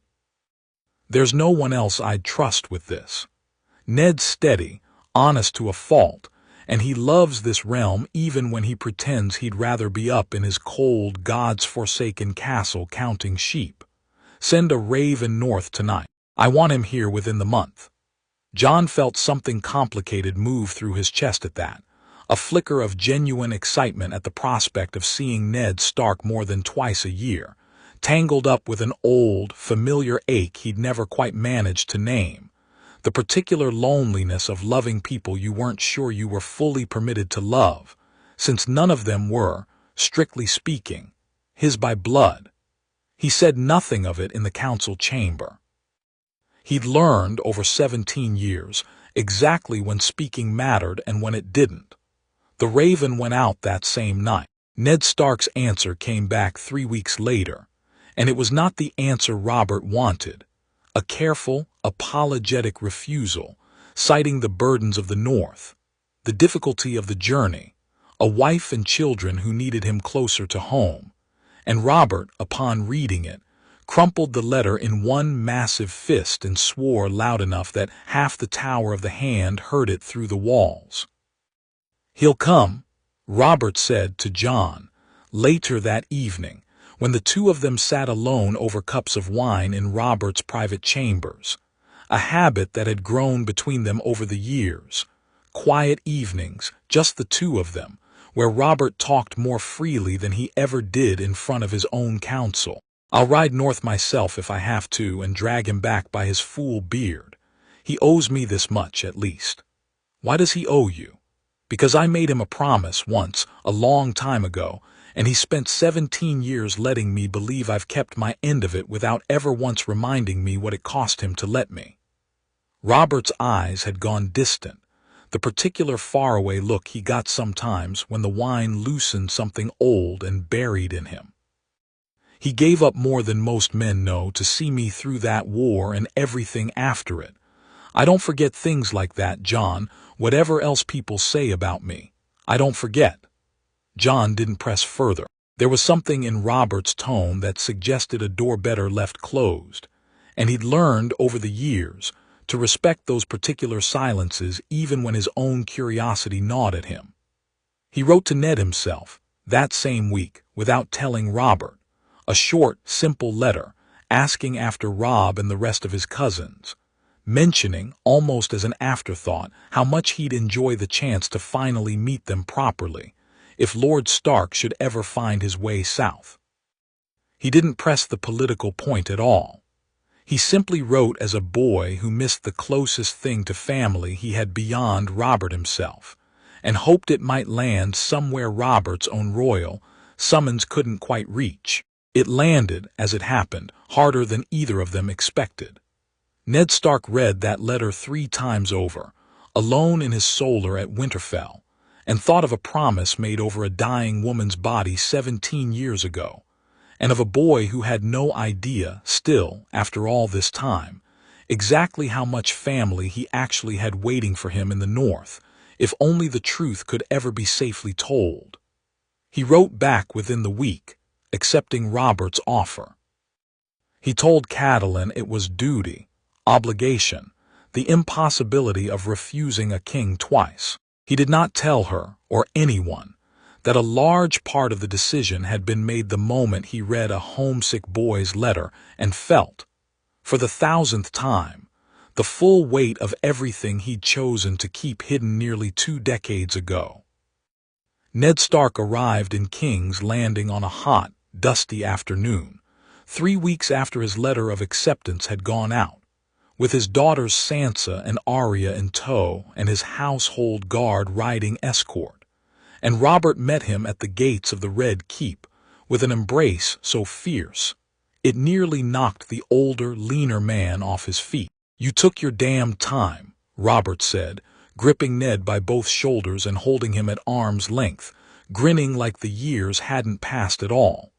"There's no one else I'd trust with this. Ned's steady, honest to a fault, and he loves this realm even when he pretends he'd rather be up in his cold, gods-forsaken castle counting sheep. Send a raven north tonight. I want him here within the month." Jon felt something complicated move through his chest at that, a flicker of genuine excitement at the prospect of seeing Ned Stark more than twice a year, tangled up with an old, familiar ache he'd never quite managed to name. The particular loneliness of loving people you weren't sure you were fully permitted to love, since none of them were, strictly speaking, his by blood. He said nothing of it in the council chamber. He'd learned over 17 years exactly when speaking mattered and when it didn't. The raven went out that same night. Ned Stark's answer came back 3 weeks later, and it was not the answer Robert wanted. A careful, apologetic refusal, citing the burdens of the North, the difficulty of the journey, a wife and children who needed him closer to home. And Robert, upon reading it, crumpled the letter in one massive fist and swore loud enough that half the Tower of the Hand heard it through the walls. "He'll come," Robert said to Jon, later that evening, when the two of them sat alone over cups of wine in Robert's private chambers, a habit that had grown between them over the years. Quiet evenings, just the two of them, where Robert talked more freely than he ever did in front of his own council. "I'll ride north myself if I have to and drag him back by his fool beard. He owes me this much, at least." "Why does he owe you?" "Because I made him a promise once, a long time ago, and he spent 17 years letting me believe I've kept my end of it without ever once reminding me what it cost him to let me." Robert's eyes had gone distant, the particular faraway look he got sometimes when the wine loosened something old and buried in him. "He gave up more than most men know to see me through that war and everything after it. I don't forget things like that, Jon, whatever else people say about me. I don't forget." Jon didn't press further. There was something in Robert's tone that suggested a door better left closed, and he'd learned over the years to respect those particular silences even when his own curiosity gnawed at him. He wrote to Ned himself, that same week, without telling Robert, a short, simple letter asking after Robb and the rest of his cousins, mentioning, almost as an afterthought, how much he'd enjoy the chance to finally meet them properly, if Lord Stark should ever find his way south. He didn't press the political point at all. He simply wrote as a boy who missed the closest thing to family he had beyond Robert himself, and hoped it might land somewhere Robert's own royal summons couldn't quite reach. It landed, as it happened, harder than either of them expected. Ned Stark read that letter 3 times over, alone in his solar at Winterfell, and thought of a promise made over a dying woman's body 17 years ago, and of a boy who had no idea, still, after all this time, exactly how much family he actually had waiting for him in the north, if only the truth could ever be safely told. He wrote back within the week, accepting Robert's offer. He told Catelyn it was duty, obligation, the impossibility of refusing a king twice. He did not tell her, or anyone, that a large part of the decision had been made the moment he read a homesick boy's letter and felt, for the 1,000th time, the full weight of everything he'd chosen to keep hidden nearly 2 decades ago. Ned Stark arrived in King's Landing on a hot, dusty afternoon, 3 weeks after his letter of acceptance had gone out, with his daughters Sansa and Arya in tow and his household guard riding escort. And Robert met him at the gates of the Red Keep with an embrace so fierce it nearly knocked the older, leaner man off his feet. "You took your damn time," Robert said, gripping Ned by both shoulders and holding him at arm's length, grinning like the years hadn't passed at all.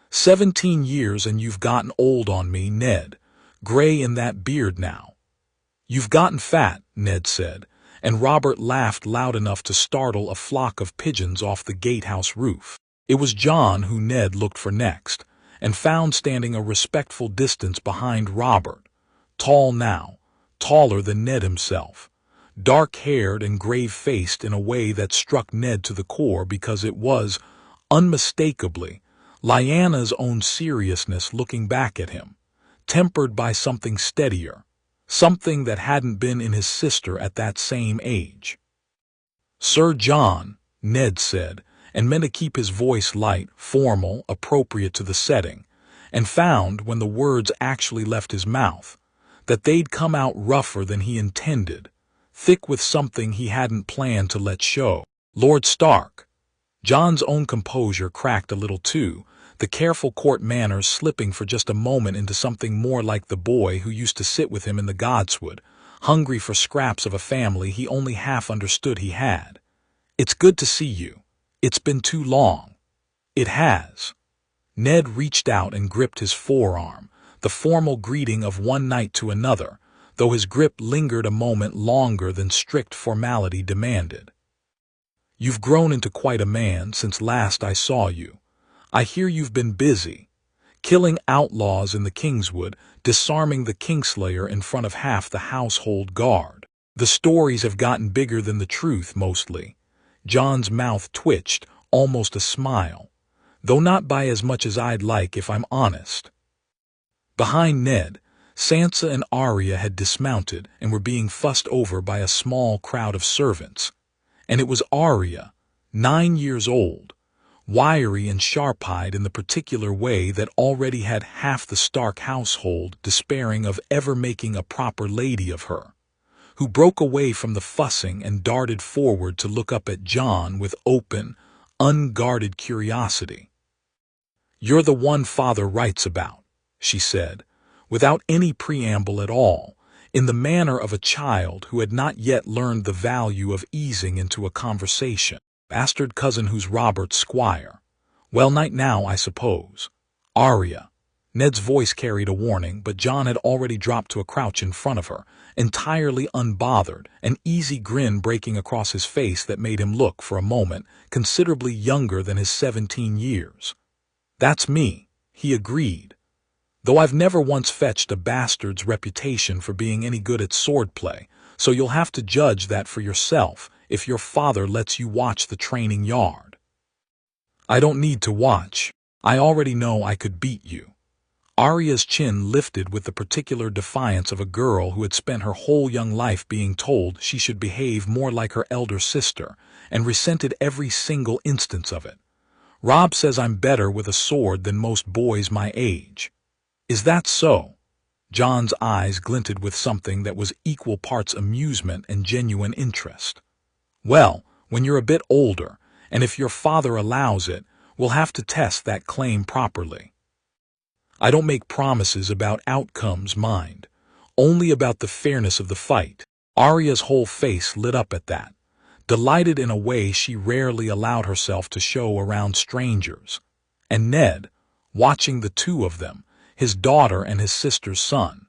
17 years and you've gotten old on me, Ned, gray in that beard now. "You've gotten fat," Ned said, and Robert laughed loud enough to startle a flock of pigeons off the gatehouse roof. It was Jon who Ned looked for next, and found standing a respectful distance behind Robert, tall now, taller than Ned himself, dark-haired and grave-faced in a way that struck Ned to the core because it was, unmistakably, Lyanna's own seriousness looking back at him, tempered by something steadier, something that hadn't been in his sister at that same age. "Sir Jon," Ned said, and meant to keep his voice light, formal, appropriate to the setting, and found, when the words actually left his mouth, that they'd come out rougher than he intended, thick with something he hadn't planned to let show. "Lord Stark." Jon's own composure cracked a little too, the careful court manners slipping for just a moment into something more like the boy who used to sit with him in the godswood, hungry for scraps of a family he only half understood he had. "It's good to see you. It's been too long." "It has." Ned reached out and gripped his forearm, the formal greeting of one knight to another, though his grip lingered a moment longer than strict formality demanded. "You've grown into quite a man since last I saw you. I hear you've been busy, killing outlaws in the Kingswood, disarming the Kingslayer in front of half the household guard. The stories have gotten bigger than the truth, mostly." Jon's mouth twitched, almost a smile, though not by as much as I'd like if I'm honest. Behind Ned, Sansa and Arya had dismounted and were being fussed over by a small crowd of servants. And it was Arya, 9 years old, wiry and sharp-eyed in the particular way that already had half the Stark household despairing of ever making a proper lady of her, who broke away from the fussing and darted forward to look up at Jon with open, unguarded curiosity. "You're the one Father writes about," she said, without any preamble at all, in the manner of a child who had not yet learned the value of easing into a conversation. "Bastard cousin who's Robert's squire. Well, night now, I suppose." "Arya." Ned's voice carried a warning, but Jon had already dropped to a crouch in front of her, entirely unbothered, an easy grin breaking across his face that made him look, for a moment, considerably younger than his 17 years. "That's me," he agreed, "though I've never once fetched a bastard's reputation for being any good at swordplay, so you'll have to judge that for yourself if your father lets you watch the training yard." "I don't need to watch. I already know I could beat you." Arya's chin lifted with the particular defiance of a girl who had spent her whole young life being told she should behave more like her elder sister, and resented every single instance of it. "Rob says I'm better with a sword than most boys my age." "Is that so?" Jon's eyes glinted with something that was equal parts amusement and genuine interest. "Well, when you're a bit older, and if your father allows it, we'll have to test that claim properly. I don't make promises about outcomes, mind, only about the fairness of the fight." Arya's whole face lit up at that, delighted in a way she rarely allowed herself to show around strangers. And Ned, watching the two of them, his daughter and his sister's son,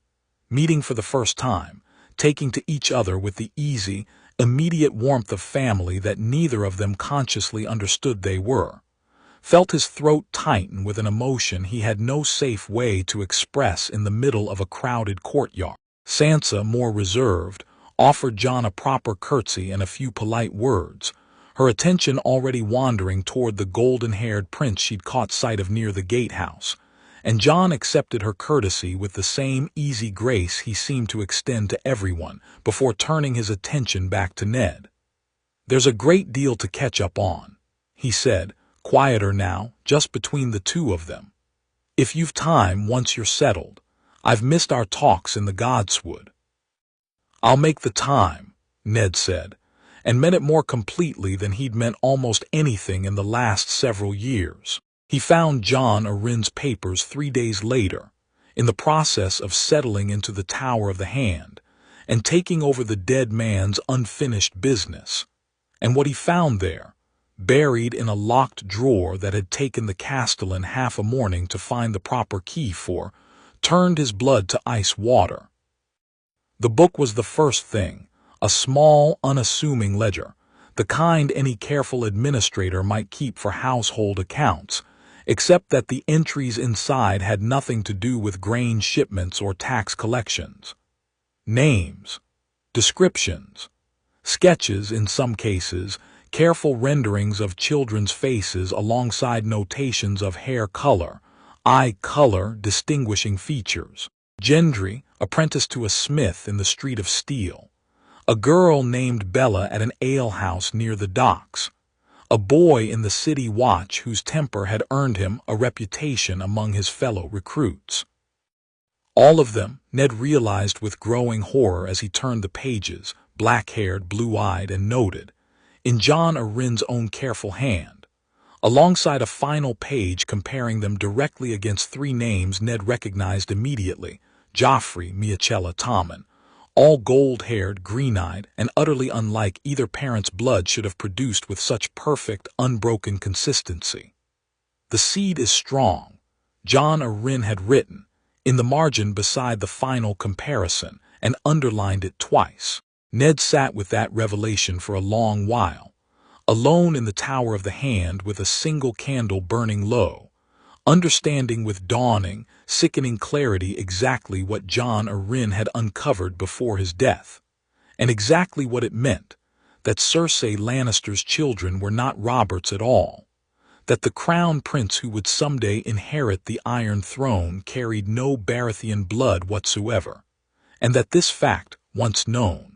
meeting for the first time, taking to each other with the easy, immediate warmth of family that neither of them consciously understood they were, felt his throat tighten with an emotion he had no safe way to express in the middle of a crowded courtyard. Sansa, more reserved, offered Jon a proper curtsy and a few polite words, her attention already wandering toward the golden-haired prince she'd caught sight of near the gatehouse, and Jon accepted her courtesy with the same easy grace he seemed to extend to everyone before turning his attention back to Ned. "There's a great deal to catch up on," he said, quieter now, just between the two of them. "If you've time once you're settled. I've missed our talks in the Godswood." "I'll make the time," Ned said, and meant it more completely than he'd meant almost anything in the last several years. He found Jon Arryn's papers 3 days later, in the process of settling into the Tower of the Hand, and taking over the dead man's unfinished business. And what he found there, buried in a locked drawer that had taken the Castellan half a morning to find the proper key for, turned his blood to ice water. The book was the first thing, a small, unassuming ledger, the kind any careful administrator might keep for household accounts, except that the entries inside had nothing to do with grain shipments or tax collections. Names, descriptions, sketches in some cases, careful renderings of children's faces alongside notations of hair color, eye color distinguishing features. Gendry, apprentice to a smith in the Street of Steel. A girl named Bella at an alehouse near the docks. A boy in the city watch whose temper had earned him a reputation among his fellow recruits. All of them, Ned realized with growing horror as he turned the pages, black-haired, blue-eyed, and noted, in Jon Arryn's own careful hand, alongside a final page comparing them directly against 3 names Ned recognized immediately: Joffrey Miachella Tommen, all gold-haired, green-eyed, and utterly unlike either parent's blood should have produced with such perfect, unbroken consistency. "The seed is strong," Jon Arryn had written, in the margin beside the final comparison, and underlined it twice. Ned sat with that revelation for a long while, alone in the Tower of the Hand with a single candle burning low, understanding with dawning, sickening clarity exactly what Jon Arryn had uncovered before his death, and exactly what it meant, that Cersei Lannister's children were not Robert's at all, that the crown prince who would someday inherit the Iron Throne carried no Baratheon blood whatsoever, and that this fact, once known,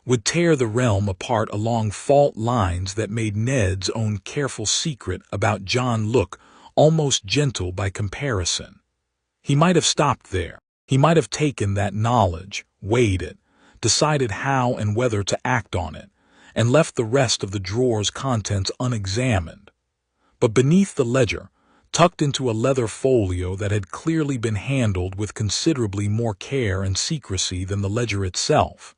would tear the realm apart along fault lines that made Ned's own careful secret about Jon look almost gentle by comparison. He might have stopped there. He might have taken that knowledge, weighed it, decided how and whether to act on it, and left the rest of the drawer's contents unexamined. But beneath the ledger, tucked into a leather folio that had clearly been handled with considerably more care and secrecy than the ledger itself,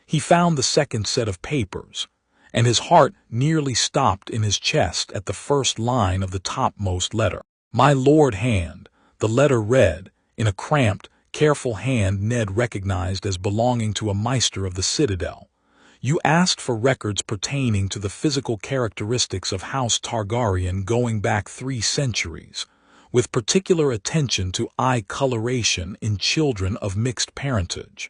he found the second set of papers, and his heart nearly stopped in his chest at the first line of the topmost letter. "My Lord Hand," the letter read, in a cramped, careful hand Ned recognized as belonging to a maester of the Citadel. "You asked for records pertaining to the physical characteristics of House Targaryen going back 3 centuries, with particular attention to eye coloration in children of mixed parentage.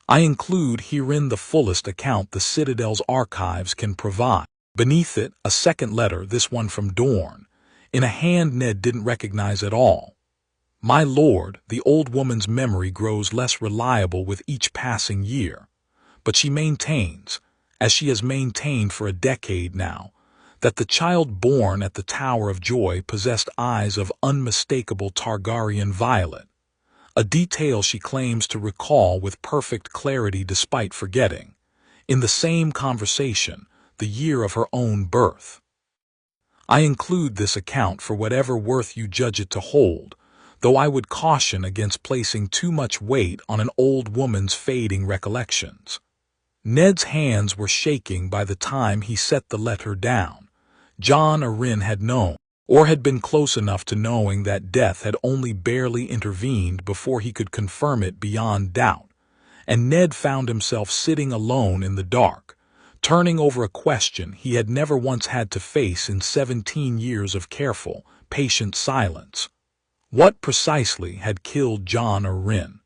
I include herein the fullest account the Citadel's archives can provide." Beneath it, a second letter, this one from Dorne, in a hand Ned didn't recognize at all. "My lord, the old woman's memory grows less reliable with each passing year, but she maintains, as she has maintained for a decade now, that the child born at the Tower of Joy possessed eyes of unmistakable Targaryen violet, a detail she claims to recall with perfect clarity despite forgetting, in the same conversation, the year of her own birth. I include this account for whatever worth you judge it to hold, though I would caution against placing too much weight on an old woman's fading recollections." Ned's hands were shaking by the time he set the letter down. Jon Arryn had known, or had been close enough to knowing, that death had only barely intervened before he could confirm it beyond doubt, and Ned found himself sitting alone in the dark, turning over a question he had never once had to face in 17 years of careful, patient silence. What precisely had killed Jon Arryn?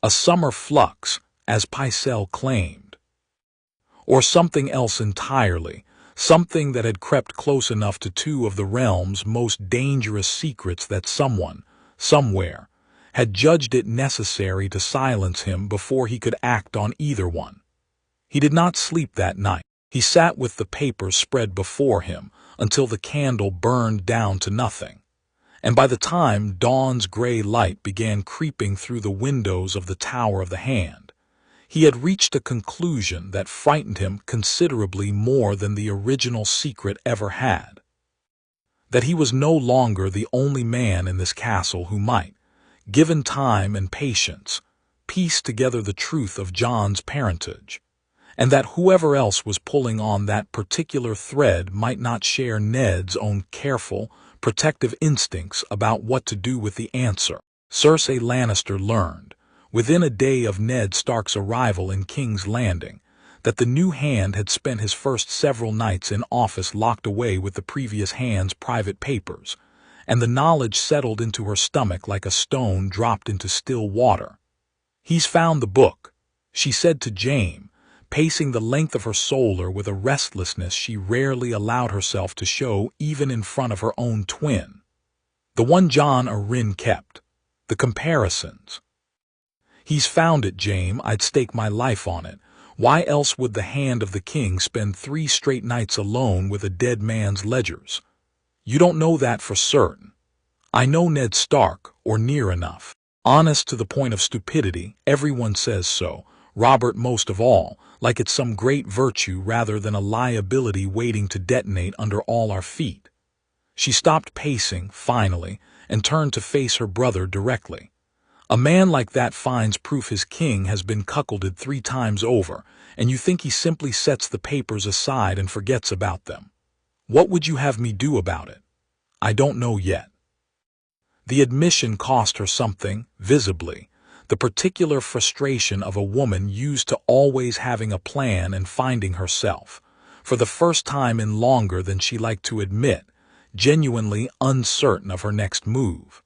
A summer flux, as Pycelle claimed? Or something else entirely, something that had crept close enough to two of the realm's most dangerous secrets that someone, somewhere, had judged it necessary to silence him before he could act on either one. He did not sleep that night. He sat with the papers spread before him until the candle burned down to nothing. And by the time dawn's gray light began creeping through the windows of the Tower of the Hand, he had reached a conclusion that frightened him considerably more than the original secret ever had. That he was no longer the only man in this castle who might, given time and patience, piece together the truth of Jon's parentage, and that whoever else was pulling on that particular thread might not share Ned's own careful, protective instincts about what to do with the answer. Cersei Lannister learned, within a day of Ned Stark's arrival in King's Landing, that the new hand had spent his first several nights in office locked away with the previous hand's private papers, and the knowledge settled into her stomach like a stone dropped into still water. "He's found the book," she said to Jaime, pacing the length of her solar with a restlessness she rarely allowed herself to show even in front of her own twin. "The one Jon Arryn kept. The comparisons." "He's found it, Jaime. I'd stake my life on it. Why else would the Hand of the King spend 3 straight nights alone with a dead man's ledgers?" "You don't know that for certain." "I know Ned Stark, or near enough. Honest to the point of stupidity, everyone says so, Robert most of all, like it's some great virtue rather than a liability waiting to detonate under all our feet." She stopped pacing, finally, and turned to face her brother directly. "A man like that finds proof his king has been cuckolded 3 times over, and you think he simply sets the papers aside and forgets about them. What would you have me do about it?" "I don't know yet." The admission cost her something, visibly, the particular frustration of a woman used to always having a plan and finding herself, for the first time in longer than she liked to admit, genuinely uncertain of her next move.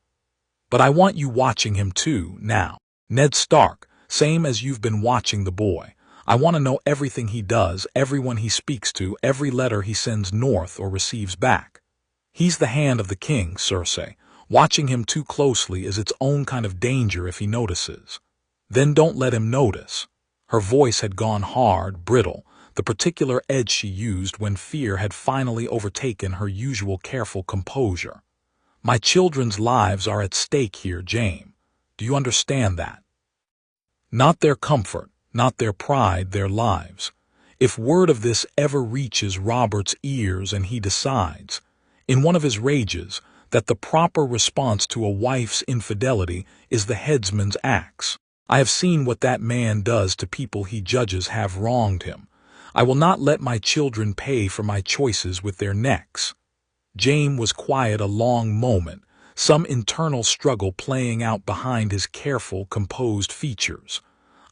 "But I want you watching him too, now. Ned Stark, same as you've been watching the boy. I want to know everything he does, everyone he speaks to, every letter he sends north or receives back. He's the Hand of the King, Cersei. Watching him too closely is its own kind of danger if he notices. Then don't let him notice." Her voice had gone hard, brittle, the particular edge she used when fear had finally overtaken her usual careful composure. "My children's lives are at stake here, Jaime. Do you understand that? Not their comfort, not their pride, their lives. If word of this ever reaches Robert's ears and he decides, in one of his rages, that the proper response to a wife's infidelity is the headsman's axe. I have seen what that man does to people he judges have wronged him. I will not let my children pay for my choices with their necks." Jaime was quiet a long moment, some internal struggle playing out behind his careful, composed features.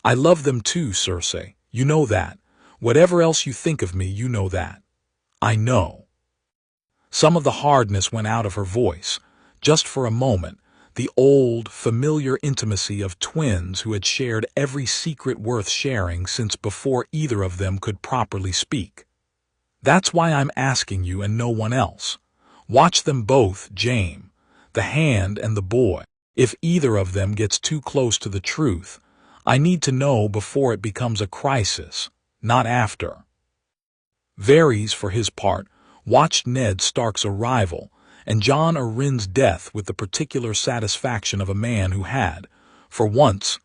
"I love them too, Cersei. You know that. Whatever else you think of me, you know that." "I know." Some of the hardness went out of her voice. Just for a moment, the old, familiar intimacy of twins who had shared every secret worth sharing since before either of them could properly speak. "That's why I'm asking you and no one else. Watch them both, Jaime, the Hand and the boy. If either of them gets too close to the truth, I need to know before it becomes a crisis, not after." Varys, for his part, watched Ned Stark's arrival and Jon Arryn's death with the particular satisfaction of a man who had, for once,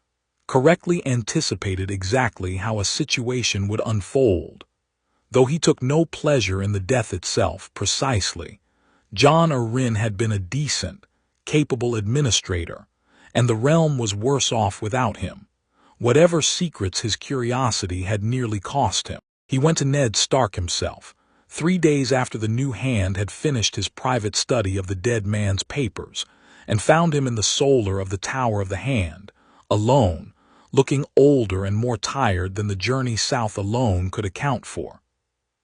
correctly anticipated exactly how a situation would unfold. Though he took no pleasure in the death itself precisely, Jon Arryn had been a decent, capable administrator, and the realm was worse off without him, whatever secrets his curiosity had nearly cost him. He went to Ned Stark himself, 3 days after the new hand had finished his private study of the dead man's papers, and found him in the solar of the Tower of the Hand, alone, looking older and more tired than the journey south alone could account for.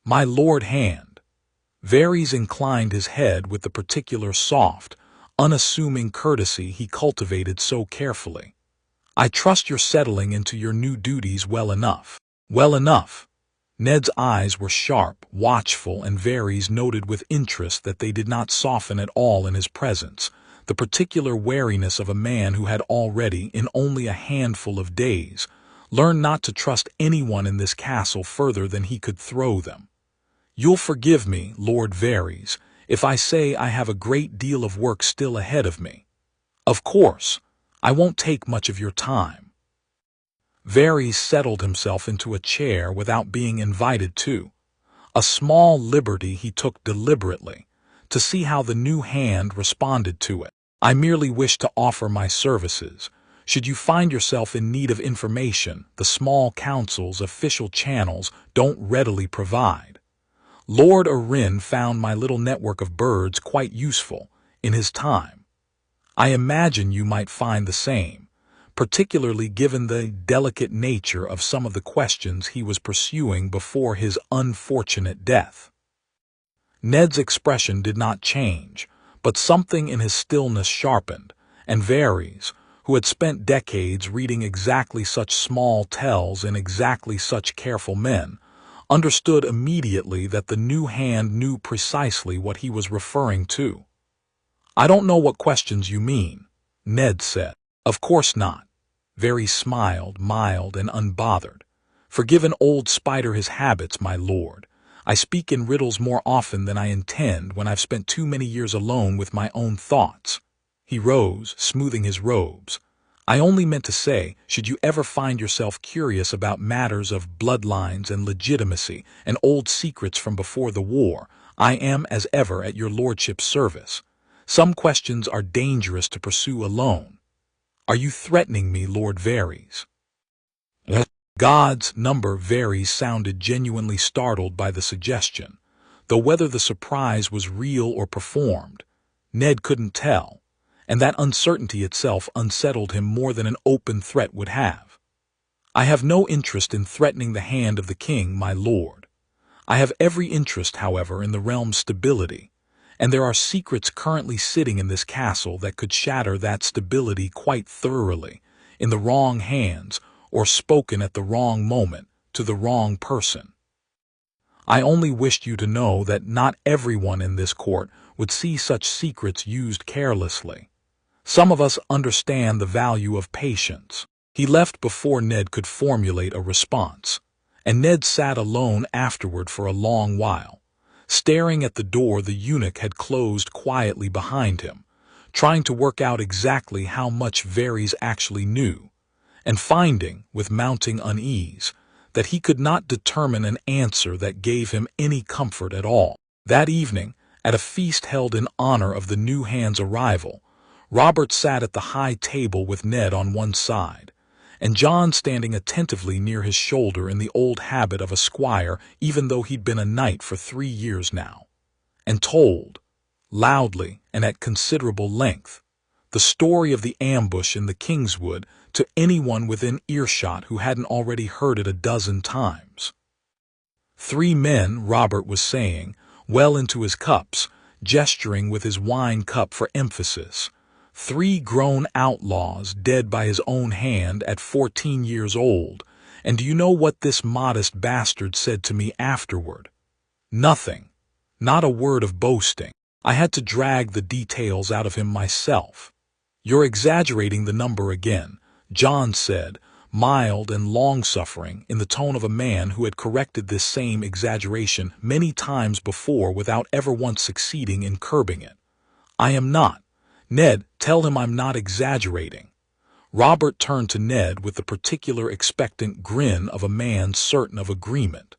My lord hand. Varys inclined his head with the particular soft, unassuming courtesy he cultivated so carefully. I trust you're settling into your new duties well enough. Well enough. Ned's eyes were sharp, watchful, and Varys noted with interest that they did not soften at all in his presence, the particular wariness of a man who had already, in only a handful of days, learned not to trust anyone in this castle further than he could throw them. You'll forgive me, Lord Varys, if I say I have a great deal of work still ahead of me. Of course, I won't take much of your time. Varys settled himself into a chair without being invited to, a small liberty he took deliberately, to see how the new hand responded to it. I merely wish to offer my services. Should you find yourself in need of information, the small council's official channels don't readily provide. Lord Arryn found my little network of birds quite useful in his time. I imagine you might find the same, particularly given the delicate nature of some of the questions he was pursuing before his unfortunate death. Ned's expression did not change, but something in his stillness sharpened, and Varys, who had spent decades reading exactly such small tells in exactly such careful men, understood immediately that the new hand knew precisely what he was referring to. I don't know what questions you mean, Ned said. Of course not. Varys smiled, mild and unbothered. Forgive an old spider his habits, my lord. I speak in riddles more often than I intend when I've spent too many years alone with my own thoughts. He rose, smoothing his robes. I only meant to say, should you ever find yourself curious about matters of bloodlines and legitimacy and old secrets from before the war, I am as ever at your lordship's service. Some questions are dangerous to pursue alone. Are you threatening me, Lord Varys? God's number. Varys sounded genuinely startled by the suggestion, though whether the surprise was real or performed, Ned couldn't tell, and that uncertainty itself unsettled him more than an open threat would have. I have no interest in threatening the hand of the king, my lord. I have every interest, however, in the realm's stability, and there are secrets currently sitting in this castle that could shatter that stability quite thoroughly, in the wrong hands, or spoken at the wrong moment, to the wrong person. I only wished you to know that not everyone in this court would see such secrets used carelessly. Some of us understand the value of patience. He left before Ned could formulate a response, and Ned sat alone afterward for a long while, staring at the door the eunuch had closed quietly behind him, trying to work out exactly how much Varys actually knew, and finding, with mounting unease, that he could not determine an answer that gave him any comfort at all. That evening, at a feast held in honor of the new hand's arrival, Robert sat at the high table with Ned on one side, and Jon standing attentively near his shoulder in the old habit of a squire, even though he'd been a knight for 3 years now, and told, loudly and at considerable length, the story of the ambush in the Kingswood to anyone within earshot who hadn't already heard it a dozen times. 3 men, Robert was saying, well into his cups, gesturing with his wine cup for emphasis. 3 grown outlaws dead by his own hand at 14 years old, and do you know what this modest bastard said to me afterward? Nothing. Not a word of boasting. I had to drag the details out of him myself. You're exaggerating the number again, Jon said, mild and long-suffering, in the tone of a man who had corrected this same exaggeration many times before without ever once succeeding in curbing it. I am not. Ned, tell him I'm not exaggerating. Robert turned to Ned with the particular expectant grin of a man certain of agreement.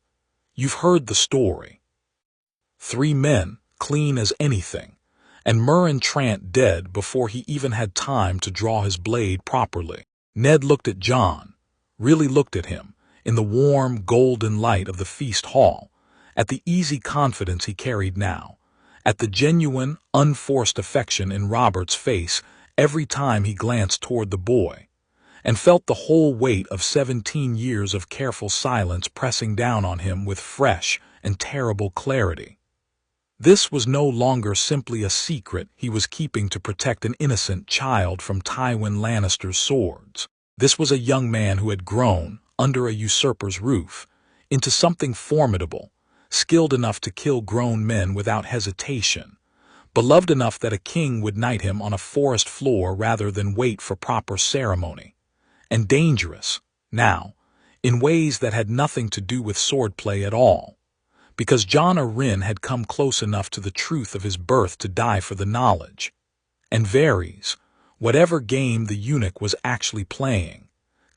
You've heard the story. 3 men, clean as anything, and Meryn Trant dead before he even had time to draw his blade properly. Ned looked at Jon, really looked at him, in the warm, golden light of the feast hall, at the easy confidence he carried now, at the genuine, unforced affection in Robert's face every time he glanced toward the boy, and felt the whole weight of 17 years of careful silence pressing down on him with fresh and terrible clarity. This was no longer simply a secret he was keeping to protect an innocent child from Tywin Lannister's swords. This was a young man who had grown, under a usurper's roof, into something formidable, skilled enough to kill grown men without hesitation, beloved enough that a king would knight him on a forest floor rather than wait for proper ceremony, and dangerous, now, in ways that had nothing to do with swordplay at all, because Jon Arryn had come close enough to the truth of his birth to die for the knowledge. And Varys, whatever game the eunuch was actually playing,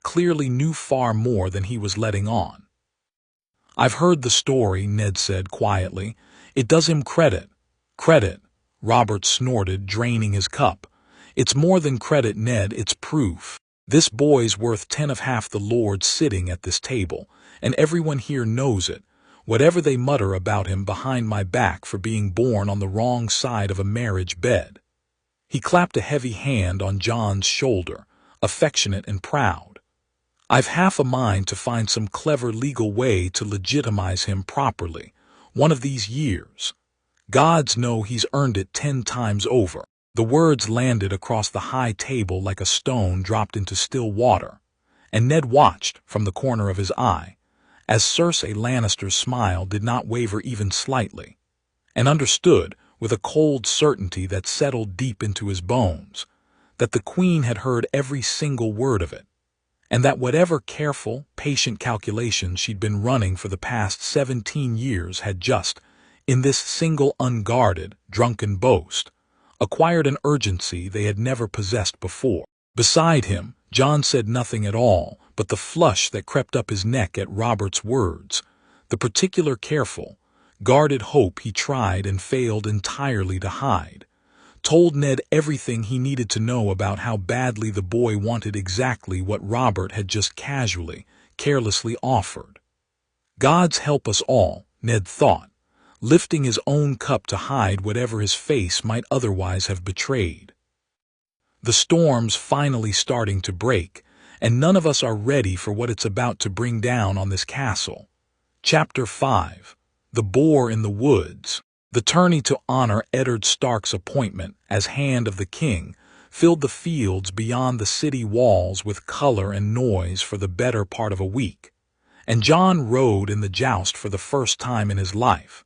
clearly knew far more than he was letting on. "I've heard the story," Ned said quietly. "It does him credit." "Credit," Robert snorted, draining his cup. "It's more than credit, Ned, it's proof. This boy's worth 10 of half the lords sitting at this table, and everyone here knows it, whatever they mutter about him behind my back for being born on the wrong side of a marriage bed." He clapped a heavy hand on Jon's shoulder, affectionate and proud. "I've half a mind to find some clever legal way to legitimize him properly, one of these years. Gods know he's earned it 10 times over." The words landed across the high table like a stone dropped into still water, and Ned watched from the corner of his eye, as Cersei Lannister's smile did not waver even slightly, and understood, with a cold certainty that settled deep into his bones, that the Queen had heard every single word of it, and that whatever careful, patient calculations she'd been running for the past 17 years had just, in this single unguarded, drunken boast, acquired an urgency they had never possessed before. Beside him, Jon said nothing at all, but the flush that crept up his neck at Robert's words, the particular careful, guarded hope he tried and failed entirely to hide, told Ned everything he needed to know about how badly the boy wanted exactly what Robert had just casually, carelessly offered. Gods help us all, Ned thought, lifting his own cup to hide whatever his face might otherwise have betrayed. The storm's finally starting to break, and none of us are ready for what it's about to bring down on this castle. Chapter 5. The Boar in the Woods. The tourney to honor Eddard Stark's appointment as Hand of the King filled the fields beyond the city walls with color and noise for the better part of a week, and Jon rode in the joust for the first time in his life,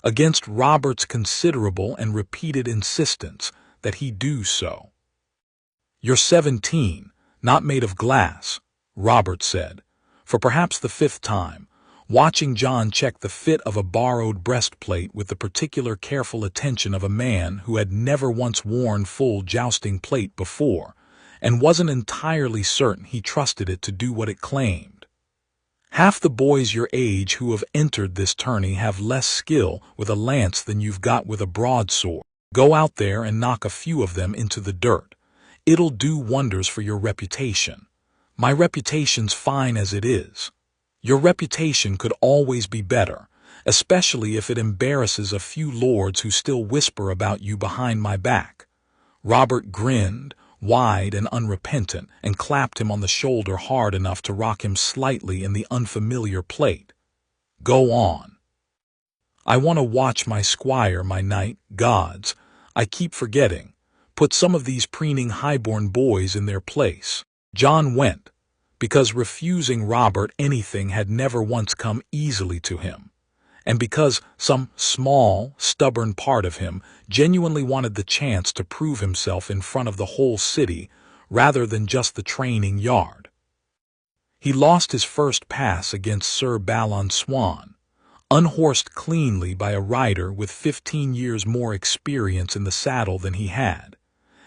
against Robert's considerable and repeated insistence that he do so. "You're 17, not made of glass," Robert said, for perhaps the 5th time, watching Jon check the fit of a borrowed breastplate with the particular careful attention of a man who had never once worn full jousting plate before, and wasn't entirely certain he trusted it to do what it claimed. "Half the boys your age who have entered this tourney have less skill with a lance than you've got with a broadsword. Go out there and knock a few of them into the dirt. It'll do wonders for your reputation. My reputation's fine as it is. Your reputation could always be better, especially if it embarrasses a few lords who still whisper about you behind my back." Robert grinned, wide and unrepentant, and clapped him on the shoulder hard enough to rock him slightly in the unfamiliar plate. "Go on." "I want to watch my squire, my knight. Gods, I keep forgetting. Put some of these preening highborn boys in their place." Jon went, because refusing Robert anything had never once come easily to him, and because some small, stubborn part of him genuinely wanted the chance to prove himself in front of the whole city rather than just the training yard. He lost his first pass against Sir Balon Swan, unhorsed cleanly by a rider with 15 years more experience in the saddle than he had,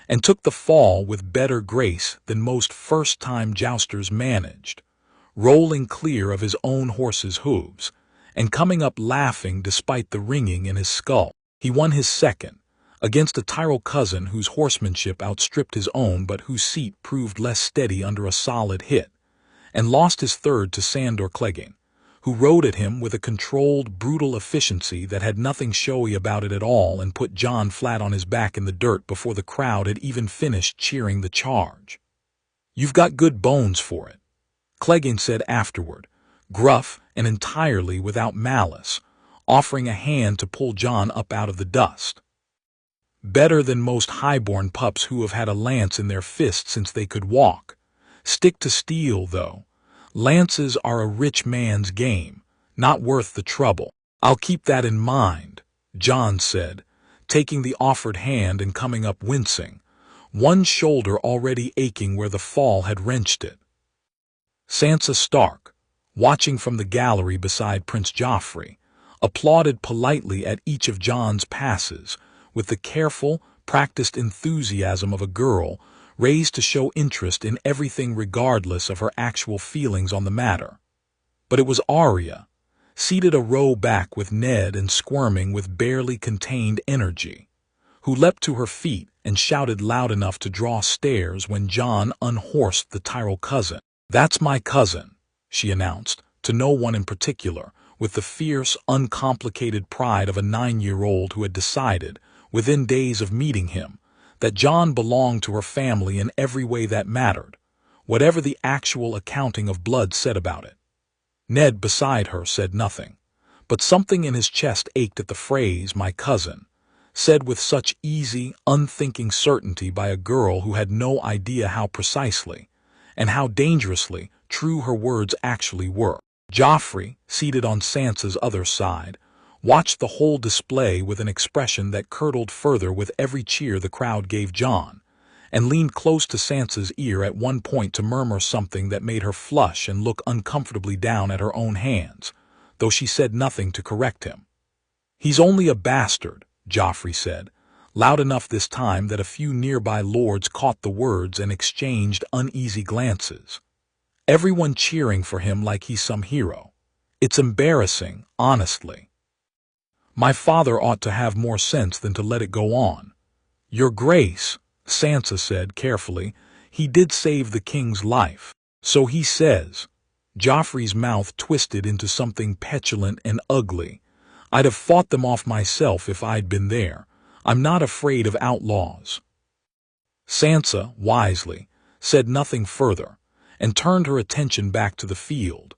and took the fall with better grace than most first-time jousters managed, rolling clear of his own horse's hooves, and coming up laughing despite the ringing in his skull. He won his second, against a Tyrell cousin whose horsemanship outstripped his own but whose seat proved less steady under a solid hit, and lost his third to Sandor Clegane, who rode at him with a controlled, brutal efficiency that had nothing showy about it at all and put Jon flat on his back in the dirt before the crowd had even finished cheering the charge. "You've got good bones for it," Clegane said afterward, gruff and entirely without malice, offering a hand to pull Jon up out of the dust. Better than most highborn pups who have had a lance in their fist since they could walk. Stick to steel, though. Lances are a rich man's game, not worth the trouble. I'll keep that in mind, Jon said, taking the offered hand and coming up wincing, one shoulder already aching where the fall had wrenched it. Sansa Stark, watching from the gallery beside Prince Joffrey, applauded politely at each of Jon's passes, with the careful, practiced enthusiasm of a girl raised to show interest in everything regardless of her actual feelings on the matter. But it was Arya, seated a row back with Ned and squirming with barely contained energy, who leapt to her feet and shouted loud enough to draw stares when Jon unhorsed the Tyrell cousin. "That's my cousin," she announced, to no one in particular, with the fierce, uncomplicated pride of a 9-year-old who had decided, within days of meeting him, that Jon belonged to her family in every way that mattered, whatever the actual accounting of blood said about it. Ned beside her said nothing, but something in his chest ached at the phrase, "my cousin," said with such easy, unthinking certainty by a girl who had no idea how precisely, and how dangerously, true her words actually were. Joffrey, seated on Sansa's other side, watched the whole display with an expression that curdled further with every cheer the crowd gave Jon, and leaned close to Sansa's ear at one point to murmur something that made her flush and look uncomfortably down at her own hands, though she said nothing to correct him. "He's only a bastard," Joffrey said, loud enough this time that a few nearby lords caught the words and exchanged uneasy glances. Everyone cheering for him like he's some hero. It's embarrassing, honestly. My father ought to have more sense than to let it go on. Your Grace, Sansa said carefully, he did save the king's life. So he says. Joffrey's mouth twisted into something petulant and ugly. I'd have fought them off myself if I'd been there. I'm not afraid of outlaws. Sansa, wisely, said nothing further, and turned her attention back to the field,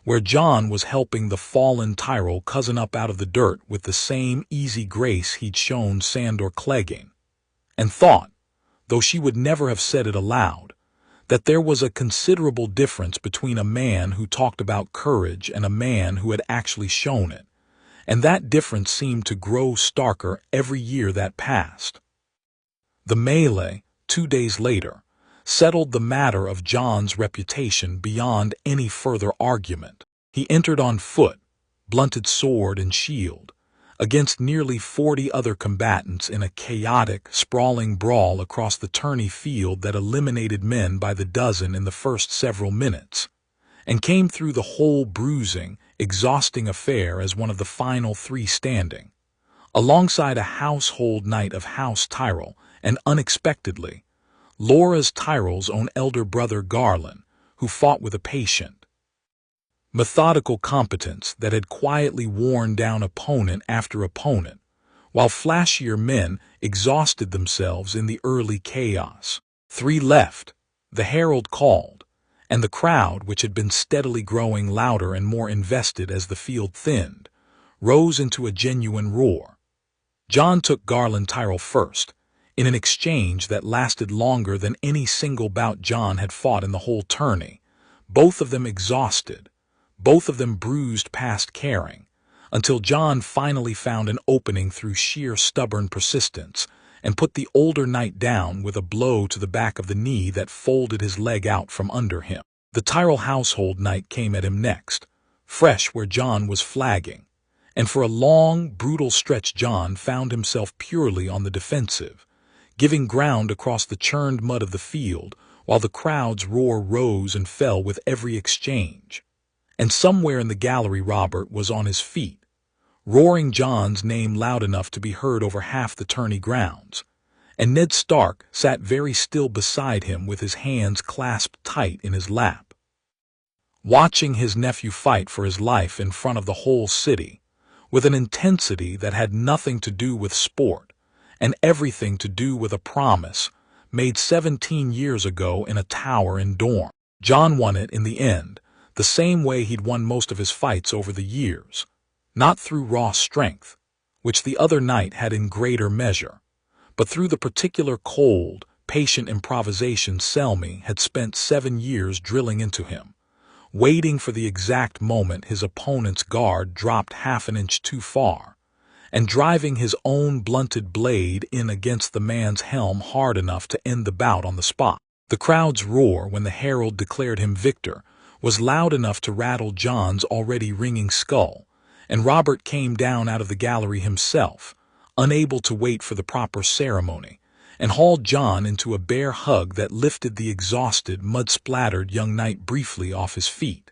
where Jon was helping the fallen Tyrell cousin up out of the dirt with the same easy grace he'd shown Sandor Clegane, and thought, though she would never have said it aloud, that there was a considerable difference between a man who talked about courage and a man who had actually shown it, and that difference seemed to grow starker every year that passed. The melee, 2 days later, settled the matter of Jon's reputation beyond any further argument. He entered on foot, blunted sword and shield, against nearly 40 other combatants in a chaotic, sprawling brawl across the tourney field that eliminated men by the dozen in the first several minutes, and came through the whole bruising, exhausting affair as one of the final 3 standing, alongside a household knight of House Tyrell, and unexpectedly, Loras Tyrell's own elder brother Garland, who fought with a patient, methodical competence that had quietly worn down opponent after opponent, while flashier men exhausted themselves in the early chaos. 3 left, the herald called, and the crowd, which had been steadily growing louder and more invested as the field thinned, rose into a genuine roar. Jon took Garland Tyrell first, in an exchange that lasted longer than any single bout Jon had fought in the whole tourney, both of them exhausted, both of them bruised past caring, until Jon finally found an opening through sheer stubborn persistence and put the older knight down with a blow to the back of the knee that folded his leg out from under him. The Tyrell household knight came at him next, fresh where Jon was flagging, and for a long, brutal stretch Jon found himself purely on the defensive, giving ground across the churned mud of the field while the crowd's roar rose and fell with every exchange. And somewhere in the gallery Robert was on his feet, roaring Jon's name loud enough to be heard over half the tourney grounds, and Ned Stark sat very still beside him with his hands clasped tight in his lap, watching his nephew fight for his life in front of the whole city, with an intensity that had nothing to do with sport, and everything to do with a promise made 17 years ago in a tower in Dorne. Jon won it in the end, the same way he'd won most of his fights over the years, not through raw strength, which the other knight had in greater measure, but through the particular cold, patient improvisation Selmy had spent 7 years drilling into him, waiting for the exact moment his opponent's guard dropped half an inch too far, and driving his own blunted blade in against the man's helm hard enough to end the bout on the spot. The crowd's roar when the herald declared him victor was loud enough to rattle Jon's already ringing skull, and Robert came down out of the gallery himself, unable to wait for the proper ceremony, and hauled Jon into a bear hug that lifted the exhausted, mud-splattered young knight briefly off his feet.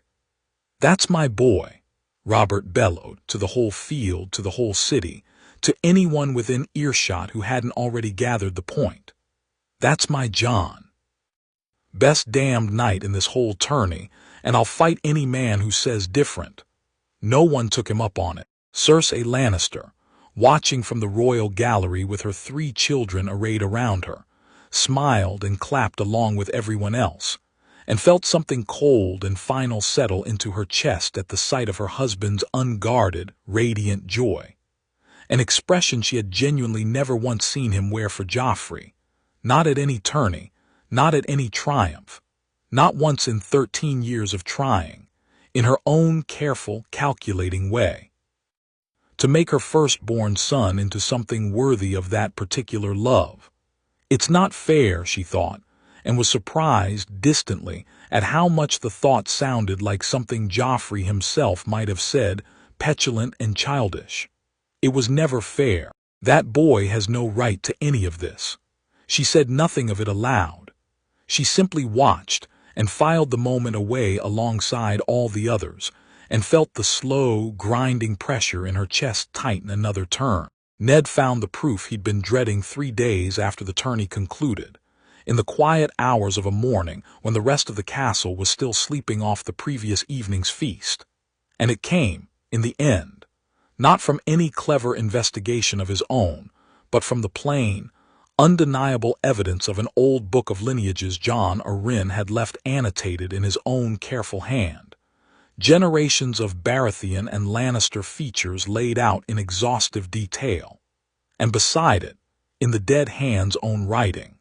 "That's my boy," Robert bellowed, to the whole field, to the whole city, to anyone within earshot who hadn't already gathered the point. "That's my Jon. Best damned knight in this whole tourney, and I'll fight any man who says different." No one took him up on it. Cersei Lannister, watching from the royal gallery with her 3 children arrayed around her, smiled and clapped along with everyone else, and felt something cold and final settle into her chest at the sight of her husband's unguarded, radiant joy, an expression she had genuinely never once seen him wear for Joffrey, not at any tourney, not at any triumph, not once in 13 years of trying, in her own careful, calculating way. To make her firstborn son into something worthy of that particular love. It's not fair, she thought, and was surprised distantly at how much the thought sounded like something Joffrey himself might have said, petulant and childish. It was never fair. That boy has no right to any of this. She said nothing of it aloud. She simply watched and filed the moment away alongside all the others, and felt the slow, grinding pressure in her chest tighten another turn. Ned found the proof he'd been dreading 3 days after the tourney concluded, in the quiet hours of a morning when the rest of the castle was still sleeping off the previous evening's feast. And it came, in the end, not from any clever investigation of his own, but from the plain, undeniable evidence of an old book of lineages Jon Arryn had left annotated in his own careful hand. Generations of Baratheon and Lannister features laid out in exhaustive detail, and beside it, in the dead hand's own writing,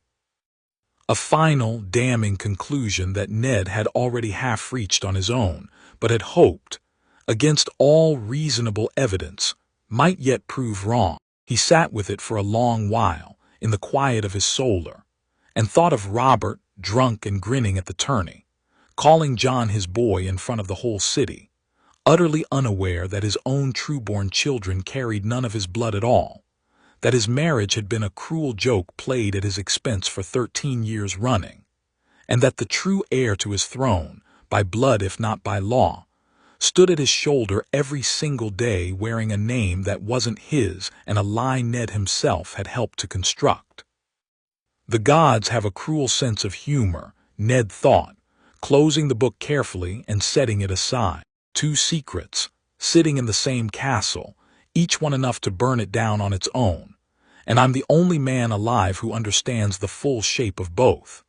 a final, damning conclusion that Ned had already half reached on his own, but had hoped, against all reasonable evidence, might yet prove wrong. He sat with it for a long while, in the quiet of his solar, and thought of Robert, drunk and grinning at the tourney, calling Jon his boy in front of the whole city, utterly unaware that his own trueborn children carried none of his blood at all, that his marriage had been a cruel joke played at his expense for 13 years running, and that the true heir to his throne, by blood if not by law, stood at his shoulder every single day wearing a name that wasn't his and a lie Ned himself had helped to construct. The gods have a cruel sense of humor, Ned thought, closing the book carefully and setting it aside. 2 secrets, sitting in the same castle, each one enough to burn it down on its own, and I'm the only man alive who understands the full shape of both.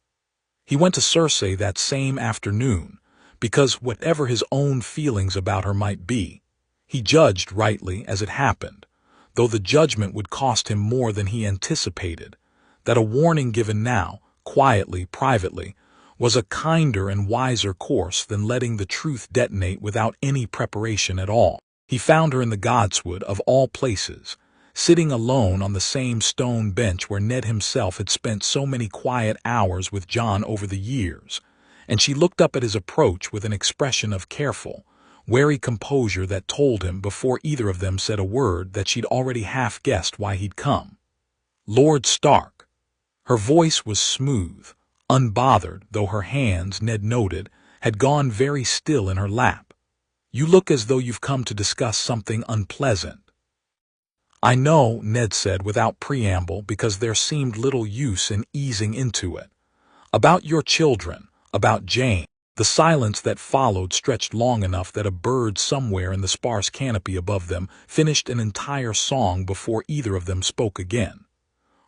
He went to Cersei that same afternoon, because whatever his own feelings about her might be, he judged rightly as it happened, though the judgment would cost him more than he anticipated, that a warning given now, quietly, privately, was a kinder and wiser course than letting the truth detonate without any preparation at all. He found her in the Godswood, of all places, sitting alone on the same stone bench where Ned himself had spent so many quiet hours with Jon over the years, and she looked up at his approach with an expression of careful, wary composure that told him before either of them said a word that she'd already half guessed why he'd come. "Lord Stark." Her voice was smooth, unbothered, though her hands, Ned noted, had gone very still in her lap. "You look as though you've come to discuss something unpleasant." "I know," Ned said without preamble, because there seemed little use in easing into it. "About your children. About Jane." The silence that followed stretched long enough that a bird somewhere in the sparse canopy above them finished an entire song before either of them spoke again.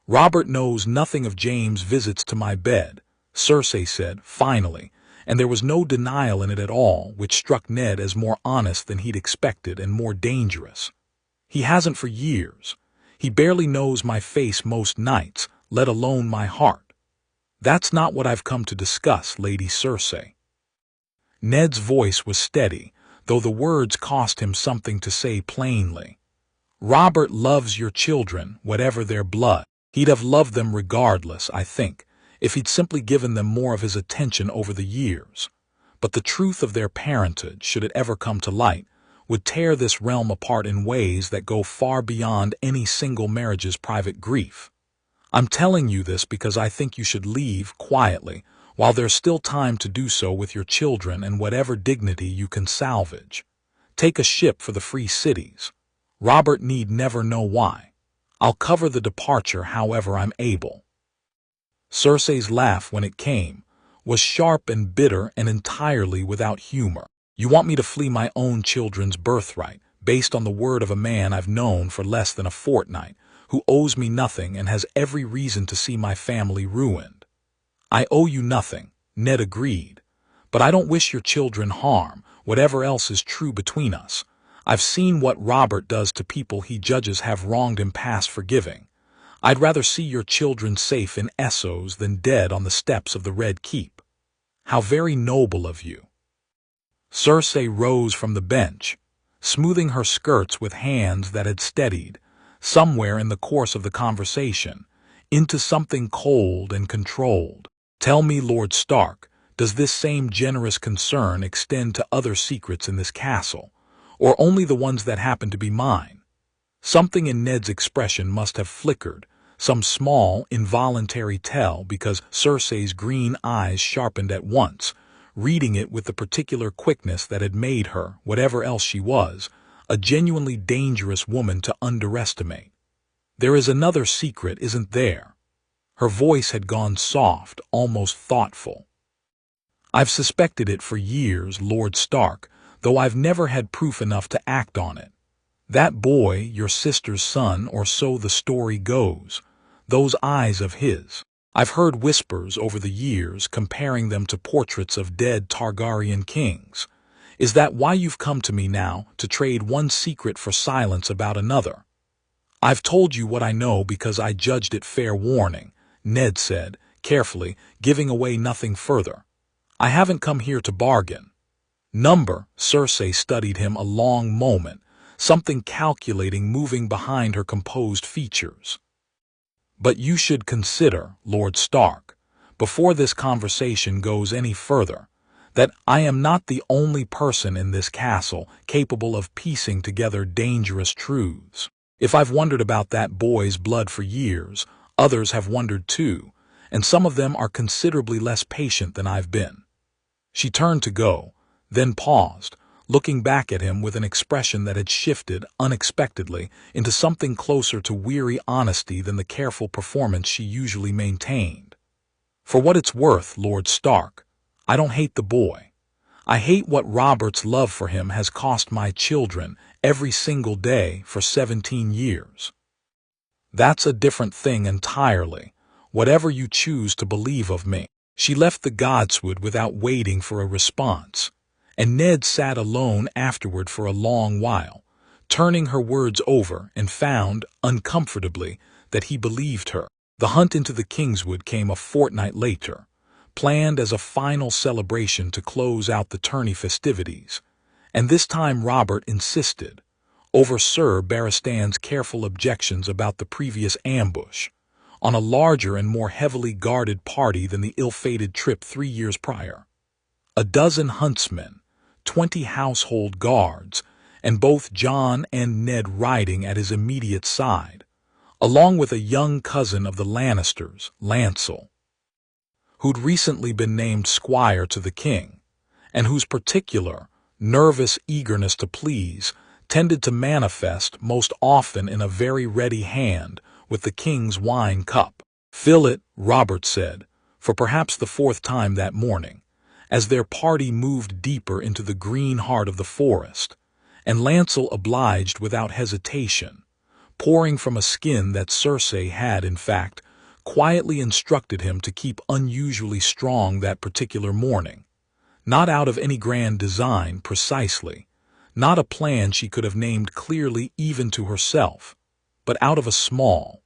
"Robert knows nothing of James' visits to my bed," Cersei said, finally, and there was no denial in it at all, which struck Ned as more honest than he'd expected and more dangerous. He hasn't for years. He barely knows my face most nights, let alone my heart. That's not what I've come to discuss, Lady Cersei. Ned's voice was steady, though the words cost him something to say plainly. Robert loves your children, whatever their blood. He'd have loved them regardless, I think, if he'd simply given them more of his attention over the years. But the truth of their parentage, should it ever come to light, would tear this realm apart in ways that go far beyond any single marriage's private grief. I'm telling you this because I think you should leave quietly, while there's still time to do so with your children and whatever dignity you can salvage. Take a ship for the free cities. Robert need never know why. I'll cover the departure however I'm able. Cersei's laugh, when it came, was sharp and bitter and entirely without humor. You want me to flee my own children's birthright, based on the word of a man I've known for less than a fortnight, who owes me nothing and has every reason to see my family ruined. I owe you nothing, Ned agreed, but I don't wish your children harm, whatever else is true between us. I've seen what Robert does to people he judges have wronged him past forgiving. I'd rather see your children safe in Essos than dead on the steps of the Red Keep. How very noble of you. Cersei rose from the bench, smoothing her skirts with hands that had steadied, somewhere in the course of the conversation, into something cold and controlled. Tell me, Lord Stark, does this same generous concern extend to other secrets in this castle, or only the ones that happen to be mine? Something in Ned's expression must have flickered, some small, involuntary tell, because Cersei's green eyes sharpened at once, reading it with the particular quickness that had made her, whatever else she was, a genuinely dangerous woman to underestimate. There is another secret, isn't there? Her voice had gone soft, almost thoughtful. I've suspected it for years, Lord Stark, though I've never had proof enough to act on it. That boy, your sister's son, or so the story goes, those eyes of his. I've heard whispers over the years comparing them to portraits of dead Targaryen kings. Is that why you've come to me now, to trade one secret for silence about another? I've told you what I know because I judged it fair warning, Ned said, carefully, giving away nothing further. I haven't come here to bargain. Cersei studied him a long moment, something calculating moving behind her composed features. But you should consider, Lord Stark, before this conversation goes any further, that I am not the only person in this castle capable of piecing together dangerous truths. If I've wondered about that boy's blood for years, others have wondered too, and some of them are considerably less patient than I've been. She turned to go, then paused, looking back at him with an expression that had shifted, unexpectedly, into something closer to weary honesty than the careful performance she usually maintained. For what it's worth, Lord Stark, I don't hate the boy. I hate what Robert's love for him has cost my children every single day for 17 years. That's a different thing entirely, whatever you choose to believe of me. She left the godswood without waiting for a response, and Ned sat alone afterward for a long while, turning her words over, and found, uncomfortably, that he believed her. The hunt into the Kingswood came a fortnight later, planned as a final celebration to close out the tourney festivities, and this time Robert insisted, over Sir Barristan's careful objections about the previous ambush, on a larger and more heavily guarded party than the ill-fated trip 3 years prior. A dozen huntsmen, 20 household guards, and both Jon and Ned riding at his immediate side, along with a young cousin of the Lannisters, Lancel, who'd recently been named Squire to the king, and whose particular, nervous eagerness to please tended to manifest most often in a very ready hand with the king's wine cup. "Fill it," Robert said, for perhaps the 4th time that morning, as their party moved deeper into the green heart of the forest, and Lancel obliged without hesitation, pouring from a skin that Cersei had, in fact, quietly instructed him to keep unusually strong that particular morning. Not out of any grand design, precisely. Not a plan she could have named clearly even to herself, but out of a small,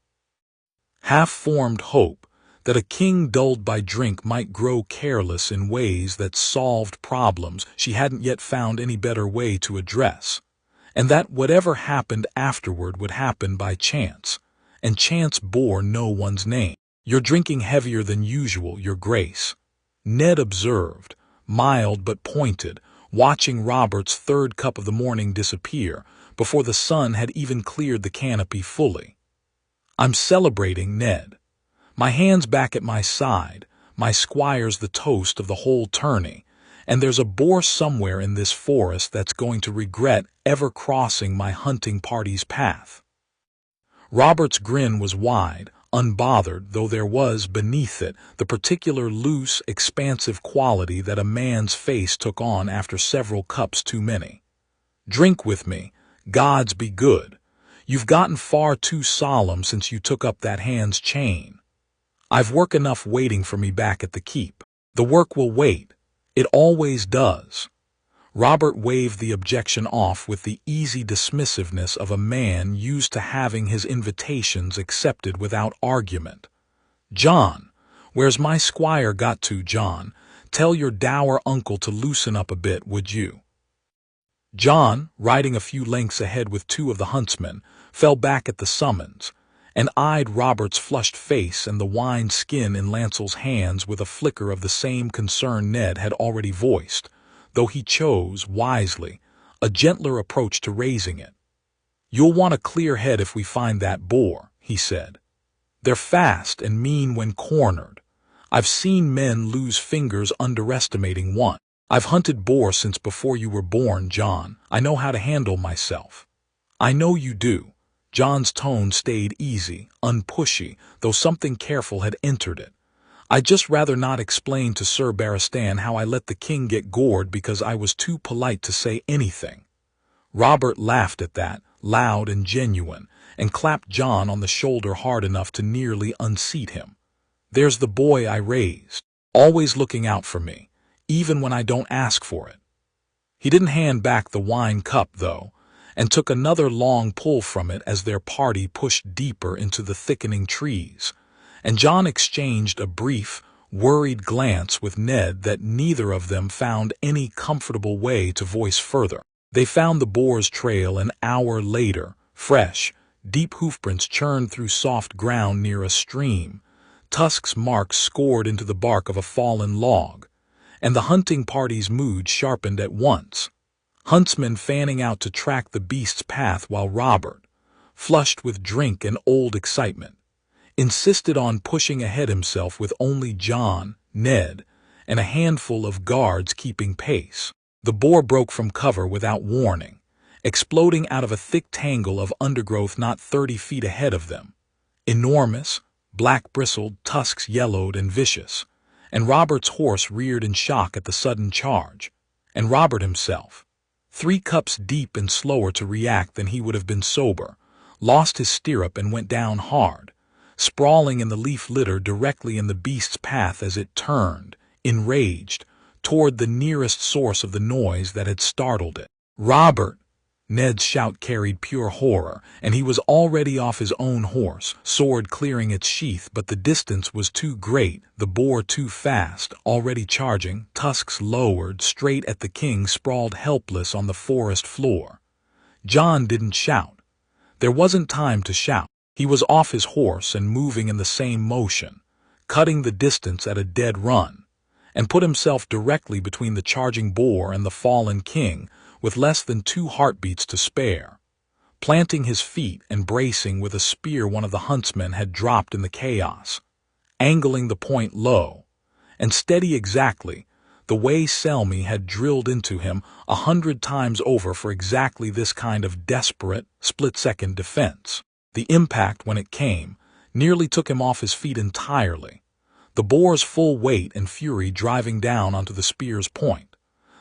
half-formed hope that a king dulled by drink might grow careless in ways that solved problems she hadn't yet found any better way to address, and that whatever happened afterward would happen by chance, and chance bore no one's name. "You're drinking heavier than usual, Your Grace," Ned observed, mild but pointed, watching Robert's third cup of the morning disappear before the sun had even cleared the canopy fully. "I'm celebrating, Ned. My hand's back at my side, my squire's the toast of the whole tourney, and there's a boar somewhere in this forest that's going to regret ever crossing my hunting party's path." Robert's grin was wide, unbothered, though there was, beneath it, the particular loose, expansive quality that a man's face took on after several cups too many. "Drink with me, gods be good. You've gotten far too solemn since you took up that hand's chain. I've work enough waiting for me back at the keep." "The work will wait. It always does." Robert waved the objection off with the easy dismissiveness of a man used to having his invitations accepted without argument. "John, where's my squire got to, John? Tell your dour uncle to loosen up a bit, would you?" John, riding a few lengths ahead with two of the huntsmen, fell back at the summons, and eyed Robert's flushed face and the wine skin in Lancel's hands with a flicker of the same concern Ned had already voiced, though he chose, wisely, a gentler approach to raising it. "You'll want a clear head if we find that boar," he said. "They're fast and mean when cornered. I've seen men lose fingers underestimating one. I've hunted boar since before you were born, John. I know how to handle myself." "I know you do." John's tone stayed easy, unpushy, though something careful had entered it. "I'd just rather not explain to Sir Baratheon how I let the king get gored because I was too polite to say anything." Robert laughed at that, loud and genuine, and clapped John on the shoulder hard enough to nearly unseat him. "There's the boy I raised, always looking out for me, even when I don't ask for it." He didn't hand back the wine cup, though, and took another long pull from it as their party pushed deeper into the thickening trees, and John exchanged a brief, worried glance with Ned that neither of them found any comfortable way to voice further. They found the boar's trail an hour later, fresh, deep hoofprints churned through soft ground near a stream, tusks marks scored into the bark of a fallen log, and the hunting party's mood sharpened at once. Huntsmen fanning out to track the beast's path while Robert, flushed with drink and old excitement, insisted on pushing ahead himself with only John, Ned, and a handful of guards keeping pace. The boar broke from cover without warning, exploding out of a thick tangle of undergrowth not 30 feet ahead of them. Enormous, black-bristled, tusks yellowed and vicious, and Robert's horse reared in shock at the sudden charge, and Robert himself, 3 cups deep and slower to react than he would have been sober, lost his stirrup and went down hard, sprawling in the leaf litter directly in the beast's path as it turned, enraged, toward the nearest source of the noise that had startled it. "Robert!" Ned's shout carried pure horror, and he was already off his own horse, sword clearing its sheath, but the distance was too great, the boar too fast, already charging, tusks lowered, straight at the king sprawled helpless on the forest floor. John didn't shout. There wasn't time to shout. He was off his horse and moving in the same motion, cutting the distance at a dead run, and put himself directly between the charging boar and the fallen king, with less than 2 heartbeats to spare, planting his feet and bracing with a spear one of the huntsmen had dropped in the chaos, angling the point low, and steady exactly, the way Selmy had drilled into him 100 times over for exactly this kind of desperate, split-second defense. The impact, when it came, nearly took him off his feet entirely, the boar's full weight and fury driving down onto the spear's point,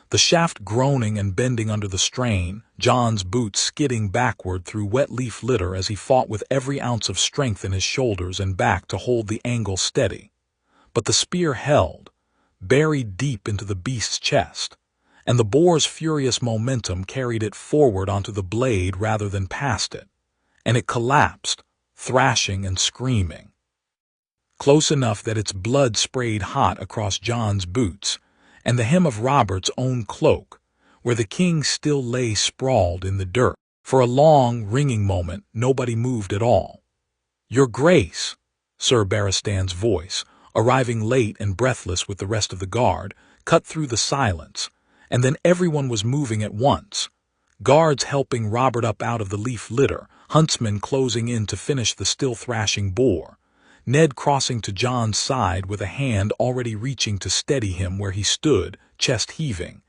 the shaft groaning and bending under the strain, John's boots skidding backward through wet leaf litter as he fought with every ounce of strength in his shoulders and back to hold the angle steady. But the spear held, buried deep into the beast's chest, and the boar's furious momentum carried it forward onto the blade rather than past it, and it collapsed, thrashing and screaming. Close enough that its blood sprayed hot across Jon's boots and the hem of Robert's own cloak, where the king still lay sprawled in the dirt. For a long, ringing moment, nobody moved at all. "Your Grace," Sir Barristan's voice, arriving late and breathless with the rest of the guard, cut through the silence, and then everyone was moving at once. Guards helping Robert up out of the leaf litter, huntsmen closing in to finish the still thrashing boar, Ned crossing to Jon's side with a hand already reaching to steady him where he stood, chest heaving,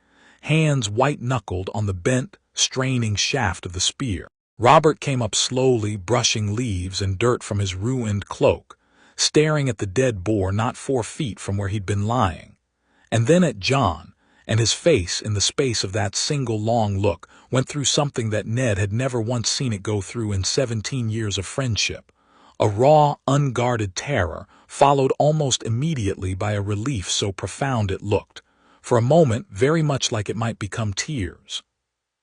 hands white-knuckled on the bent, straining shaft of the spear. Robert came up slowly, brushing leaves and dirt from his ruined cloak, staring at the dead boar not 4 feet from where he'd been lying, and then at Jon, and his face, in the space of that single long look, went through something that Ned had never once seen it go through in 17 years of friendship. A raw, unguarded terror, followed almost immediately by a relief so profound it looked, for a moment, very much like it might become tears.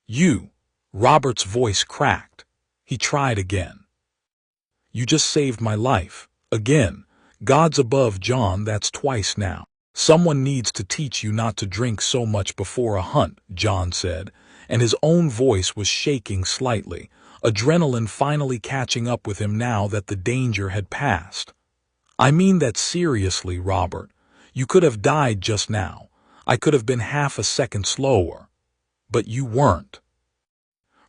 "You," Robert's voice cracked. He tried again. "You just saved my life. Again. God's above, Jon, that's twice now. Someone needs to teach you not to drink so much before a hunt," Jon said, and his own voice was shaking slightly, adrenaline finally catching up with him now that the danger had passed. "I mean that seriously, Robert. You could have died just now. I could have been half a second slower. But you weren't."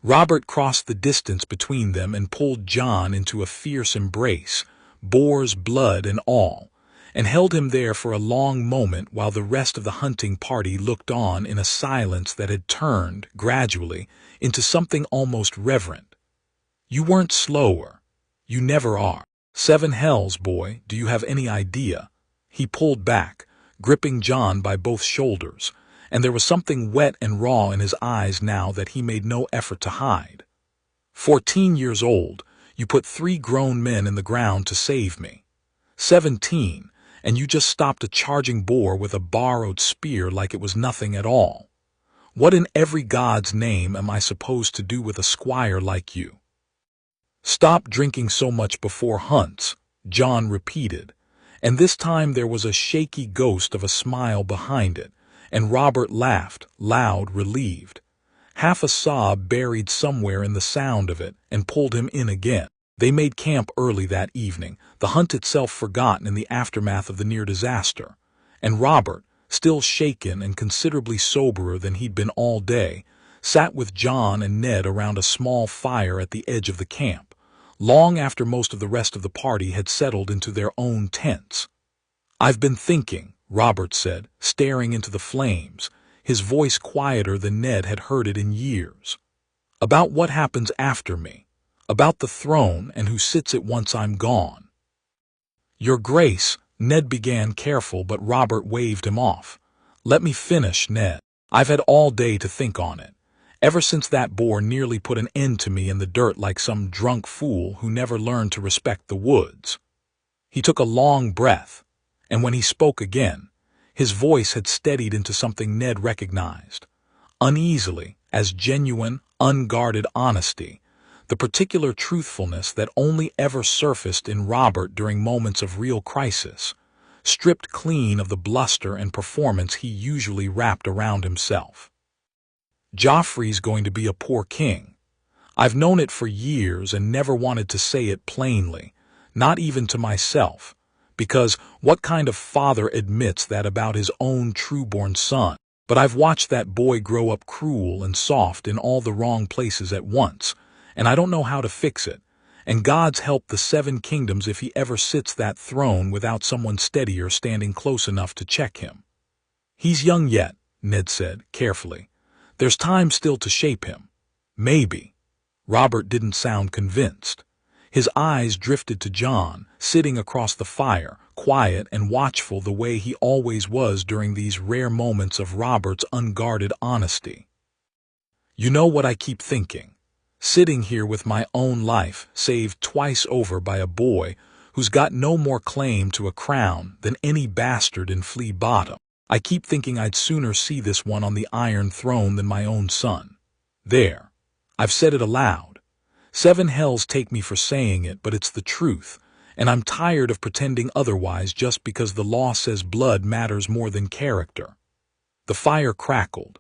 Robert crossed the distance between them and pulled Jon into a fierce embrace, boar's blood and all, and held him there for a long moment while the rest of the hunting party looked on in a silence that had turned, gradually, into something almost reverent. "You weren't slower. You never are. 7 hells, boy, do you have any idea?" He pulled back, gripping Jon by both shoulders, and there was something wet and raw in his eyes now that he made no effort to hide. 14 years old, you put 3 grown men in the ground to save me. 17, and you just stopped a charging boar with a borrowed spear like it was nothing at all. What in every god's name am I supposed to do with a squire like you?" "Stop drinking so much before hunts," Jon repeated, and this time there was a shaky ghost of a smile behind it, and Robert laughed, loud, relieved. Half a sob buried somewhere in the sound of it, and pulled him in again. They made camp early that evening, the hunt itself forgotten in the aftermath of the near disaster, and Robert, still shaken and considerably soberer than he'd been all day, sat with Jon and Ned around a small fire at the edge of the camp, long after most of the rest of the party had settled into their own tents. "I've been thinking," Robert said, staring into the flames, his voice quieter than Ned had heard it in years, "about what happens after me, about the throne and who sits it once I'm gone." "Your Grace," Ned began, careful, but Robert waved him off. "Let me finish, Ned. I've had all day to think on it, ever since that boar nearly put an end to me in the dirt like some drunk fool who never learned to respect the woods." He took a long breath, and when he spoke again, his voice had steadied into something Ned recognized, uneasily, as genuine, unguarded honesty, the particular truthfulness that only ever surfaced in Robert during moments of real crisis, stripped clean of the bluster and performance he usually wrapped around himself. "Joffrey's going to be a poor king. I've known it for years and never wanted to say it plainly, not even to myself, because what kind of father admits that about his own trueborn son? But I've watched that boy grow up cruel and soft in all the wrong places at once, and I don't know how to fix it, and God's help the 7 kingdoms if he ever sits that throne without someone steadier standing close enough to check him." "He's young yet," Ned said, carefully. "There's time still to shape him. Maybe." Robert didn't sound convinced. His eyes drifted to Jon, sitting across the fire, quiet and watchful the way he always was during these rare moments of Robert's unguarded honesty. "You know what I keep thinking? Sitting here with my own life saved twice over by a boy who's got no more claim to a crown than any bastard in Flea Bottom. I keep thinking I'd sooner see this one on the Iron Throne than my own son. There. I've said it aloud. 7 hells take me for saying it, but it's the truth, and I'm tired of pretending otherwise just because the law says blood matters more than character. The fire crackled.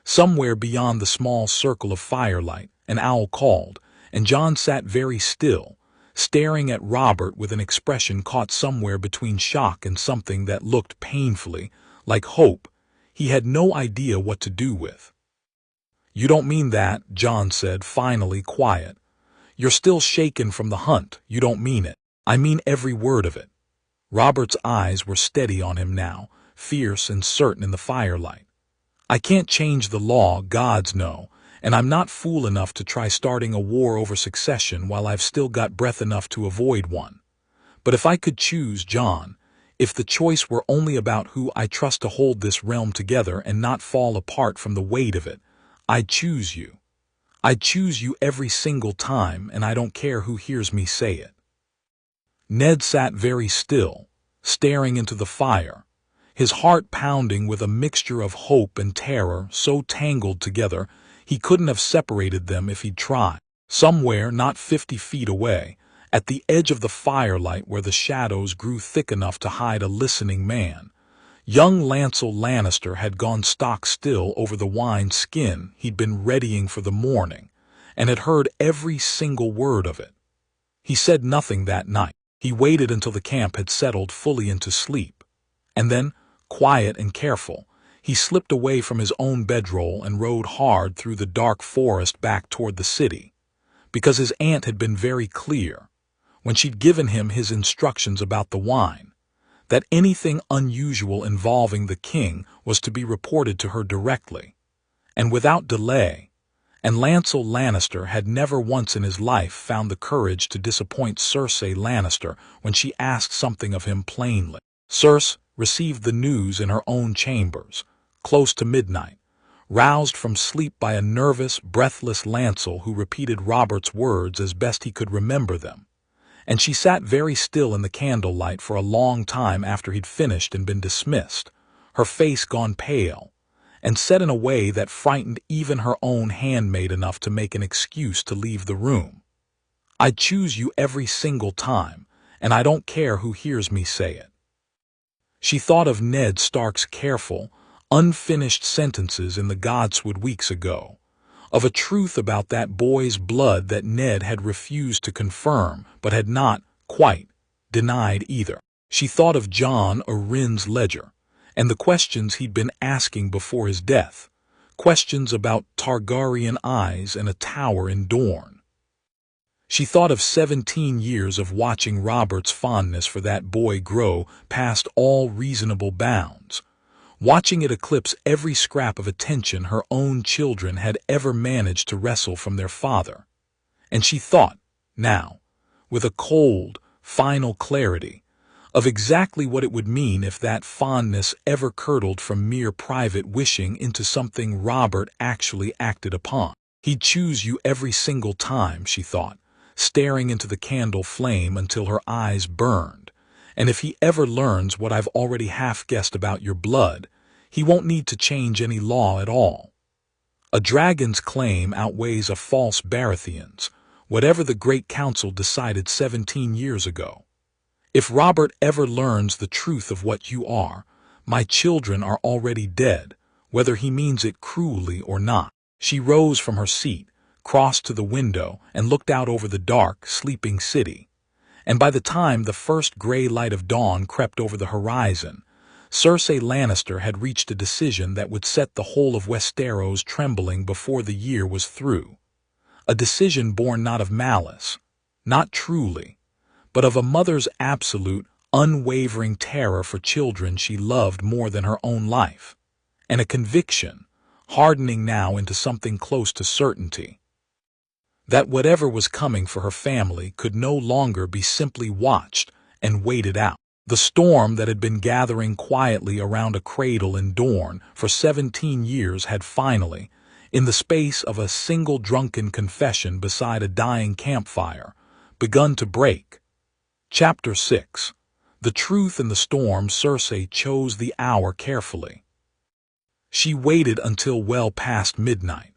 Somewhere beyond the small circle of firelight, an owl called, and Jon sat very still, staring at Robert with an expression caught somewhere between shock and something that looked painfully like hope he had no idea what to do with. "You don't mean that," Jon said, finally quiet. "You're still shaken from the hunt. You don't mean it." "I mean every word of it." Robert's eyes were steady on him now, fierce and certain in the firelight. "I can't change the law, gods know, and I'm not fool enough to try starting a war over succession while I've still got breath enough to avoid one. But if I could choose, Jon, if the choice were only about who I trust to hold this realm together and not fall apart from the weight of it, I'd choose you. I'd choose you every single time, and I don't care who hears me say it." Ned sat very still, staring into the fire, his heart pounding with a mixture of hope and terror so tangled together he couldn't have separated them if he'd tried. Somewhere not 50 feet away, at the edge of the firelight where the shadows grew thick enough to hide a listening man, young Lancel Lannister had gone stock still over the wine skin he'd been readying for the morning, and had heard every single word of it. He said nothing that night. He waited until the camp had settled fully into sleep, and then, quiet and careful, he slipped away from his own bedroll and rode hard through the dark forest back toward the city, because his aunt had been very clear, when she'd given him his instructions about the wine, that anything unusual involving the king was to be reported to her directly, and without delay, and Lancel Lannister had never once in his life found the courage to disappoint Cersei Lannister when she asked something of him plainly. Cersei received the news in her own chambers, close to midnight, roused from sleep by a nervous, breathless Lancel who repeated Robert's words as best he could remember them, and she sat very still in the candlelight for a long time after he'd finished and been dismissed, her face gone pale, and said in a way that frightened even her own handmaid enough to make an excuse to leave the room. "I'd choose you every single time, and I don't care who hears me say it." She thought of Ned Stark's careful, unfinished sentences in the Godswood weeks ago, of a truth about that boy's blood that Ned had refused to confirm but had not, quite, denied either. She thought of Jon Arryn's ledger, and the questions he'd been asking before his death, questions about Targaryen eyes and a tower in Dorne. She thought of 17 years of watching Robert's fondness for that boy grow past all reasonable bounds, watching it eclipse every scrap of attention her own children had ever managed to wrestle from their father. And she thought, now, with a cold, final clarity, of exactly what it would mean if that fondness ever curdled from mere private wishing into something Robert actually acted upon. "He'd choose you every single time," she thought, staring into the candle flame until her eyes burned. "And if he ever learns what I've already half-guessed about your blood, he won't need to change any law at all. A dragon's claim outweighs a false Baratheon's, whatever the Great Council decided 17 years ago. If Robert ever learns the truth of what you are, my children are already dead, whether he means it cruelly or not." She rose from her seat, crossed to the window, and looked out over the dark, sleeping city. And by the time the first gray light of dawn crept over the horizon, Cersei Lannister had reached a decision that would set the whole of Westeros trembling before the year was through. A decision born not of malice, not truly, but of a mother's absolute, unwavering terror for children she loved more than her own life, and a conviction, hardening now into something close to certainty, that whatever was coming for her family could no longer be simply watched and waited out. The storm that had been gathering quietly around a cradle in Dorne for 17 years had finally, in the space of a single drunken confession beside a dying campfire, begun to break. Chapter 6. The truth in the storm, Cersei chose the hour carefully. She waited until well past midnight,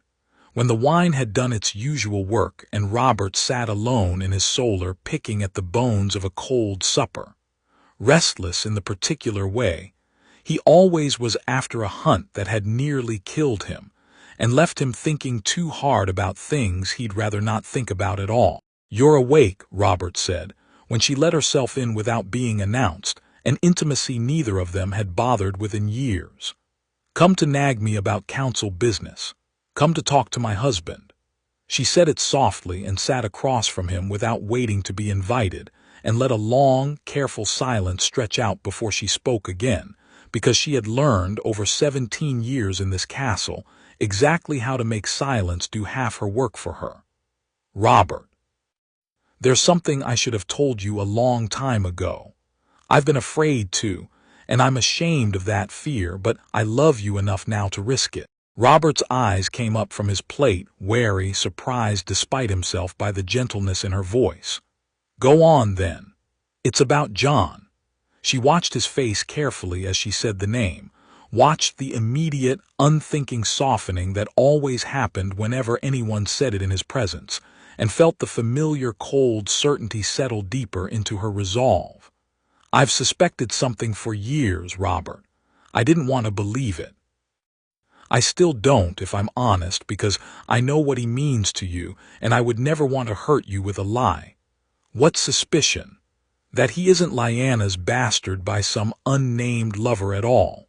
when the wine had done its usual work and Robert sat alone in his solar picking at the bones of a cold supper. Restless in the particular way, he always was after a hunt that had nearly killed him, and left him thinking too hard about things he'd rather not think about at all. "You're awake," Robert said, when she let herself in without being announced, an intimacy neither of them had bothered with in years. "Come to nag me about council business. Come to talk to my husband." She said it softly and sat across from him without waiting to be invited, and let a long, careful silence stretch out before she spoke again, because she had learned over 17 years in this castle exactly how to make silence do half her work for her. "Robert, there's something I should have told you a long time ago. I've been afraid to, and I'm ashamed of that fear, but I love you enough now to risk it." Robert's eyes came up from his plate, wary, surprised despite himself by the gentleness in her voice. "Go on, then. It's about Jon." She watched his face carefully as she said the name, watched the immediate, unthinking softening that always happened whenever anyone said it in his presence, and felt the familiar cold certainty settle deeper into her resolve. "I've suspected something for years, Robert. I didn't want to believe it. I still don't, if I'm honest, because I know what he means to you, and I would never want to hurt you with a lie." "What suspicion?" "That he isn't Lyanna's bastard by some unnamed lover at all."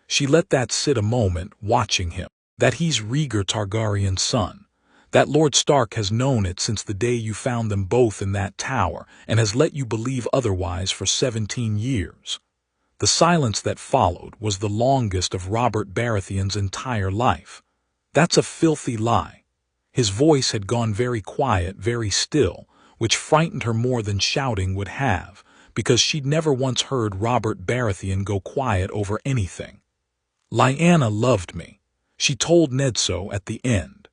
She let that sit a moment, watching him. "That he's Rhaegar Targaryen's son. That Lord Stark has known it since the day you found them both in that tower, and has let you believe otherwise for 17 years. The silence that followed was the longest of Robert Baratheon's entire life. "That's a filthy lie." His voice had gone very quiet, very still, which frightened her more than shouting would have, because she'd never once heard Robert Baratheon go quiet over anything. "Lyanna loved me. She told Ned so at the end.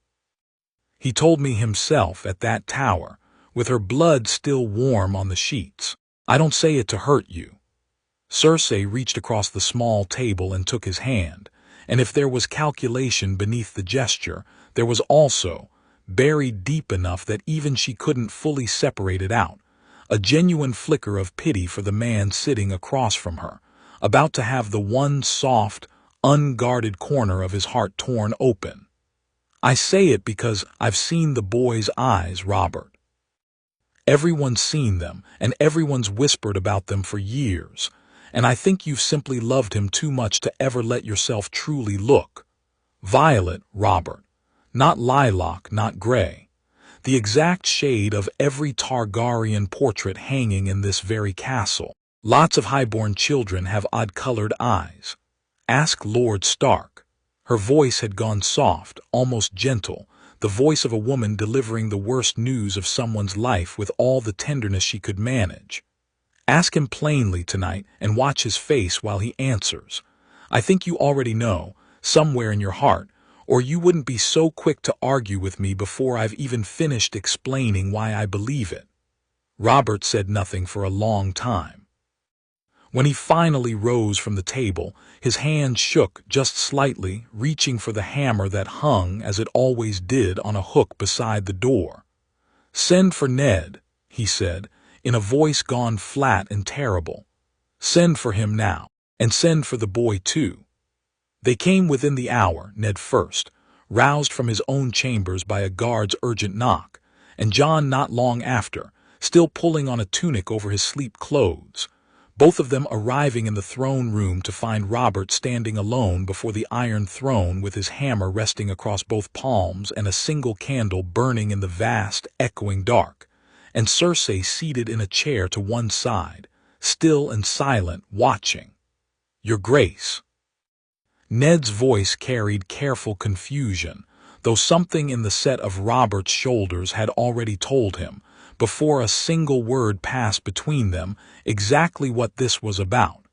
He told me himself at that tower, with her blood still warm on the sheets. I don't say it to hurt you." Cersei reached across the small table and took his hand, and if there was calculation beneath the gesture, there was also, buried deep enough that even she couldn't fully separate it out, a genuine flicker of pity for the man sitting across from her, about to have the one soft, unguarded corner of his heart torn open. "I say it because I've seen the boy's eyes, Robert. Everyone's seen them, and everyone's whispered about them for years, and I think you've simply loved him too much to ever let yourself truly look. Violet, Robert. Not lilac, not gray. The exact shade of every Targaryen portrait hanging in this very castle. Lots of highborn children have odd-colored eyes. Ask Lord Stark." Her voice had gone soft, almost gentle, the voice of a woman delivering the worst news of someone's life with all the tenderness she could manage. "Ask him plainly tonight and watch his face while he answers. I think you already know, somewhere in your heart, or you wouldn't be so quick to argue with me before I've even finished explaining why I believe it." Robert said nothing for a long time. When he finally rose from the table, his hand shook just slightly, reaching for the hammer that hung, as it always did, on a hook beside the door. "Send for Ned," he said, in a voice gone flat and terrible. "Send for him now, and send for the boy too." They came within the hour, Ned first, roused from his own chambers by a guard's urgent knock, and Jon not long after, still pulling on a tunic over his sleep clothes. Both of them arriving in the throne room to find Robert standing alone before the Iron Throne with his hammer resting across both palms and a single candle burning in the vast, echoing dark, and Cersei seated in a chair to one side, still and silent, watching. "Your Grace." Ned's voice carried careful confusion, though something in the set of Robert's shoulders had already told him, before a single word passed between them, exactly what this was about.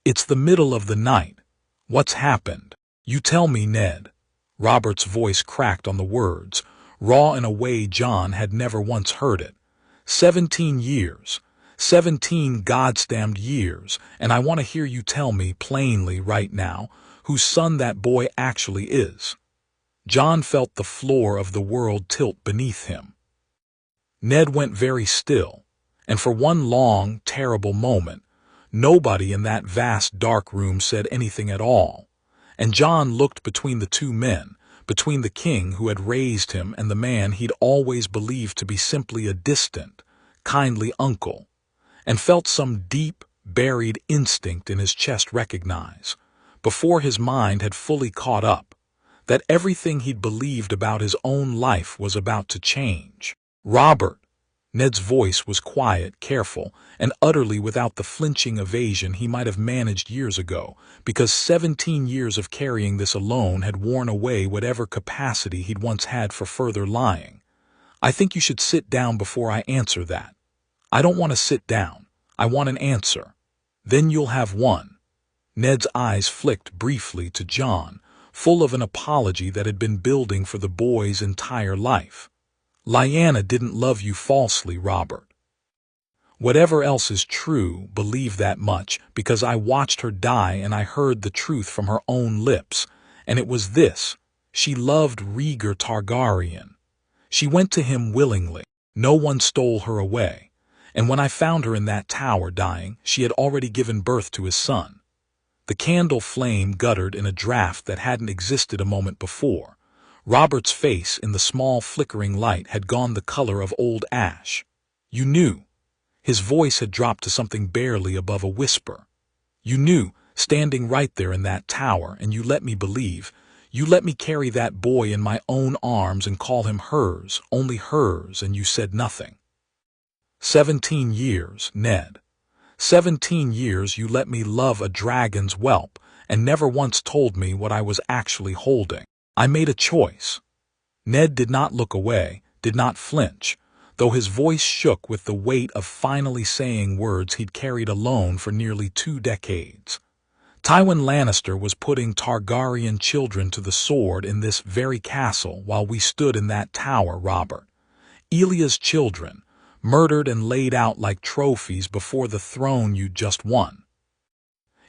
"It's the middle of the night. What's happened? You tell me, Ned." Robert's voice cracked on the words, raw in a way Jon had never once heard it. 17 years. 17 goddamned years, and I want to hear you tell me plainly right now whose son that boy actually is. Jon felt the floor of the world tilt beneath him. Ned went very still, and for one long, terrible moment, nobody in that vast dark room said anything at all, and Jon looked between the two men, between the king who had raised him and the man he'd always believed to be simply a distant, kindly uncle, and felt some deep, buried instinct in his chest recognize, before his mind had fully caught up, that everything he'd believed about his own life was about to change. Robert. Ned's voice was quiet, careful, and utterly without the flinching evasion he might have managed years ago, because 17 years of carrying this alone had worn away whatever capacity he'd once had for further lying. I think you should sit down before I answer that. I don't want to sit down. I want an answer. Then you'll have one. Ned's eyes flicked briefly to Jon, full of an apology that had been building for the boy's entire life. Lyanna didn't love you falsely, Robert. Whatever else is true, believe that much, because I watched her die and I heard the truth from her own lips, and it was this: she loved Rhaegar Targaryen. She went to him willingly. No one stole her away, and when I found her in that tower dying, she had already given birth to his son. The candle flame guttered in a draft that hadn't existed a moment before. Robert's face in the small flickering light had gone the color of old ash. You knew. His voice had dropped to something barely above a whisper. You knew, standing right there in that tower, and you let me believe. You let me carry that boy in my own arms and call him hers, only hers, and you said nothing. 17 years, Ned. 17 years you let me love a dragon's whelp, and never once told me what I was actually holding. I made a choice. Ned did not look away, did not flinch, though his voice shook with the weight of finally saying words he'd carried alone for nearly 2 decades. Tywin Lannister was putting Targaryen children to the sword in this very castle while we stood in that tower, Robert. Elia's children, murdered and laid out like trophies before the throne you'd just won.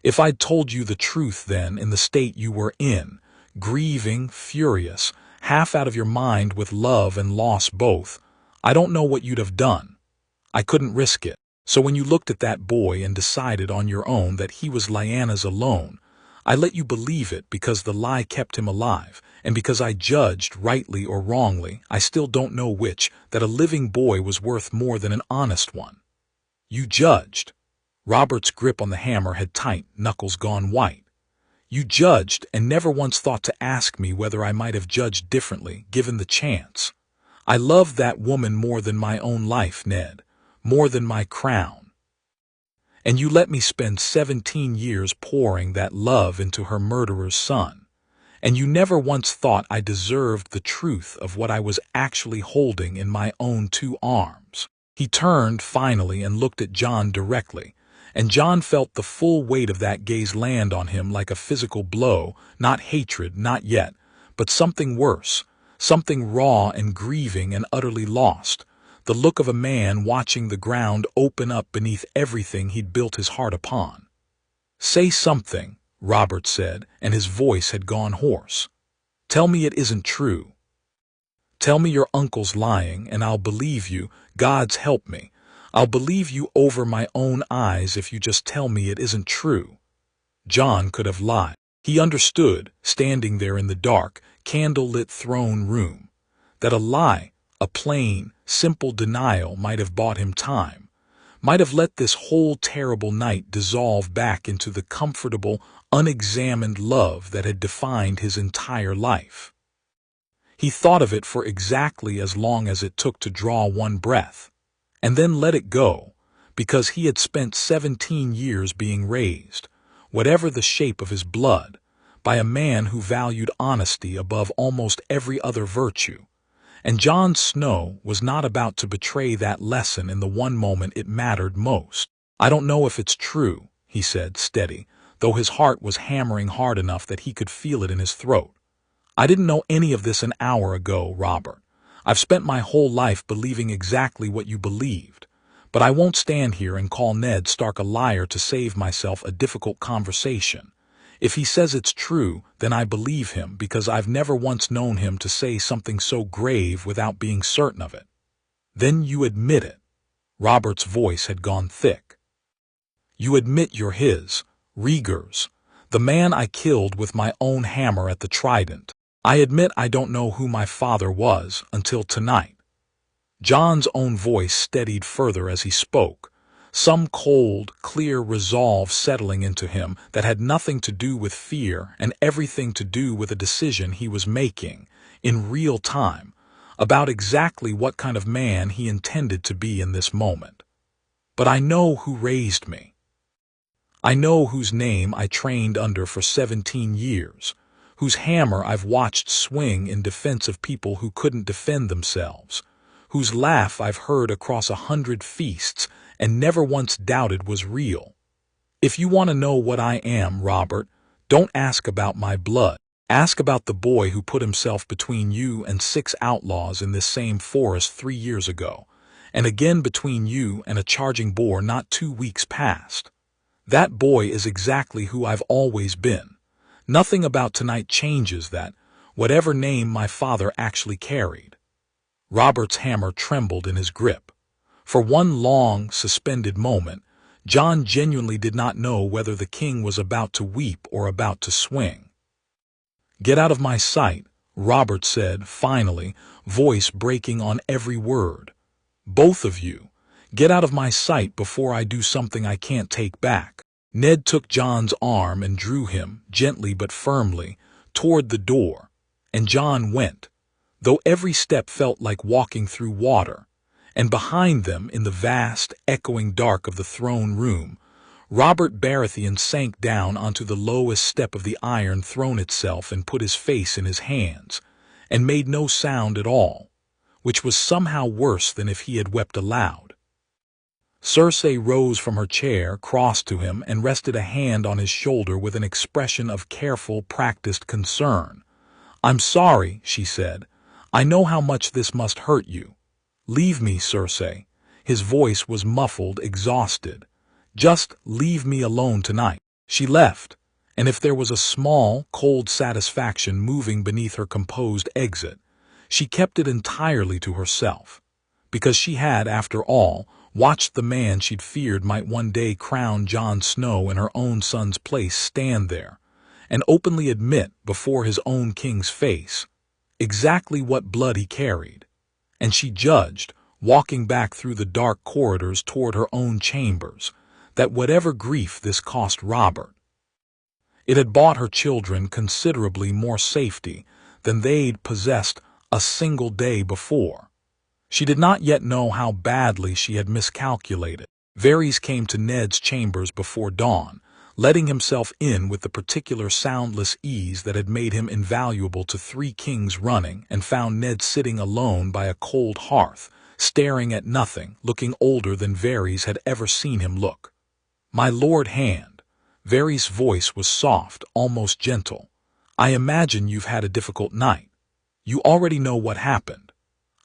If I'd told you the truth then in the state you were in, grieving, furious, half out of your mind with love and loss both, I don't know what you'd have done. I couldn't risk it. So when you looked at that boy and decided on your own that he was Lyanna's alone, I let you believe it because the lie kept him alive, and because I judged, rightly or wrongly, I still don't know which, that a living boy was worth more than an honest one. You judged. Robert's grip on the hammer had tight, knuckles gone white. You judged and never once thought to ask me whether I might have judged differently, given the chance. I loved that woman more than my own life, Ned, more than my crown. And you let me spend 17 years pouring that love into her murderer's son. And you never once thought I deserved the truth of what I was actually holding in my own 2 arms. He turned finally and looked at Jon directly, and Jon felt the full weight of that gaze land on him like a physical blow, not hatred, not yet, but something worse, something raw and grieving and utterly lost, the look of a man watching the ground open up beneath everything he'd built his heart upon. Say something, Robert said, and his voice had gone hoarse. Tell me it isn't true. Tell me your uncle's lying, and I'll believe you, God's help me. I'll believe you over my own eyes if you just tell me it isn't true. Jon could have lied. He understood, standing there in the dark, candle-lit throne room, that a lie, a plain, simple denial might have bought him time, might have let this whole terrible night dissolve back into the comfortable, unexamined love that had defined his entire life. He thought of it for exactly as long as it took to draw one breath, and then let it go, because he had spent 17 years being raised, whatever the shape of his blood, by a man who valued honesty above almost every other virtue, and Jon Snow was not about to betray that lesson in the one moment it mattered most. I don't know if it's true, he said, steady, though his heart was hammering hard enough that he could feel it in his throat. I didn't know any of this an hour ago, Robert. I've spent my whole life believing exactly what you believed, But I won't stand here and call Ned Stark a liar to save myself a difficult conversation. If he says it's true, then I believe him because I've never once known him to say something so grave without being certain of it. Then you admit it. Robert's voice had gone thick. You admit you're his, Rhaegar's, the man I killed with my own hammer at the Trident. I admit I don't know who my father was until tonight. Jon's own voice steadied further as he spoke, some cold, clear resolve settling into him that had nothing to do with fear and everything to do with a decision he was making, in real time, about exactly what kind of man he intended to be in this moment. But I know who raised me. I know whose name I trained under for 17 years, whose hammer I've watched swing in defense of people who couldn't defend themselves, whose laugh I've heard across 100 feasts and never once doubted was real. If you want to know what I am, Robert, don't ask about my blood. Ask about the boy who put himself between you and 6 outlaws in this same forest 3 years ago, and again between you and a charging boar not 2 weeks past. That boy is exactly who I've always been. Nothing about tonight changes that, whatever name my father actually carried. Robert's hammer trembled in his grip. For one long, suspended moment, Jon genuinely did not know whether the king was about to weep or about to swing. Get out of my sight, Robert said, finally, voice breaking on every word. Both of you, get out of my sight before I do something I can't take back. Ned took Jon's arm and drew him, gently but firmly, toward the door, and Jon went, though every step felt like walking through water. And behind them, in the vast, echoing dark of the throne room, Robert Baratheon sank down onto the lowest step of the Iron Throne itself and put his face in his hands, and made no sound at all, which was somehow worse than if he had wept aloud. Cersei rose from her chair, crossed to him, and rested a hand on his shoulder with an expression of careful, practiced concern. "I'm sorry," she said. "I know how much this must hurt you. Leave me, Cersei." His voice was muffled, exhausted. "Just leave me alone tonight." She left, and if there was a small, cold satisfaction moving beneath her composed exit, she kept it entirely to herself, because she had, after all, watched the man she'd feared might one day crown Jon Snow in her own son's place stand there, and openly admit before his own king's face exactly what blood he carried. And she judged, walking back through the dark corridors toward her own chambers, that whatever grief this cost Robert, it had bought her children considerably more safety than they'd possessed a single day before. She did not yet know how badly she had miscalculated. Varys came to Ned's chambers before dawn, letting himself in with the particular soundless ease that had made him invaluable to 3 kings running, and found Ned sitting alone by a cold hearth, staring at nothing, looking older than Varys had ever seen him look. "My Lord Hand," Varys' voice was soft, almost gentle. "I imagine you've had a difficult night. You already know what happened."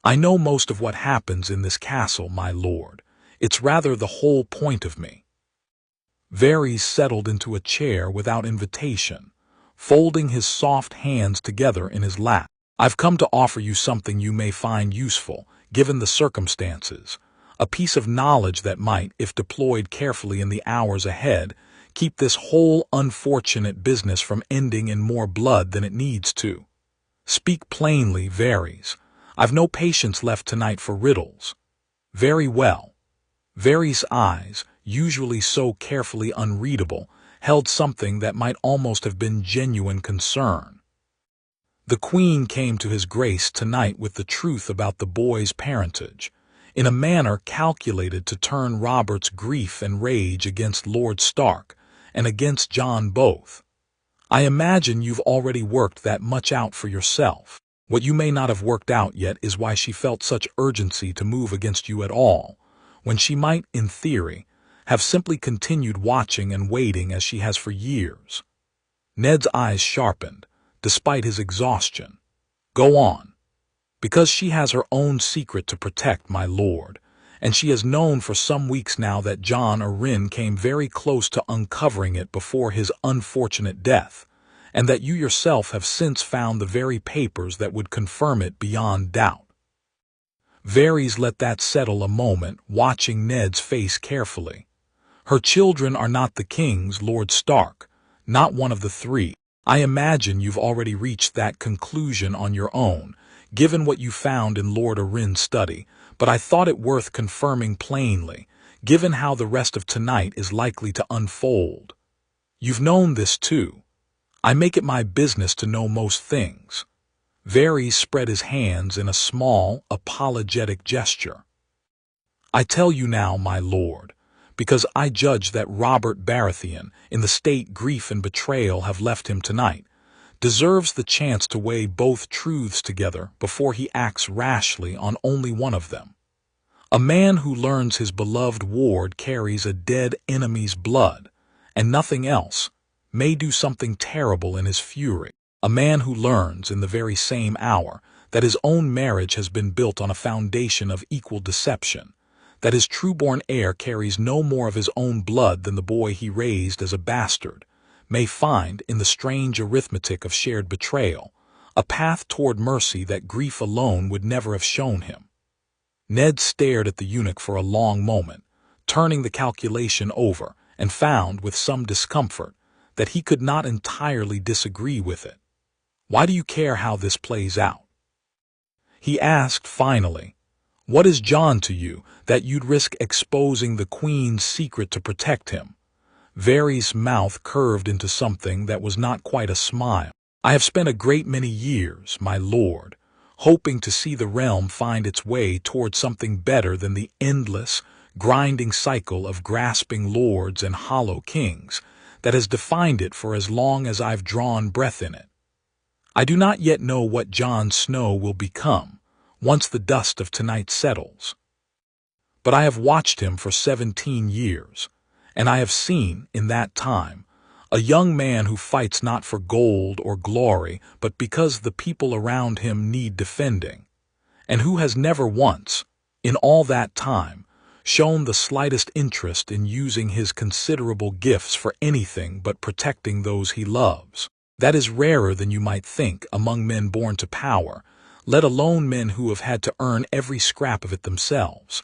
"I know most of what happens in this castle, my lord. It's rather the whole point of me." Varys settled into a chair without invitation, folding his soft hands together in his lap. "I've come to offer you something you may find useful, given the circumstances. A piece of knowledge that might, if deployed carefully in the hours ahead, keep this whole unfortunate business from ending in more blood than it needs to. Speak plainly, Varys. I've no patience left tonight for riddles." "Very well." Varys' eyes, usually so carefully unreadable, held something that might almost have been genuine concern. "The Queen came to his grace tonight with the truth about the boy's parentage, in a manner calculated to turn Robert's grief and rage against Lord Stark, and against Jon both. I imagine you've already worked that much out for yourself. What you may not have worked out yet is why she felt such urgency to move against you at all, when she might, in theory, have simply continued watching and waiting as she has for years." Ned's eyes sharpened, despite his exhaustion. "Go on." "Because she has her own secret to protect, my lord, and she has known for some weeks now that Jon Arryn came very close to uncovering it before his unfortunate death, and that you yourself have since found the very papers that would confirm it beyond doubt. Varys let that settle a moment, watching Ned's face carefully. Her children are not the king's, Lord Stark, not one of the three. I imagine you've already reached that conclusion on your own, given what you found in Lord Arryn's study, but I thought it worth confirming plainly, given how the rest of tonight is likely to unfold. You've known this too. I make it my business to know most things. Varys spread his hands in a small, apologetic gesture. I tell you now, my lord, because I judge that Robert Baratheon, in the state grief and betrayal have left him tonight, deserves the chance to weigh both truths together before he acts rashly on only one of them. A man who learns his beloved ward carries a dead enemy's blood, and nothing else, may do something terrible in his fury. A man who learns in the very same hour that his own marriage has been built on a foundation of equal deception, that his trueborn heir carries no more of his own blood than the boy he raised as a bastard, may find in the strange arithmetic of shared betrayal a path toward mercy that grief alone would never have shown him. Ned stared at the eunuch for a long moment, turning the calculation over, and found, with some discomfort, that he could not entirely disagree with it. Why do you care how this plays out? He asked finally. What is Jon to you, that you'd risk exposing the Queen's secret to protect him? Varys' mouth curved into something that was not quite a smile. I have spent a great many years, my lord, hoping to see the realm find its way toward something better than the endless, grinding cycle of grasping lords and hollow kings that has defined it for as long as I've drawn breath in it. I do not yet know what Jon Snow will become, once the dust of tonight settles. But I have watched him for 17 years, and I have seen, in that time, a young man who fights not for gold or glory, but because the people around him need defending, and who has never once, in all that time, shown the slightest interest in using his considerable gifts for anything but protecting those he loves. That is rarer than you might think among men born to power, let alone men who have had to earn every scrap of it themselves.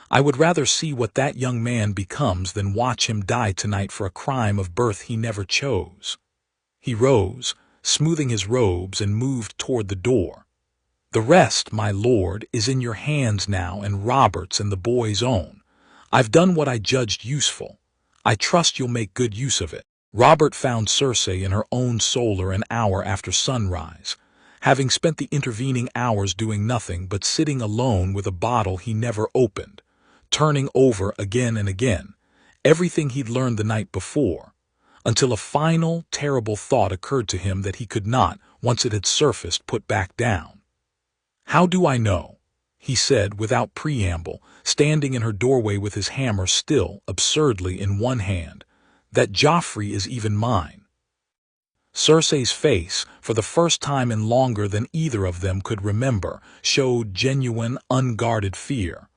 I would rather see what that young man becomes than watch him die tonight for a crime of birth he never chose. He rose, smoothing his robes, and moved toward the door. The rest, my lord, is in your hands now, and Robert's and the boy's own. I've done what I judged useful. I trust you'll make good use of it. Robert found Cersei in her own solar an hour after sunrise, having spent the intervening hours doing nothing but sitting alone with a bottle he never opened, turning over again and again everything he'd learned the night before, until a final, terrible thought occurred to him that he could not, once it had surfaced, put back down. "How do I know?" he said without preamble, standing in her doorway with his hammer still, absurdly, in one hand, "that Joffrey is even mine?" Cersei's face, for the first time in longer than either of them could remember, showed genuine, unguarded fear.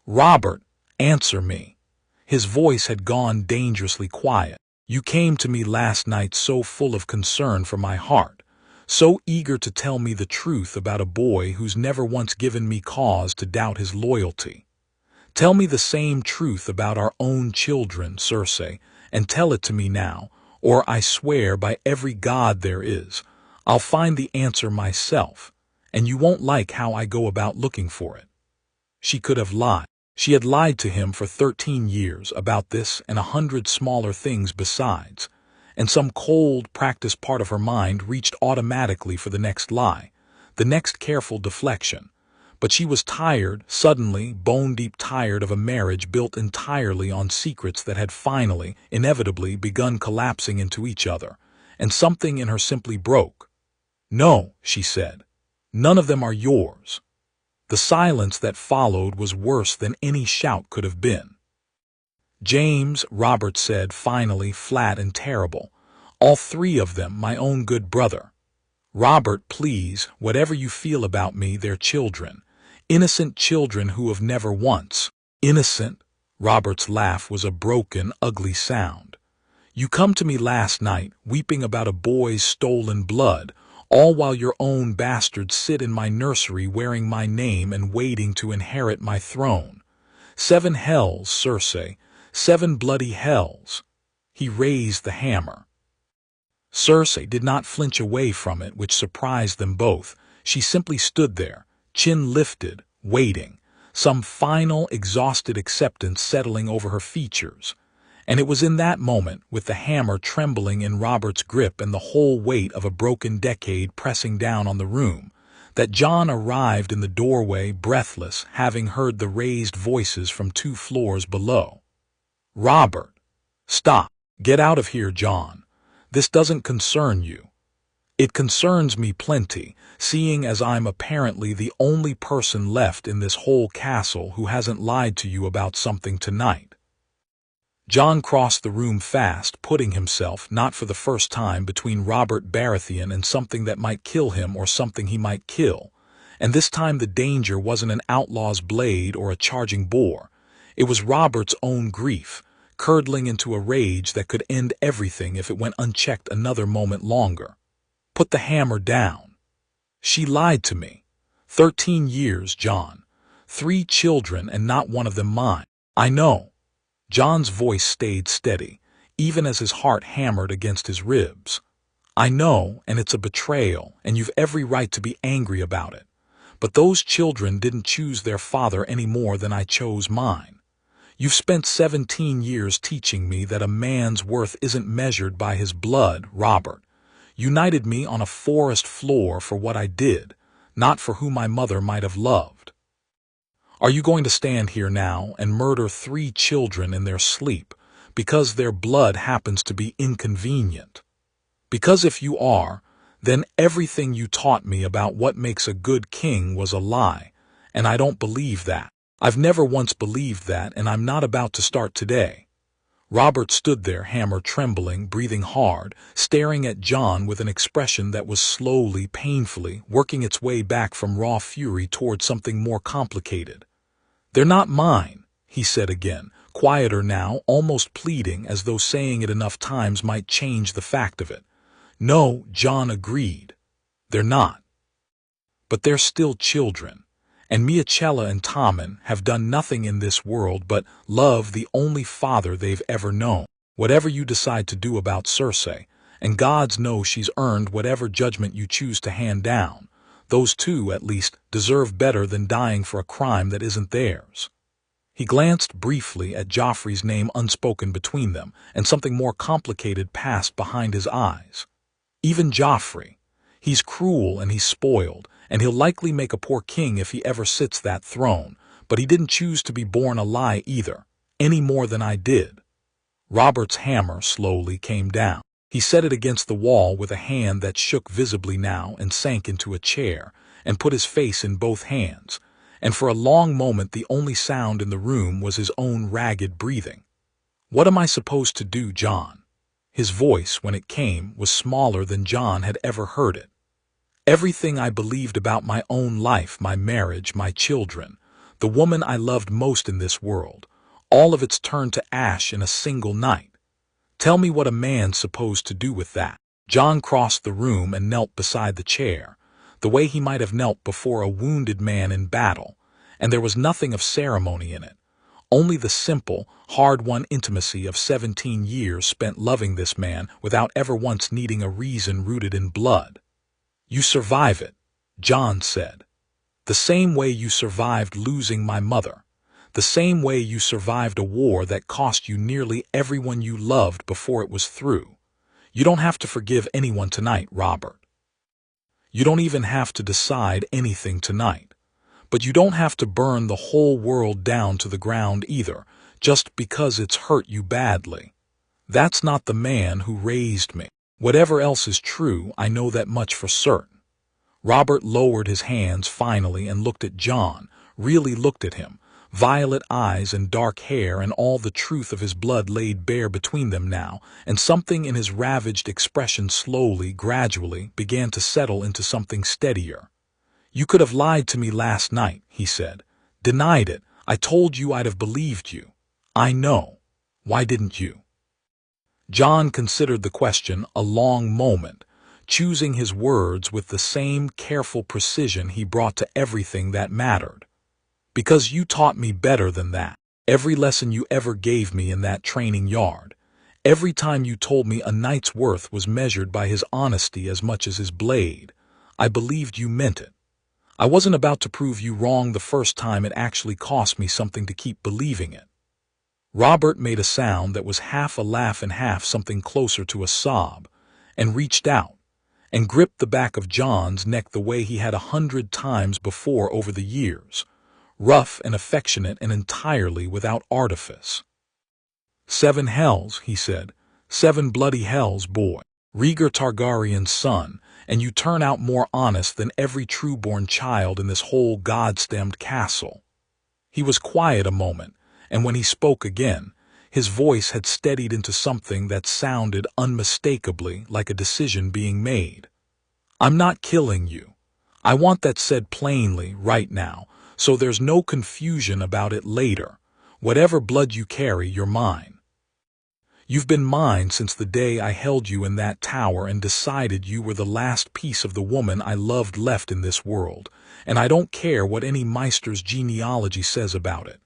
"Robert, answer me." His voice had gone dangerously quiet. "You came to me last night so full of concern for my heart, so eager to tell me the truth about a boy who's never once given me cause to doubt his loyalty. Tell me the same truth about our own children, Cersei, and tell it to me now, or I swear by every god there is, I'll find the answer myself, and you won't like how I go about looking for it." She could have lied. She had lied to him for 13 years about this and 100 smaller things besides, and some cold, practiced part of her mind reached automatically for the next lie, the next careful deflection. But she was tired, suddenly, bone-deep tired of a marriage built entirely on secrets that had finally, inevitably, begun collapsing into each other, and something in her simply broke. "No," she said, "none of them are yours." The silence that followed was worse than any shout could have been. "James," Robert said, finally, flat and terrible, "all three of them, my own good brother. Robert, please, whatever you feel about me, they're children, innocent children who have never once, Innocent. Robert's laugh was a broken, ugly sound. You come to me last night, weeping about a boy's stolen blood, all while your own bastards sit in my nursery wearing my name and waiting to inherit my throne. 7 hells, Cersei, 7 bloody hells. He raised the hammer. Cersei did not flinch away from it, which surprised them both. She simply stood there, chin lifted, waiting, some final, exhausted acceptance settling over her features. And it was in that moment, with the hammer trembling in Robert's grip and the whole weight of a broken decade pressing down on the room, that Jon arrived in the doorway, breathless, having heard the raised voices from 2 floors below. "Robert! Stop! Get out of here, Jon. This doesn't concern you." "It concerns me plenty, seeing as I'm apparently the only person left in this whole castle who hasn't lied to you about something tonight." Jon crossed the room fast, putting himself, not for the first time, between Robert Baratheon and something that might kill him or something he might kill. And this time the danger wasn't an outlaw's blade or a charging boar. It was Robert's own grief, curdling into a rage that could end everything if it went unchecked another moment longer. "Put the hammer down." "She lied to me. 13 years, Jon. 3 children and not one of them mine." "I know." Jon's voice stayed steady, even as his heart hammered against his ribs. "I know, and it's a betrayal, and you've every right to be angry about it. But those children didn't choose their father any more than I chose mine. You've spent 17 years teaching me that a man's worth isn't measured by his blood, Robert. You knighted me on a forest floor for what I did, not for who my mother might have loved. Are you going to stand here now and murder 3 children in their sleep because their blood happens to be inconvenient? Because if you are, then everything you taught me about what makes a good king was a lie, and I don't believe that. I've never once believed that, and I'm not about to start today." Robert stood there, hammer trembling, breathing hard, staring at Jon with an expression that was slowly, painfully, working its way back from raw fury toward something more complicated. "They're not mine," he said again, quieter now, almost pleading, as though saying it enough times might change the fact of it. "No," Jon agreed. "They're not. But they're still children. And Miechela and Tommen have done nothing in this world but love the only father they've ever known. Whatever you decide to do about Cersei, and gods know she's earned whatever judgment you choose to hand down, those 2, at least, deserve better than dying for a crime that isn't theirs." He glanced briefly at Joffrey's name unspoken between them, and something more complicated passed behind his eyes. "Even Joffrey. He's cruel and he's spoiled, and he'll likely make a poor king if he ever sits that throne, but he didn't choose to be born a lie either, any more than I did." Robert's hammer slowly came down. He set it against the wall with a hand that shook visibly now and sank into a chair, and put his face in both hands, and for a long moment the only sound in the room was his own ragged breathing. "What am I supposed to do, Jon?" His voice, when it came, was smaller than Jon had ever heard it. "Everything I believed about my own life, my marriage, my children, the woman I loved most in this world, all of it's turned to ash in a single night. Tell me what a man's supposed to do with that." Jon crossed the room and knelt beside the chair, the way he might have knelt before a wounded man in battle, and there was nothing of ceremony in it, only the simple, hard-won intimacy of 17 years spent loving this man without ever once needing a reason rooted in blood. "You survive it," Jon said. "The same way you survived losing my mother. The same way you survived a war that cost you nearly everyone you loved before it was through. You don't have to forgive anyone tonight, Robert. You don't even have to decide anything tonight. But you don't have to burn the whole world down to the ground either, just because it's hurt you badly. That's not the man who raised me. Whatever else is true, I know that much for certain." Robert lowered his hands finally and looked at Jon, really looked at him, violet eyes and dark hair and all the truth of his blood laid bare between them now, and something in his ravaged expression slowly, gradually, began to settle into something steadier. "You could have lied to me last night," he said. "Denied it. I told you I'd have believed you. I know. Why didn't you?" Jon considered the question a long moment, choosing his words with the same careful precision he brought to everything that mattered. "Because you taught me better than that. Every lesson you ever gave me in that training yard, every time you told me a knight's worth was measured by his honesty as much as his blade, I believed you meant it. I wasn't about to prove you wrong the first time it actually cost me something to keep believing it." Robert made a sound that was half a laugh and half something closer to a sob, and reached out, and gripped the back of Jon's neck the way he had 100 times before over the years, rough and affectionate and entirely without artifice. "7 hells," he said. "7 bloody hells, boy. Rhaegar Targaryen's son, and you turn out more honest than every trueborn child in this whole god-stemmed castle." He was quiet a moment, and when he spoke again, his voice had steadied into something that sounded unmistakably like a decision being made. "I'm not killing you. I want that said plainly right now, so there's no confusion about it later. Whatever blood you carry, you're mine. You've been mine since the day I held you in that tower and decided you were the last piece of the woman I loved left in this world, and I don't care what any Meister's genealogy says about it.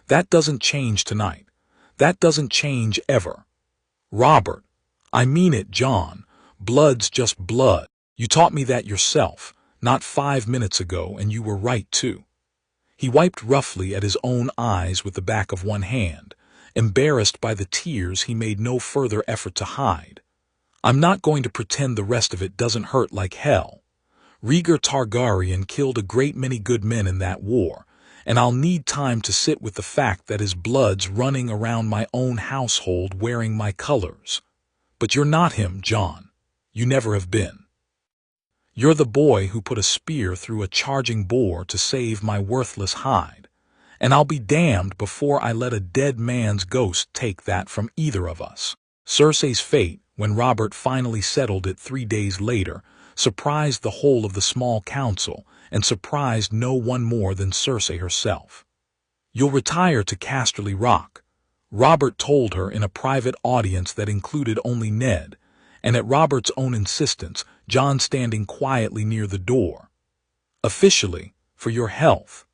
That doesn't change tonight. That doesn't change ever. Robert, I mean it, Jon. Blood's just blood. You taught me that yourself, not 5 minutes ago, and you were right too." He wiped roughly at his own eyes with the back of one hand, embarrassed by the tears he made no further effort to hide. "I'm not going to pretend the rest of it doesn't hurt like hell. Rhaegar Targaryen killed a great many good men in that war, and I'll need time to sit with the fact that his blood's running around my own household wearing my colors. But you're not him, Jon. You never have been. You're the boy who put a spear through a charging boar to save my worthless hide, and I'll be damned before I let a dead man's ghost take that from either of us." Cersei's fate, when Robert finally settled it 3 days later, surprised the whole of the small council, and surprised no one more than Cersei herself. "You'll retire to Casterly Rock," Robert told her in a private audience that included only Ned, and at Robert's own insistence, Jon standing quietly near the door. "Officially, for your health.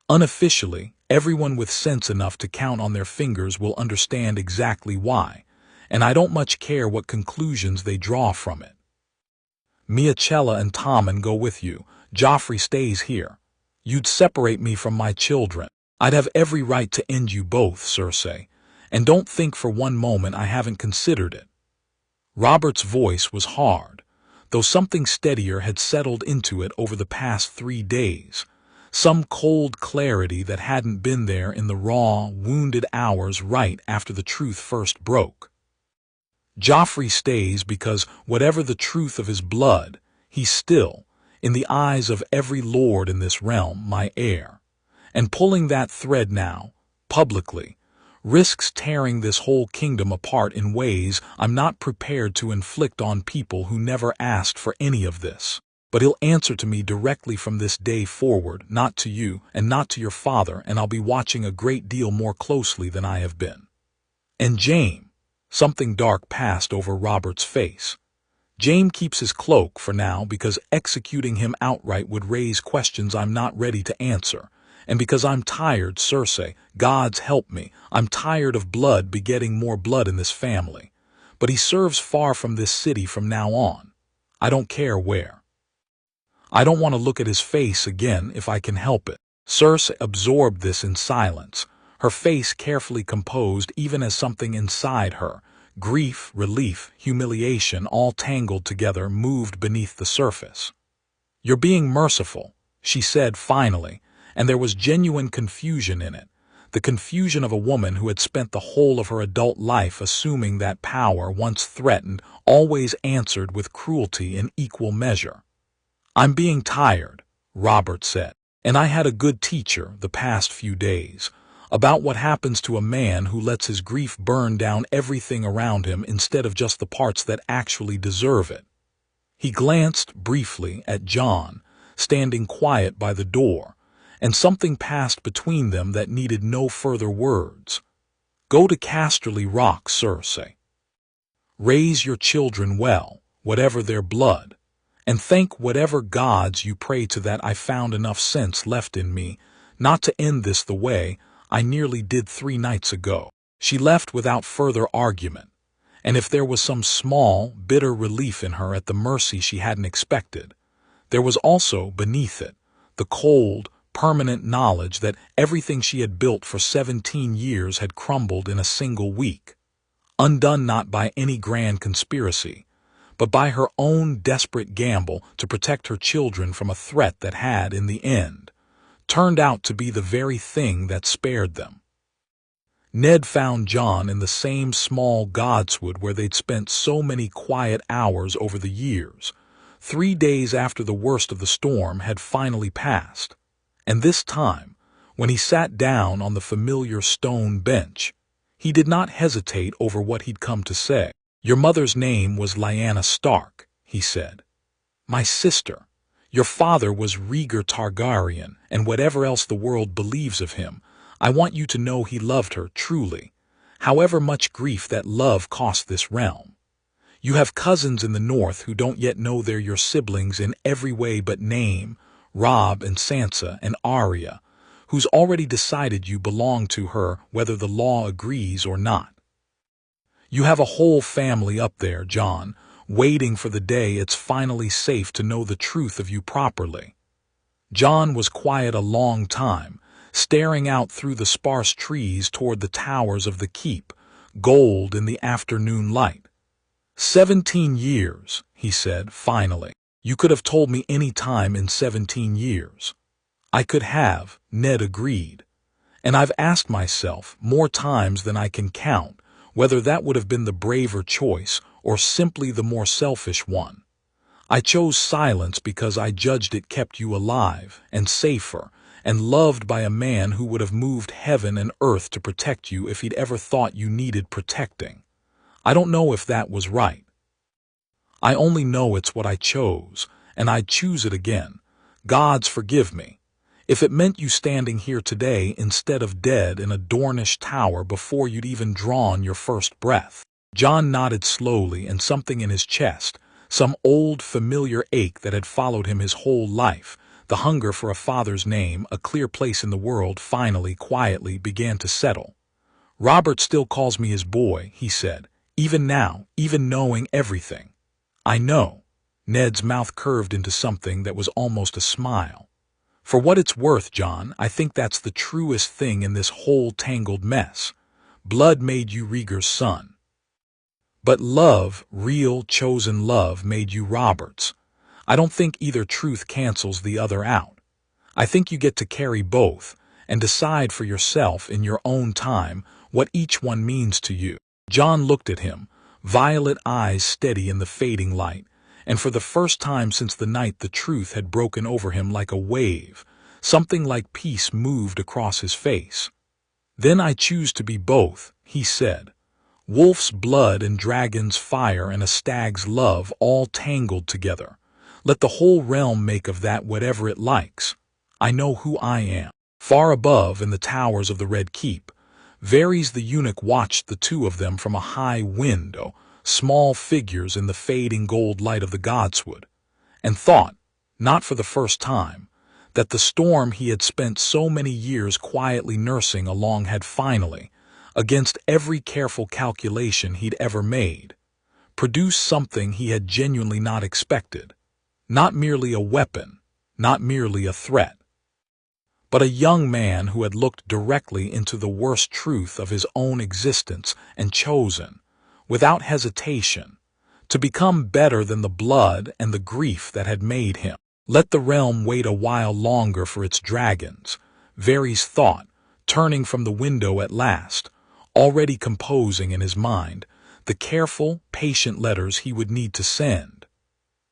Unofficially, everyone with sense enough to count on their fingers will understand exactly why, and I don't much care what conclusions they draw from it. Miachella and Tommen go with you. Joffrey stays here. You'd separate me from my children. I'd have every right to end you both, Cersei, and don't think for one moment I haven't considered it." Robert's voice was hard, though something steadier had settled into it over the past 3 days, some cold clarity that hadn't been there in the raw, wounded hours right after the truth first broke. "Joffrey stays because, whatever the truth of his blood, he's still, in the eyes of every lord in this realm, my heir. And pulling that thread now, publicly, risks tearing this whole kingdom apart in ways I'm not prepared to inflict on people who never asked for any of this. But he'll answer to me directly from this day forward, not to you and not to your father, and I'll be watching a great deal more closely than I have been. And Jaime," something dark passed over Robert's face, "Jaime keeps his cloak for now because executing him outright would raise questions I'm not ready to answer. And because I'm tired, Cersei, gods help me, I'm tired of blood begetting more blood in this family. But he serves far from this city from now on. I don't care where. I don't want to look at his face again if I can help it." Cersei absorbed this in silence, her face carefully composed even as something inside her, grief, relief, humiliation, all tangled together, moved beneath the surface. "You're being merciful," she said finally, and there was genuine confusion in it, the confusion of a woman who had spent the whole of her adult life assuming that power, once threatened, always answered with cruelty in equal measure. "I'm being tired," Robert said, "and I had a good teacher the past few days about what happens to a man who lets his grief burn down everything around him instead of just the parts that actually deserve it." He glanced briefly at Jon, standing quiet by the door, and something passed between them that needed no further words. Go to Casterly Rock, Cersei. Raise your children well, whatever their blood, and thank whatever gods you pray to that I found enough sense left in me not to end this the way I nearly did 3 nights ago. She left without further argument, and if there was some small, bitter relief in her at the mercy she hadn't expected, there was also, beneath it, the cold, permanent knowledge that everything she had built for 17 years had crumbled in a single week, undone not by any grand conspiracy, but by her own desperate gamble to protect her children from a threat that had, in the end, turned out to be the very thing that spared them. Ned found Jon in the same small godswood where they'd spent so many quiet hours over the years, 3 days after the worst of the storm had finally passed. And this time, when he sat down on the familiar stone bench, he did not hesitate over what he'd come to say. "Your mother's name was Lyanna Stark," he said. "My sister. Your father was Rhaegar Targaryen, and whatever else the world believes of him, I want you to know he loved her truly, however much grief that love cost this realm. You have cousins in the north who don't yet know they're your siblings in every way but name, Robb and Sansa and Arya, who's already decided you belong to her whether the law agrees or not. You have a whole family up there, Jon, waiting for the day it's finally safe to know the truth of you properly." Jon was quiet a long time, staring out through the sparse trees toward the towers of the keep, gold in the afternoon light. 17 years, he said, finally. "You could have told me any time in 17 years. "I could have," Ned agreed. "And I've asked myself, more times than I can count, whether that would have been the braver choice or simply the more selfish one. I chose silence because I judged it kept you alive and safer and loved by a man who would have moved heaven and earth to protect you if he'd ever thought you needed protecting. I don't know if that was right. I only know it's what I chose, and I'd choose it again. Gods forgive me. If it meant you standing here today instead of dead in a Dornish tower before you'd even drawn your first breath." Jon nodded slowly, and something in his chest, some old familiar ache that had followed him his whole life, the hunger for a father's name, a clear place in the world, finally, quietly began to settle. "Robert still calls me his boy," he said, "even now, even knowing everything." "I know." Ned's mouth curved into something that was almost a smile. "For what it's worth, Jon, I think that's the truest thing in this whole tangled mess. Blood made you Rhaegar's son. But love, real, chosen love, made you Robert's. I don't think either truth cancels the other out. I think you get to carry both, and decide for yourself in your own time what each one means to you." Jon looked at him, violet eyes steady in the fading light, and for the first time since the night the truth had broken over him like a wave, something like peace moved across his face. "Then I choose to be both," he said. "Wolf's blood and dragon's fire and a stag's love all tangled together. Let the whole realm make of that whatever it likes. I know who I am." Far above, in the towers of the Red Keep, Varys the eunuch watched the two of them from a high window, small figures in the fading gold light of the godswood, and thought, not for the first time, that the storm he had spent so many years quietly nursing along had finally, against every careful calculation he'd ever made, produced something he had genuinely not expected. Not merely a weapon, not merely a threat, but a young man who had looked directly into the worst truth of his own existence and chosen, without hesitation, to become better than the blood and the grief that had made him. Let the realm wait a while longer for its dragons, Varys thought, turning from the window at last, already composing in his mind the careful, patient letters he would need to send.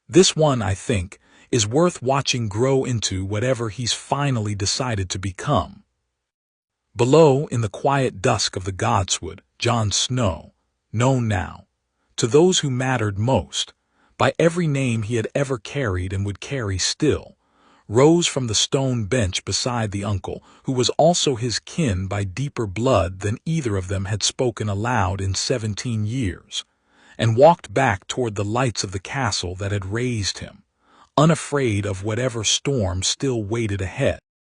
This one, I think, is worth watching grow into whatever he's finally decided to become. Below, in the quiet dusk of the godswood, Jon Snow, known now, to those who mattered most, by every name he had ever carried and would carry still, rose from the stone bench beside the uncle, who was also his kin by deeper blood than either of them had spoken aloud in 17 years, and walked back toward the lights of the castle that had raised him, unafraid of whatever storm still waited ahead.